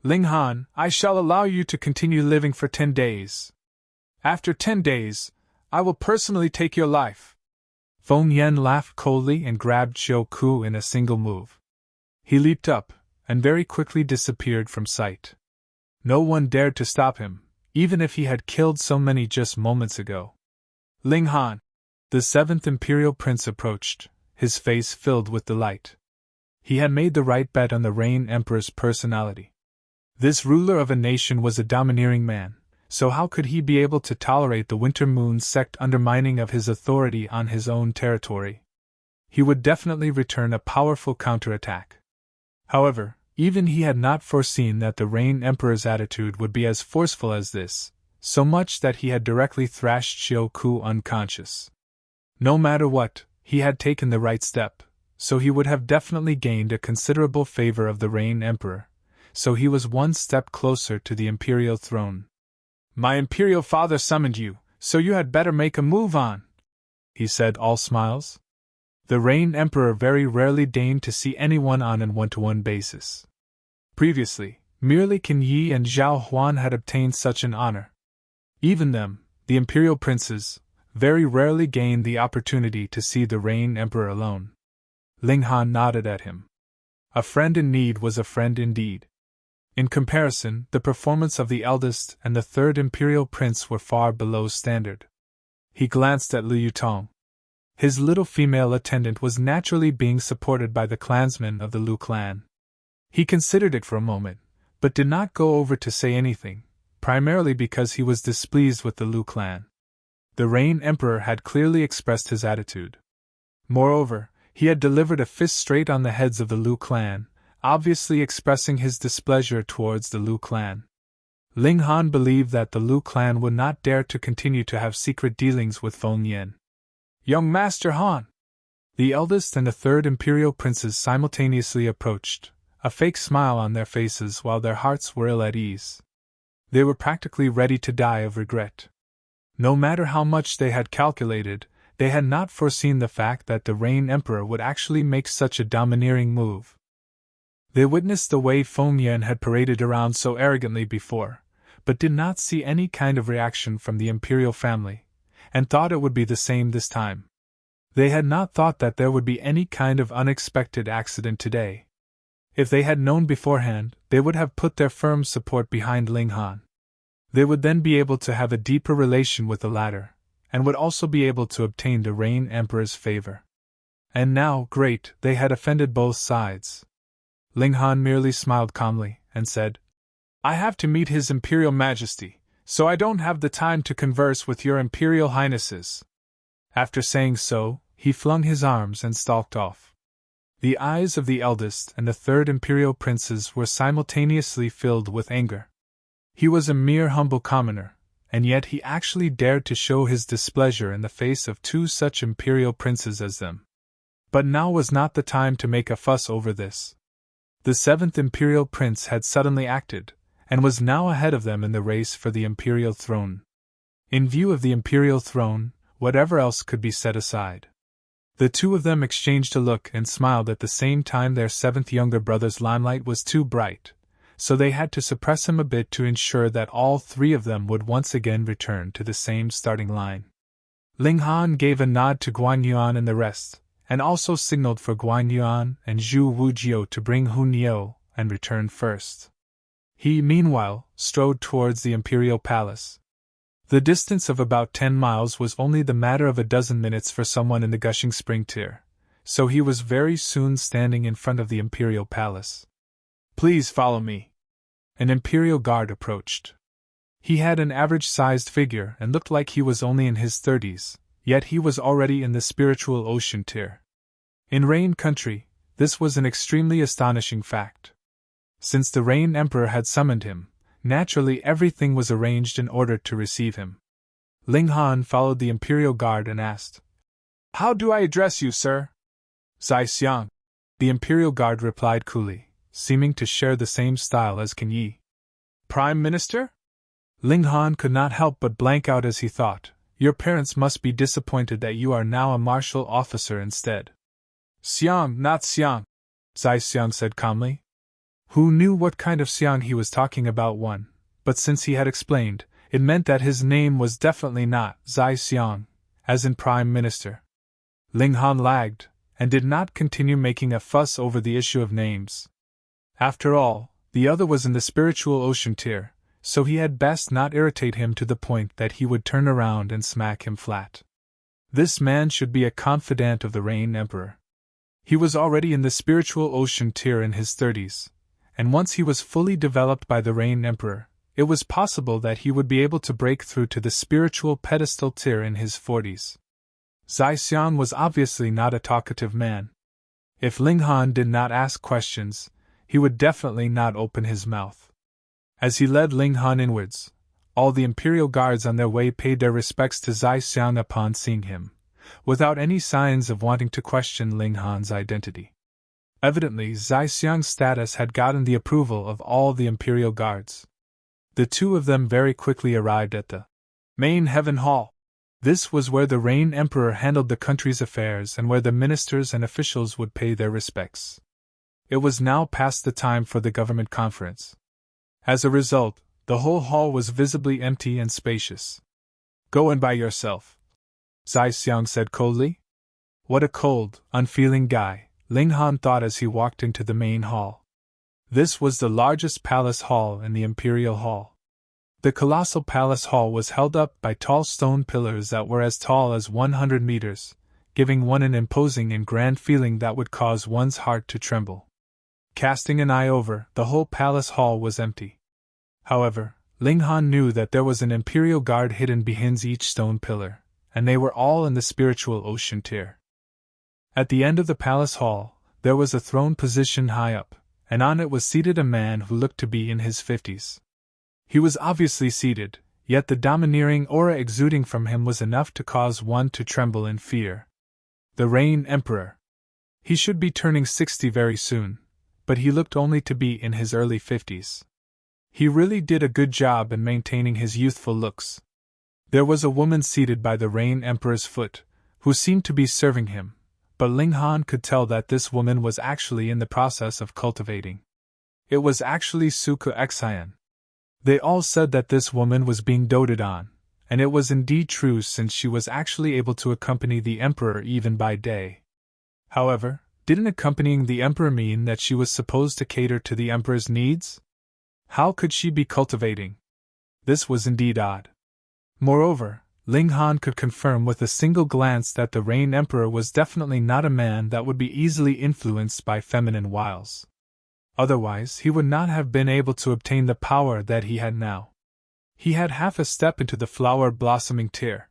[SPEAKER 1] Ling Han, I shall allow you to continue living for 10 days. After 10 days, I will personally take your life. Feng Yan laughed coldly and grabbed Chioku in a single move. He leaped up, and very quickly disappeared from sight. No one dared to stop him, even if he had killed so many just moments ago. Ling Han! The 7th Imperial Prince approached, his face filled with delight. He had made the right bet on the Rain Emperor's personality. This ruler of a nation was a domineering man, so how could he be able to tolerate the Winter Moon sect undermining of his authority on his own territory? He would definitely return a powerful counterattack. However, even he had not foreseen that the Rain Emperor's attitude would be as forceful as this, so much that he had directly thrashed Xiao Ku unconscious. No matter what, he had taken the right step, so he would have definitely gained a considerable favor of the Rain Emperor, so he was one step closer to the imperial throne. My imperial father summoned you, so you had better make a move on, he said, all smiles. The Rain Emperor very rarely deigned to see anyone on an one-to-one basis. Previously, merely Qin Yi and Zhao Huan had obtained such an honor. Even them, the imperial princes, very rarely gained the opportunity to see the Rain Emperor alone. Ling Han nodded at him. A friend in need was a friend indeed. In comparison, the performance of the eldest and the 3rd Imperial Prince were far below standard. He glanced at Liu Yutong. His little female attendant was naturally being supported by the clansmen of the Liu clan. He considered it for a moment, but did not go over to say anything, primarily because he was displeased with the Liu clan. The Rain Emperor had clearly expressed his attitude. Moreover, he had delivered a fist straight on the heads of the Liu clan, obviously expressing his displeasure towards the Liu clan. Ling Han believed that the Liu clan would not dare to continue to have secret dealings with Feng Yan. Young Master Han! The eldest and the 3rd Imperial Princes simultaneously approached, a fake smile on their faces while their hearts were ill at ease. They were practically ready to die of regret. No matter how much they had calculated, they had not foreseen the fact that the Rain Emperor would actually make such a domineering move. They witnessed the way Feng Yan had paraded around so arrogantly before, but did not see any kind of reaction from the imperial family, and thought it would be the same this time. They had not thought that there would be any kind of unexpected accident today. If they had known beforehand, they would have put their firm support behind Ling Han. They would then be able to have a deeper relation with the latter, and would also be able to obtain the Rain Emperor's favor. And now, great, they had offended both sides. Ling Han merely smiled calmly, and said, I have to meet His Imperial Majesty, so I don't have the time to converse with your Imperial Highnesses. After saying so, he flung his arms and stalked off. The eyes of the eldest and the 3rd Imperial Princes were simultaneously filled with anger. He was a mere humble commoner, and yet he actually dared to show his displeasure in the face of 2 such Imperial Princes as them. But now was not the time to make a fuss over this. The 7th Imperial Prince had suddenly acted, and was now ahead of them in the race for the Imperial throne. In view of the Imperial throne, whatever else could be set aside. The 2 of them exchanged a look and smiled at the same time. Their 7th younger brother's limelight was too bright, so they had to suppress him a bit to ensure that all 3 of them would once again return to the same starting line. Ling Han gave a nod to Guan Yuan and the rest, and also signaled for Guan Yuan and Zhu Wujiu to bring Hun Yo and return first. He, meanwhile, strode towards the Imperial Palace. The distance of about 10 miles was only the matter of a dozen minutes for someone in the Gushing Spring tier, so he was very soon standing in front of the Imperial Palace. Please follow me. An Imperial guard approached. He had an average-sized figure and looked like he was only in his 30s, yet he was already in the spiritual ocean tier. In Rain Country, this was an extremely astonishing fact. Since the Rain Emperor had summoned him, naturally everything was arranged in order to receive him. Ling Han followed the Imperial Guard and asked, How do I address you, sir? Zai Xiang. The Imperial Guard replied coolly, seeming to share the same style as Qin Yi. Prime Minister? Ling Han could not help but blank out as he thought, Your parents must be disappointed that you are now a martial officer instead. Xiang, not Xiang, Zai Xiang said calmly. Who knew what kind of Xiang he was talking about one, but since he had explained, it meant that his name was definitely not Zai Xiang, as in Prime Minister. Ling Han lagged, and did not continue making a fuss over the issue of names. After all, the other was in the spiritual ocean tier, so he had best not irritate him to the point that he would turn around and smack him flat. This man should be a confidant of the Rain Emperor. He was already in the spiritual ocean tier in his 30s, and once he was fully developed by the Rain Emperor, it was possible that he would be able to break through to the spiritual pedestal tier in his 40s. Zai Xiang was obviously not a talkative man. If Ling Han did not ask questions, he would definitely not open his mouth. As he led Ling Han inwards, all the imperial guards on their way paid their respects to Zai Xiang upon seeing him, without any signs of wanting to question Ling Han's identity. Evidently, Zai Xiang's status had gotten the approval of all the imperial guards. The two of them very quickly arrived at the main Heaven Hall. This was where the Rain Emperor handled the country's affairs and where the ministers and officials would pay their respects. It was now past the time for the government conference. As a result, the whole hall was visibly empty and spacious. "Go in by yourself," Zai Xiang said coldly. What a cold, unfeeling guy, Ling Han thought as he walked into the main hall. This was the largest palace hall in the Imperial Hall. The colossal palace hall was held up by tall stone pillars that were as tall as 100 meters, giving one an imposing and grand feeling that would cause one's heart to tremble. Casting an eye over, the whole palace hall was empty. However, Ling Han knew that there was an imperial guard hidden behind each stone pillar, and they were all in the spiritual ocean tier. At the end of the palace hall, there was a throne positioned high up, and on it was seated a man who looked to be in his 50s. He was obviously seated, yet the domineering aura exuding from him was enough to cause one to tremble in fear. The Rain Emperor. He should be turning 60 very soon, but he looked only to be in his early 50s. He really did a good job in maintaining his youthful looks. There was a woman seated by the Rain Emperor's foot, who seemed to be serving him, but Ling Han could tell that this woman was actually in the process of cultivating. It was actually Suku Xian. They all said that this woman was being doted on, and it was indeed true since she was actually able to accompany the Emperor even by day. However, didn't accompanying the Emperor mean that she was supposed to cater to the Emperor's needs? How could she be cultivating? This was indeed odd. Moreover, Ling Han could confirm with a single glance that the Rain Emperor was definitely not a man that would be easily influenced by feminine wiles. Otherwise, he would not have been able to obtain the power that he had now. He had half a step into the flower-blossoming tier.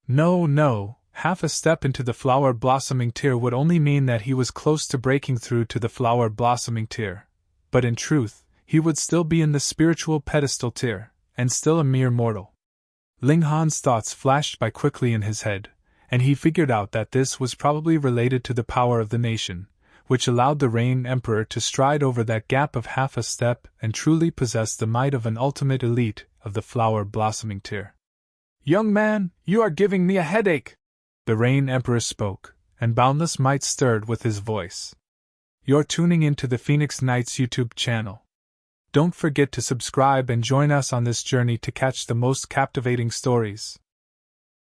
[SPEAKER 1] No, half a step into the flower-blossoming tier would only mean that he was close to breaking through to the flower-blossoming tier, but in truth, he would still be in the spiritual pedestal tier, and still a mere mortal. Ling Han's thoughts flashed by quickly in his head, and he figured out that this was probably related to the power of the nation, which allowed the Rain Emperor to stride over that gap of half a step and truly possess the might of an ultimate elite of the flower-blossoming tier. "Young man, you are giving me a headache!" The Rain Emperor spoke, and boundless might stirred with his voice. "You're tuning into the Phoenix Knights YouTube channel. Don't forget to subscribe and join us on this journey to catch the most captivating stories.